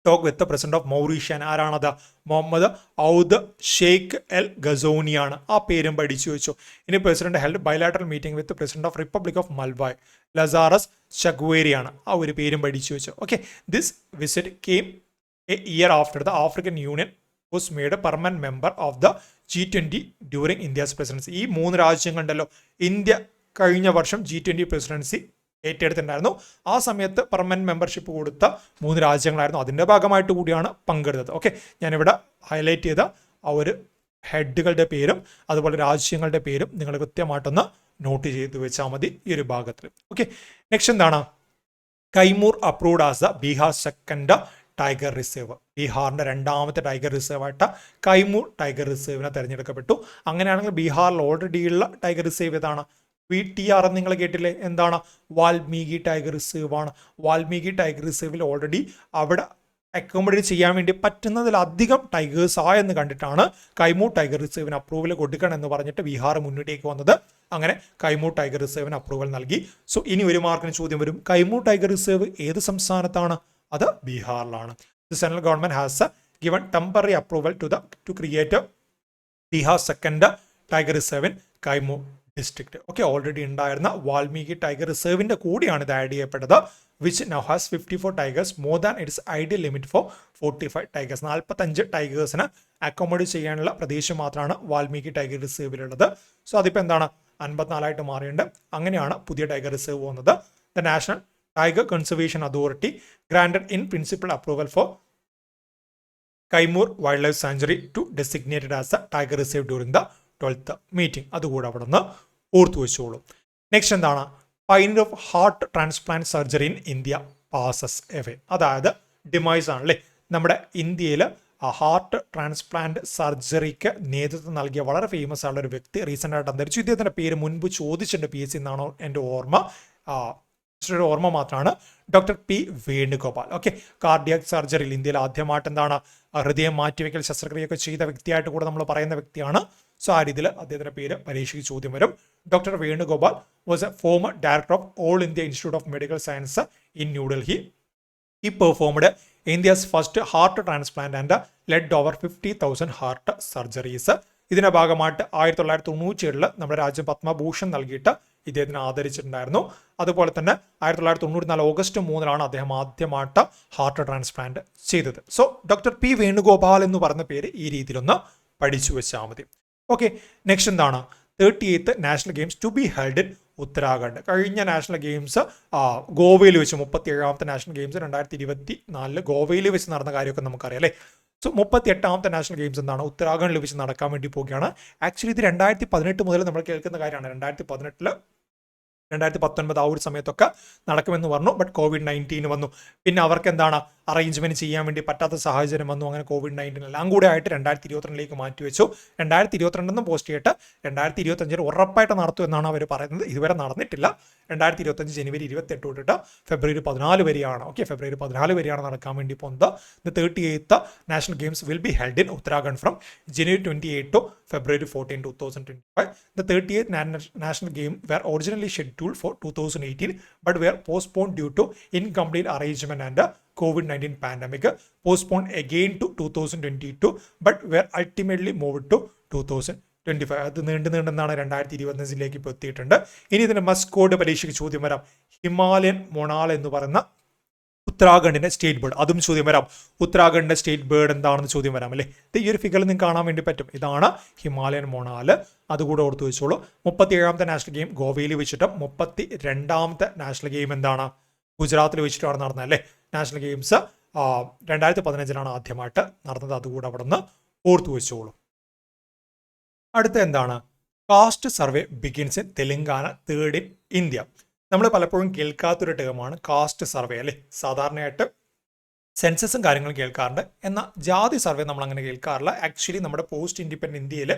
talk with president of Mauritian. ആരാണത്? മുഹമ്മദ് ഔദ് ഷെയ്ഖ് എൽ ഗസോനിയാണ്. ആ പേരും പഠിച്ചു വെച്ചു. ഇനി president held bilateral meeting with president of Republic of Malawi Lazarus ചഗ്വേരിയാണ്. ആ ഒരു പേരും പഠിച്ചു വെച്ചു. Okay, this visit came a year after the African Union was made permanent member of the G20 during India's presidency. ഈ 3 രാജ്യങ്ങളുണ്ടല്ലോ, India കഴിഞ്ഞ വർഷം G20 presidency ഏറ്റെടുത്തിട്ടുണ്ടായിരുന്നു. ആ സമയത്ത് പെർമനന്റ് മെമ്പർഷിപ്പ് കൊടുത്ത 3 രാജ്യങ്ങളായിരുന്നു. അതിൻ്റെ ഭാഗമായിട്ട് കൂടിയാണ് പങ്കെടുത്തത്. ഓക്കെ, ഞാനിവിടെ ഹൈലൈറ്റ് ചെയ്ത ആ ഒരു ഹെഡുകളുടെ പേരും അതുപോലെ രാജ്യങ്ങളുടെ പേരും നിങ്ങൾ കൃത്യമായിട്ടൊന്ന് നോട്ട് ചെയ്ത് വെച്ചാൽ മതി ഈ ഒരു ഭാഗത്തിൽ. ഓക്കെ, നെക്സ്റ്റ് എന്താണ്? Kaimur approved as the Bihar second tiger reserve. ബീഹാറിന്റെ 2ാമത്തെ ടൈഗർ റിസർവ് ആയിട്ട് കൈമൂർ ടൈഗർ റിസർവിനെ തിരഞ്ഞെടുക്കപ്പെട്ടു. അങ്ങനെയാണെങ്കിൽ ബീഹാറിൽ ഓൾറെഡി ഉള്ള ടൈഗർ റിസർവ് ഏതാണ്? VTR എന്ന് നിങ്ങൾ കേട്ടില്ലേ? എന്താണ്? വാൽമീകി ടൈഗർ റിസർവ് ആണ്. വാൽമീകി ടൈഗർ റിസർവിൽ ഓൾറെഡി അവിടെ അക്കോമഡേറ്റ് ചെയ്യാൻ വേണ്ടി പറ്റുന്നതിലധികം ടൈഗേഴ്സ് ആയെന്ന് കണ്ടിട്ടാണ് കൈമൂർ ടൈഗർ റിസർവിന് അപ്രൂവൽ കൊടുക്കണം എന്ന് പറഞ്ഞിട്ട് ബീഹാർ മുന്നിലേക്ക് വന്നത്. അങ്ങനെ കൈമൂർ ടൈഗർ റിസർവിന് അപ്രൂവൽ നൽകി. സോ ഇനി ഒരു മാർക്കിന് ചോദ്യം വരും, കൈമൂർ ടൈഗർ റിസർവ് ഏത് സംസ്ഥാനത്താണ്? അത് ബീഹാറിലാണ്. The central government has given temporary approval to create Bihar second tiger reserve in Kaimur district. Okay, already ഉണ്ടായിരുന്ന വാൽമീകി ടൈഗർ റിസർവിന്റെ കൂടിയാണ് ഇത് ആഡ് ചെയ്യപ്പെട്ടത്. Which now has 54 tigers, more than its ideal limit for 45 tigers. 45 ടൈഗേഴ്സിന് അക്കോമഡേറ്റ് ചെയ്യാനുള്ള പ്രദേശം മാത്രമാണ് വാൽമീകി ടൈഗർ റിസർവിലുള്ളത്. സോ അതിപ്പോൾ എന്താണ്? 54 മാറിയുണ്ട്. അങ്ങനെയാണ് പുതിയ ടൈഗർ റിസർവ് വന്നത്. The national tiger conservation authority granted in principle approval for Kaimur wildlife sanctuary to designated as a tiger reserve during the 12th meeting. അതുകൂടെ അവിടെ നിന്ന് ഓർത്തു വെച്ചോളൂ. നെക്സ്റ്റ് എന്താണ്? Pioneer of heart transplant surgery in India passes away. അതായത് demise ആണല്ലേ. നമ്മുടെ ഇന്ത്യയിൽ ഹാർട്ട് ട്രാൻസ്പ്ലാന്റ് സർജറിക്ക് നേതൃത്വം നൽകിയ വളരെ ഫേമസ് ആയുള്ള ഒരു വ്യക്തി റീസെൻ്റ് ആയിട്ട് അന്തരിച്ചു. ഇദ്ദേഹത്തിൻ്റെ പേര് മുൻപ് ചോദിച്ചിട്ടുണ്ട് PSC എന്നാണോ എൻ്റെ ഓർമ്മ. ഓർമ്മ മാത്രമാണ്. Doctor P Venugopal. Okay, cardiac സർജറിയിൽ ഇന്ത്യയിൽ ആദ്യമായിട്ട് എന്താണ് ഹൃദയം മാറ്റിവെക്കൽ ശസ്ത്രക്രിയയൊക്കെ ചെയ്ത വ്യക്തിയായിട്ട് കൂടെ നമ്മൾ പറയുന്ന വ്യക്തിയാണ്. സോ ആ രീതിയിൽ അദ്ദേഹത്തിന്റെ പേര് പരീക്ഷയ്ക്ക് ചോദ്യം വരും. Doctor Venugopal was A former director of all India institute of medical science in New Delhi. He performed India's first heart transplant and led over 50,000 heart surgeries. ഇതിന്റെ ഭാഗമായിട്ട് 1997 നമ്മുടെ രാജ്യം പത്മഭൂഷൺ നൽകിയിട്ട് ഇദ്ദേഹത്തിന് ആദരിച്ചിട്ടുണ്ടായിരുന്നു. അതുപോലെ തന്നെ 1994 ഓഗസ്റ്റ് 3 അദ്ദേഹം ആദ്യമായിട്ട് ഹാർട്ട് ട്രാൻസ്പ്ലാന്റ് ചെയ്തത്. സോ ഡോക്ടർ P വേണുഗോപാൽ എന്ന് പറഞ്ഞ പേര് ഈ രീതിയിലൊന്ന് പഠിച്ചു വെച്ചാൽ മതി. ഓക്കെ, നെക്സ്റ്റ് എന്താണ്? 38th national games to be held in Uttarakhand. കഴിഞ്ഞ നാഷണൽ ഗെയിംസ് ഗോവയിൽ വെച്ച് 37ാമത്തെ നാഷണൽ ഗെയിംസ് 2024 ഗോവയിൽ വെച്ച് നടന്ന കാര്യമൊക്കെ നമുക്കറിയാം അല്ലേ. സോ 38ാമത്തെ നാഷണൽ ഗെയിംസ് എന്താണ്? ഉത്തരാഖണ്ഡിൽ വെച്ച് നടക്കാൻ വേണ്ടി പോവുകയാണ്. ആക്ച്വലി ഇത് 2018 മുതൽ നമ്മൾ കേൾക്കുന്ന കാര്യമാണ്. 2018 2019 ആ ഒരു സമയത്തൊക്കെ നടക്കുമെന്ന് പറഞ്ഞു. ബട്ട് COVID-19 വന്നു. പിന്നെ അവർക്ക് എന്താണ് അറേഞ്ച്മെന്റ് ചെയ്യാൻ വേണ്ടി പറ്റാത്ത സാഹചര്യം വന്നു. അങ്ങനെ COVID-19 എല്ലാം കൂടെ ആയിട്ട് 2022 മാറ്റിവെച്ചു. 2022 പോസ്റ്റ് ചെയ്തിട്ട് 2025 ഉറപ്പായിട്ട് നടത്തും എന്നാണ് അവർ പറയുന്നത്. ഇതുവരെ നടന്നിട്ടില്ല. 2025 ജനുവരി 28 തൊട്ടിട്ട് ഫെബ്രുവരി 14 വരെയാണ്. ഓക്കെ, ഫെബ്രുവരി 14 വരെയാണ് നടക്കാൻ വേണ്ടി പോകുന്നത്. The 38th national games will be held in Uttarakhand from January 28 to February 14, 2025. The 38th national game were originally scheduled for 2018 but were postponed due to incomplete arrangement and COVID-19 pandemic. Postponed again to 2022 but were ultimately moved to 2025. അത് നീണ്ടെന്നാണ് 2025 ഇപ്പോൾ എത്തിയിട്ടുണ്ട്. ഇനി ഇതിന്റെ മസ്കോഡ് പരീക്ഷയ്ക്ക് ചോദ്യം വരാം. Himalayan മൊണാൾ എന്ന് പറയുന്ന ഉത്തരാഖണ്ഡിന്റെ സ്റ്റേറ്റ് ബേർഡ്, അതും ചോദ്യം വരാം. ഉത്തരാഖണ്ഡിന്റെ സ്റ്റേറ്റ് ബേർഡ് എന്താണെന്ന് ചോദ്യം വരാം അല്ലേ. ഇത് ഈ ഒരു ഫിഗറിൽ നിങ്ങൾക്ക് കാണാൻ വേണ്ടി പറ്റും. ഇതാണ് ഹിമാലയൻ മൊണാൽ. അതുകൂടെ ഓർത്ത് വെച്ചോളൂ. 37ാമത്തെ നാഷണൽ ഗെയിം ഗോവയിൽ വെച്ചിട്ടും 32ാമത്തെ നാഷണൽ ഗെയിം എന്താണ്? ഗുജറാത്തിൽ വെച്ചിട്ടാണ് നടന്നത് അല്ലേ. നാഷണൽ ഗെയിംസ് 2015 ആദ്യമായിട്ട് നടന്നത്. അതുകൂടെ അവിടെ നിന്ന് ഓർത്തു വെച്ചോളൂ. അടുത്ത എന്താണ്? Cast survey begins in Telangana, third in India. നമ്മൾ പലപ്പോഴും കേൾക്കാത്തൊരു ടേമാണ് കാസ്റ്റ് സർവേ അല്ലേ. സാധാരണയായിട്ട് സെൻസസും കാര്യങ്ങളും കേൾക്കാറുണ്ട്, എന്നാൽ ജാതി സർവേ നമ്മൾ അങ്ങനെ കേൾക്കാറില്ല. ആക്ച്വലി നമ്മുടെ പോസ്റ്റ് ഇൻഡിപെൻഡന്റ് ഇന്ത്യയിൽ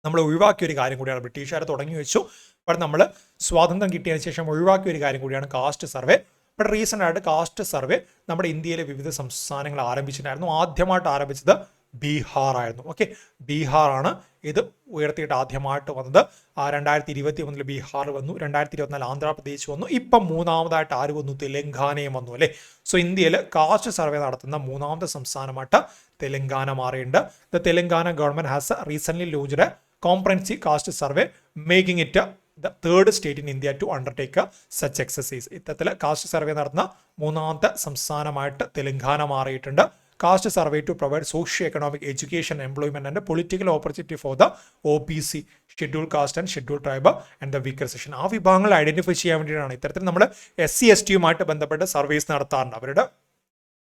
നമ്മൾ ഒഴിവാക്കിയ ഒരു കാര്യം കൂടിയാണ്. ബ്രിട്ടീഷുകാർ തുടങ്ങി വെച്ചു, ബട്ട് നമ്മൾ സ്വാതന്ത്ര്യം കിട്ടിയതിന് ശേഷം ഒഴിവാക്കിയ ഒരു കാര്യം കൂടിയാണ് കാസ്റ്റ് സർവേ. ബട്ട് റീസെൻ്റ് ആയിട്ട് കാസ്റ്റ് സർവേ നമ്മുടെ ഇന്ത്യയിലെ വിവിധ സംസ്ഥാനങ്ങൾ ആരംഭിച്ചിട്ടുണ്ടായിരുന്നു. ആദ്യമായിട്ട് ആരംഭിച്ചത് ബീഹാർ ആയിരുന്നു. ഓക്കെ, ബീഹാറാണ് ഇത് ഉയർത്തിയിട്ട് ആദ്യമായിട്ട് വന്നത്. 2021 ബീഹാർ വന്നു, 2024 ആന്ധ്രാപ്രദേശ് വന്നു, ഇപ്പം മൂന്നാമതായിട്ട് ആര് വന്നു? തെലങ്കാനയും വന്നു അല്ലേ. സോ ഇന്ത്യയിൽ കാസ്റ്റ് സർവേ നടത്തുന്ന മൂന്നാമത്തെ സംസ്ഥാനമായിട്ട് തെലങ്കാന മാറിയിട്ടുണ്ട്. The Telangana government has recent launched a comprehensive caste survey making it the third state in India to undertake such exercise. ഇത്തരത്തിൽ കാസ്റ്റ് സർവേ നടത്തുന്ന മൂന്നാമത്തെ സംസ്ഥാനമായിട്ട് തെലങ്കാന മാറിയിട്ടുണ്ട്. Caste survey to provide socio economic education employment and political opportunity for the OBC schedule caste and schedule tribe and the weaker section. ആ വിഭാഗങ്ങൾ identify ചെയ്യാൻ വേണ്ടിയിട്ടാണ് ഇത്തരത്തിൽ നമ്മൾ SC/ST ബന്ധപ്പെട്ട് സർവേസ് നടത്താറുണ്ട്. അവരുടെ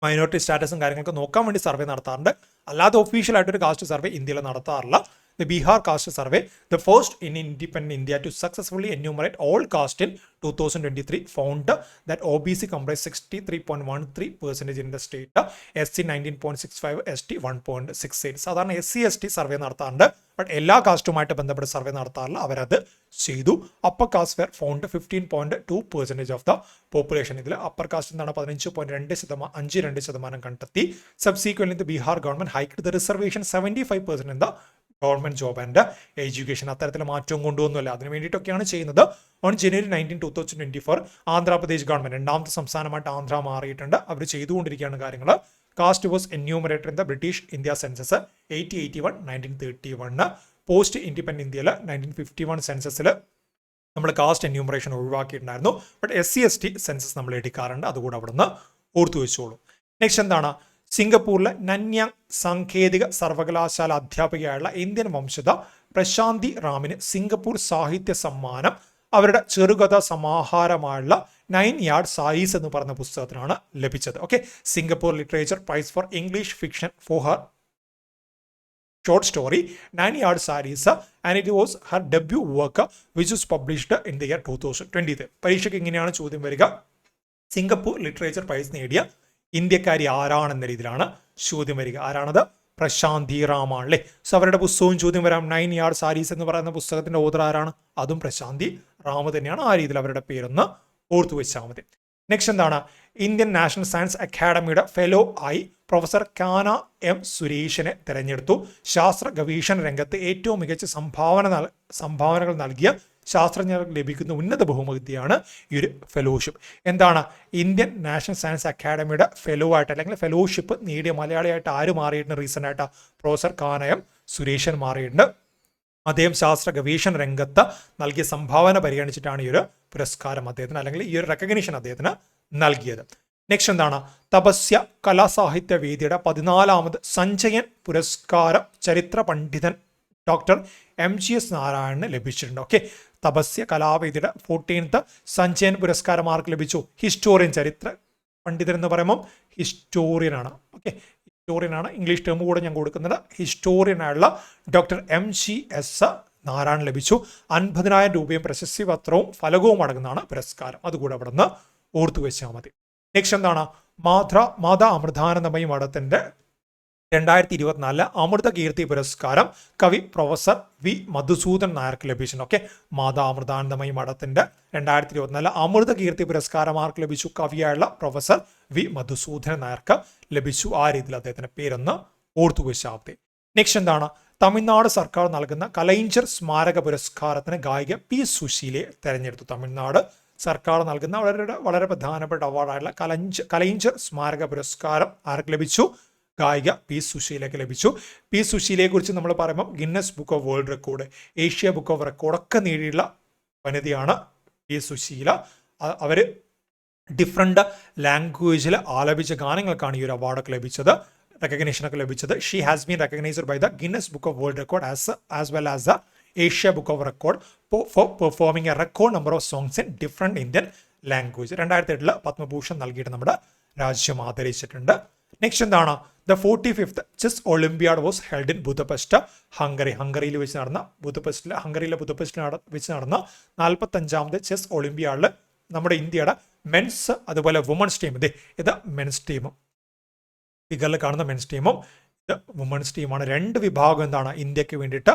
മൈനോറിറ്റി സ്റ്റാറ്റസും കാര്യങ്ങളൊക്കെ നോക്കാൻ വേണ്ടി സർവേ നടത്താറുണ്ട്. അല്ലാതെ ഒഫീഷ്യലായിട്ടൊരു കാസ്റ്റ് സർവേ ഇന്ത്യയിൽ നടത്താറില്ല. The Bihar caste survey, the first in independent India to successfully enumerate all caste in 2023, found that OBC comprised 63.13% in the state, SC 19.65, ST 1.68. സാധാരണ SC/ST സർവേ നടത്താറുണ്ട്, ബട്ട് എല്ലാ കാസ്റ്റുമായിട്ട് ബന്ധപ്പെട്ട സർവേ നടത്താറില്ല. അവരത് ചെയ്തു. Upper caste were found 15.2% of the population. ഇതിൽ upper caste എന്താണ് 15.52% കണ്ടെത്തി. Subsequently Bihar government hiked the reservation 75% in the government job and education. അത്തരത്തിൽ മാറ്റവും കൊണ്ടുവന്നുമല്ല, അതിന് വേണ്ടിയിട്ടൊക്കെയാണ് ചെയ്യുന്നത്. ഓൺ ജനുവരി 19, 2024 ആന്ധ്രാപ്രദേശ് ഗവൺമെന്റ്, രണ്ടാമത്തെ സംസ്ഥാനമായിട്ട് ആന്ധ്ര മാറിയിട്ടുണ്ട്. അവർ ചെയ്തുകൊണ്ടിരിക്കുകയാണ് കാര്യങ്ങൾ. Caste was enumerated in the British India census 1881, 1931. Post independent ഇന്ത്യയിൽ 1951 സെൻസസിൽ നമ്മൾ കാസ്റ്റ് എന്യൂമറേഷൻ ഒഴിവാക്കിയിട്ടുണ്ടായിരുന്നു. ബട്ട് SC/ST സെൻസസ് നമ്മൾ എടുക്കാറുണ്ട്, അതുകൂടെ അവിടെ നിന്ന് ഓർത്തു വെച്ചോളൂ. നെക്സ്റ്റ് എന്താണ്? സിംഗപ്പൂരിലെ നന്യാങ് സാങ്കേതിക സർവകലാശാല അധ്യാപികയായുള്ള ഇന്ത്യൻ വംശജ പ്രശാന്തി റാമിന് സിംഗപ്പൂർ സാഹിത്യ സമ്മാനം അവരുടെ ചെറുകഥാ സമാഹാരമായുള്ള 9 Yard Saris എന്ന് പറയുന്ന പുസ്തകത്തിനാണ് ലഭിച്ചത്. Okay, Singapore literature prize for English fiction for her short story 9 Yard Saris and it was her debut work which was published in the year 2020. പരീക്ഷയ്ക്ക് ഇങ്ങനെയാണ് ചോദ്യം വരിക. സിംഗപ്പൂർ ലിറ്ററേച്ചർ പ്രൈസ് നേടിയ ഇന്ത്യക്കാരി ആരാണെന്ന രീതിയിലാണ് ചോദ്യം വരിക. ആരാണത്? പ്രശാന്തി റാമാണ് അല്ലേ. സോ അവരുടെ പുസ്തകവും ചോദ്യം വരാം. 9 Yard Saris എന്ന് പറയുന്ന പുസ്തകത്തിന്റെ ഓതർ ആരാണ്? അതും പ്രശാന്തി റാം തന്നെയാണ്. ആ രീതിയിൽ അവരുടെ പേരൊന്ന് ഓർത്തു വെച്ചാൽ മതി. നെക്സ്റ്റ് എന്താണ്? ഇന്ത്യൻ നാഷണൽ സയൻസ് അക്കാഡമിയുടെ ഫെലോ ആയി പ്രൊഫസർ കാന M. സുരേഷിനെ തെരഞ്ഞെടുത്തു. ശാസ്ത്ര ഗവേഷണ രംഗത്ത് ഏറ്റവും മികച്ച സംഭാവനകൾ നൽകിയ ശാസ്ത്രജ്ഞർക്ക് ലഭിക്കുന്ന ഉന്നത ബഹുമതിയാണ് ഈ ഒരു ഫെലോഷിപ്പ്. എന്താണ്? ഇന്ത്യൻ നാഷണൽ സയൻസ് അക്കാഡമിയുടെ ഫെലോ ആയിട്ട് അല്ലെങ്കിൽ ഫെലോഷിപ്പ് നേടിയ മലയാളിയായിട്ട് ആര് മാറിയിട്ടുണ്ട്? റീസെൻ്റ് ആയിട്ട് പ്രൊഫസർ കാന M. സുരേഷൻ മാറിയിട്ടുണ്ട്. അദ്ദേഹം ശാസ്ത്ര ഗവേഷണ രംഗത്ത് നൽകിയ സംഭാവന പരിഗണിച്ചിട്ടാണ് ഈ ഒരു പുരസ്കാരം അദ്ദേഹത്തിന് അല്ലെങ്കിൽ ഈ ഒരു റെക്കഗ്നീഷൻ അദ്ദേഹത്തിന് നൽകിയത്. നെക്സ്റ്റ് എന്താണ്? തപസ്യ കലാസാഹിത്യ വേദിയുടെ 14ാമത് സഞ്ജയൻ പുരസ്കാരം ചരിത്ര പണ്ഡിതൻ ഡോക്ടർ MGS നാരായണന് ലഭിച്ചിട്ടുണ്ട്. ഓക്കെ, തപസ്യ കലാവേദിയുടെ 14th സഞ്ജയൻ പുരസ്കാരം ആർക്ക് ലഭിച്ചു? ഹിസ്റ്റോറിയൻ, ചരിത്ര പണ്ഡിതൻ എന്ന് പറയുമ്പോൾ ഹിസ്റ്റോറിയൻ ആണ്. ഓക്കെ, ഹിസ്റ്റോറിയൻ ആണ്. ഇംഗ്ലീഷ് ടേം കൂടെ ഞാൻ കൊടുക്കുന്നത്. ഹിസ്റ്റോറിയൻ ആയുള്ള ഡോക്ടർ MGS നാരായണൻ ലഭിച്ചു. 50,000 രൂപയും പ്രശസ്തി പത്രവും ഫലകവും അടങ്ങുന്നതാണ് പുരസ്കാരം. അതുകൂടെ അവിടെ നിന്ന് ഓർത്തു വെച്ചാൽ മതി. നെക്സ്റ്റ് എന്താണ്? മാതാ അമൃതാനന്ദമയി മഠത്തിന്റെ 2024 അമൃത കീർത്തി പുരസ്കാരം കവി പ്രൊഫസർ V. മധുസൂദൻ നായർക്ക് ലഭിച്ചു. ഓക്കെ, മാതാ അമൃതാനന്ദമയി മഠത്തിന്റെ 2024 അമൃത കീർത്തി പുരസ്കാരം ആർക്ക് ലഭിച്ചു? കവിയായുള്ള പ്രൊഫസർ V. മധുസൂദൻ നായർക്ക് ലഭിച്ചു. ആ രീതിയിൽ അദ്ദേഹത്തിന്റെ പേരൊന്ന് ഓർത്തു വെച്ചാൽ മതി. നെക്സ്റ്റ് എന്താണ്? തമിഴ്നാട് സർക്കാർ നൽകുന്ന കലൈഞ്ചർ സ്മാരക പുരസ്കാരത്തിന് ഗായിക P. സുശീലയെ തെരഞ്ഞെടുത്തു. തമിഴ്നാട് സർക്കാർ നൽകുന്ന വളരെ പ്രധാനപ്പെട്ട അവാർഡായിട്ടുള്ള കലൈഞ്ചർ സ്മാരക പുരസ്കാരം ആർക്ക് ലഭിച്ചു? ഗായിക P. സുശീലയ്ക്ക് ലഭിച്ചു. P. സുശീലയെ കുറിച്ച് നമ്മൾ പറയുമ്പോൾ Guinness Book of World Record, Asia Book of റെക്കോർഡൊക്കെ നേടിയുള്ള വനിതയാണ് P. സുശീല. അവർ ഡിഫറെൻ്റ് ലാംഗ്വേജിൽ ആലപിച്ച ഗാനങ്ങൾക്കാണ് ഈ ഒരു അവാർഡൊക്കെ ലഭിച്ചത്, റെക്കഗ്നേഷനൊക്കെ ലഭിച്ചത്. She has been recognised by the Guinness Book of World record as well as the Asia Book of record four performing A record number of songs in different Indian language. 2008 Padma Bhushan നൽകിയിട്ട് നമ്മുടെ രാജ്യം ആദരിച്ചിട്ടുണ്ട്. നെക്സ്റ്റ് എന്താണ്? The 45th chess olympiad was held in ബുദപെസ്റ്റ്, Hungary. ഹംഗറിയിൽ വെച്ച് നടന്ന ഹംഗറിയിലെ ബുദപെസ്റ്റിൽ വെച്ച് നടന്ന 45ാമത് chess ഒളിമ്പിയാഡിൽ നമ്മുടെ ഇന്ത്യയുടെ മെൻസ് അതുപോലെ വുമൻസ് ടീം, ഇത് മെൻസ് ടീമും ഫിഗറിൽ കാണുന്ന മെൻസ് ടീമും വുമൺസ് ടീമാണ്. 2 വിഭാഗം എന്താണ് ഇന്ത്യക്ക് വേണ്ടിയിട്ട്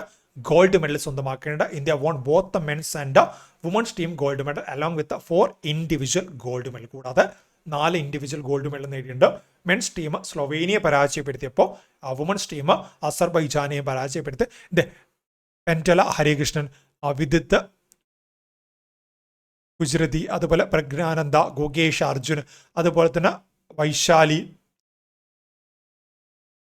ഗോൾഡ് മെഡൽ സ്വന്തമാക്കേണ്ട. India won both the men's and women's team gold medal along with 4 individual gold medal. കൂടാതെ 4 ഇൻഡിവിജ്വൽ ഗോൾഡ് മെഡൽ നേടിയിട്ടുണ്ട്. മെൻസ് ടീം സ്ലൊവേനിയെ പരാജയപ്പെടുത്തിയപ്പോൾ വുമൺസ് ടീം അസർബൈജാനെയും പരാജയപ്പെടുത്തി. പെൻറ്റല ഹരികൃഷ്ണൻ, വിദിത്ത് ഗുജറതി, അതുപോലെ പ്രജ്ഞാനന്ദ, ഗോകേഷ് അർജുൻ, അതുപോലെ തന്നെ വൈശാലി,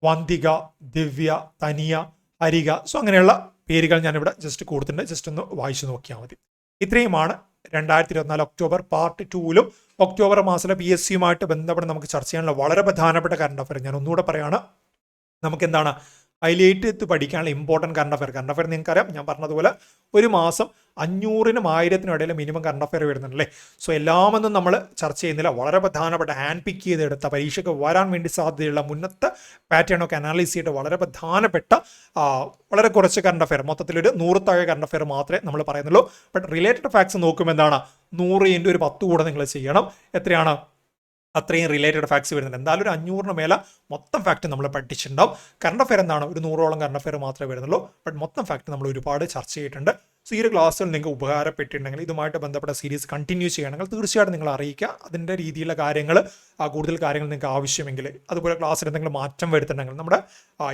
വന്തിക, ദിവ്യ, തനിയ, ഹരിക. സോ അങ്ങനെയുള്ള പേരുകൾ ഞാനിവിടെ ജസ്റ്റ് കൊടുത്തിട്ടുണ്ട്. ജസ്റ്റ് ഒന്ന് വായിച്ചു നോക്കിയാൽ മതി. ഇത്രയുമാണ് 2024 ഒക്ടോബർ പാർട്ട് 2ലും ഒക്ടോബർ മാസത്തിലെ PSCയുമായിട്ട് ബന്ധപ്പെട്ട് നമുക്ക് ചർച്ച ചെയ്യാനുള്ള വളരെ പ്രധാനപ്പെട്ട കറണ്ട് അഫയർ. ഞാൻ ഒന്നുകൂടെ പറയാണ്, നമുക്ക് എന്താണ് ഹൈലൈറ്റ് ചെയ്ത് പഠിക്കാനുള്ള ഇമ്പോർട്ടൻറ്റ് കറണ്ട് അഫയർ നിങ്ങൾക്കറിയാം. ഞാൻ പറഞ്ഞതുപോലെ ഒരു മാസം 500-നും 1000-നും ഇടയിൽ മിനിമം കറണ്ട് അഫയർ വരുന്നുണ്ടല്ലേ. സോ എല്ലാമൊന്നും നമ്മൾ ചർച്ച ചെയ്യുന്നില്ല. വളരെ പ്രധാനപ്പെട്ട ഹാൻഡ് പിക്ക് ചെയ്തെടുത്ത പരീക്ഷയ്ക്ക് വരാൻ വേണ്ടി സാധ്യതയുള്ള മുന്നത്തെ പാറ്റേൺ ഒക്കെ അനാലിസ് ചെയ്തിട്ട് വളരെ പ്രധാനപ്പെട്ട വളരെ കുറച്ച് കറണ്ട് അഫയർ, മൊത്തത്തിലൊരു 100 താഴെ കറണ്ട് അഫയർ മാത്രമേ നമ്മൾ പറയുന്നുള്ളൂ. ബട്ട് റിലേറ്റഡ് ഫാക്ട്സ് നോക്കുമ്പോൾ എന്താണ് 100 × ഒരു 10 കൂടെ നിങ്ങൾ ചെയ്യണം. എത്രയാണ്? അത്രയും റിലേറ്റഡ് ഫാക്ട്സ് വരുന്നുണ്ട്. എന്തായാലും ഒരു 500-ന് മേലെ മൊത്തം ഫാക്ട് നമ്മൾ പഠിച്ചിട്ടുണ്ടാവും. കറണ്ട് അഫയർ എന്താണ് ഒരു 100ഓളം കറണ്ട് അഫയർ മാത്രമേ വരുന്നുള്ളൂ. ബട്ട് മൊത്തം ഫാക്ട് നമ്മൾ ഒരുപാട് ചർച്ച ചെയ്തിട്ടുണ്ട്. സോ ഈ ഒരു ക്ലാസ്സിൽ നിങ്ങൾക്ക് ഉപകാരപ്പെട്ടിട്ടുണ്ടെങ്കിൽ, ഇതുമായിട്ട് ബന്ധപ്പെട്ട സീരീസ് കണ്ടിന്യൂ ചെയ്യണമെങ്കിൽ തീർച്ചയായിട്ടും നിങ്ങൾ അറിയിക്കുക. അതിൻ്റെ രീതിയിലുള്ള കാര്യങ്ങൾ, കൂടുതൽ കാര്യങ്ങൾ നിങ്ങൾക്ക് ആവശ്യമെങ്കിൽ, അതുപോലെ ക്ലാസ്സിൽ എന്തെങ്കിലും മാറ്റം വരുത്തുന്നുണ്ടെങ്കിൽ നമ്മുടെ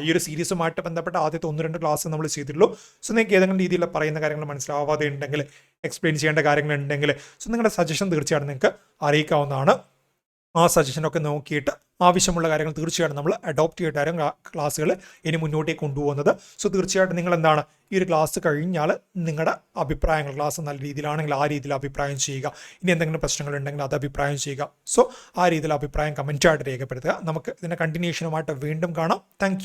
ഈ ഒരു സീരീസുമായിട്ട് ബന്ധപ്പെട്ട ആദ്യത്തെ 1-2 ക്ലാസ് നമ്മൾ ചെയ്തിട്ടുള്ളൂ. സോ നിങ്ങൾക്ക് ഏതെങ്കിലും രീതിയിൽ പറയുന്ന കാര്യങ്ങൾ മനസ്സിലാവാതെ ഉണ്ടെങ്കിൽ, എക്സ്പ്ലെയിൻ ചെയ്യേണ്ട കാര്യങ്ങൾ ഉണ്ടെങ്കിൽ, സോ നിങ്ങളുടെ സജഷൻ തീർച്ചയായിട്ടും നിങ്ങൾക്ക് അറിയിക്കാവുന്നതാണ്. ആ സജഷനൊക്കെ നോക്കിയിട്ട് ആവശ്യമുള്ള കാര്യങ്ങൾ തീർച്ചയായിട്ടും നമ്മൾ അഡോപ്റ്റ് ചെയ്തിട്ടാരും ക്ലാസ്സുകൾ ഇനി മുന്നോട്ടേക്ക് കൊണ്ടുപോകുന്നത്. സോ തീർച്ചയായിട്ടും നിങ്ങൾ എന്താണ് ഈ ഒരു ക്ലാസ് കഴിഞ്ഞാൽ നിങ്ങളുടെ അഭിപ്രായങ്ങൾ, ക്ലാസ് നല്ല രീതിയിലാണെങ്കിൽ ആ രീതിയിൽ അഭിപ്രായം ചെയ്യുക. ഇനി എന്തെങ്കിലും പ്രശ്നങ്ങൾ ഉണ്ടെങ്കിൽ അത് അഭിപ്രായം ചെയ്യുക. സോ ആ രീതിയിൽ അഭിപ്രായം കമൻറ്റായിട്ട് രേഖപ്പെടുത്തുക. നമുക്ക് ഇതിൻ്റെ കണ്ടിന്യൂഷനുമായിട്ട് വീണ്ടും കാണാം. താങ്ക്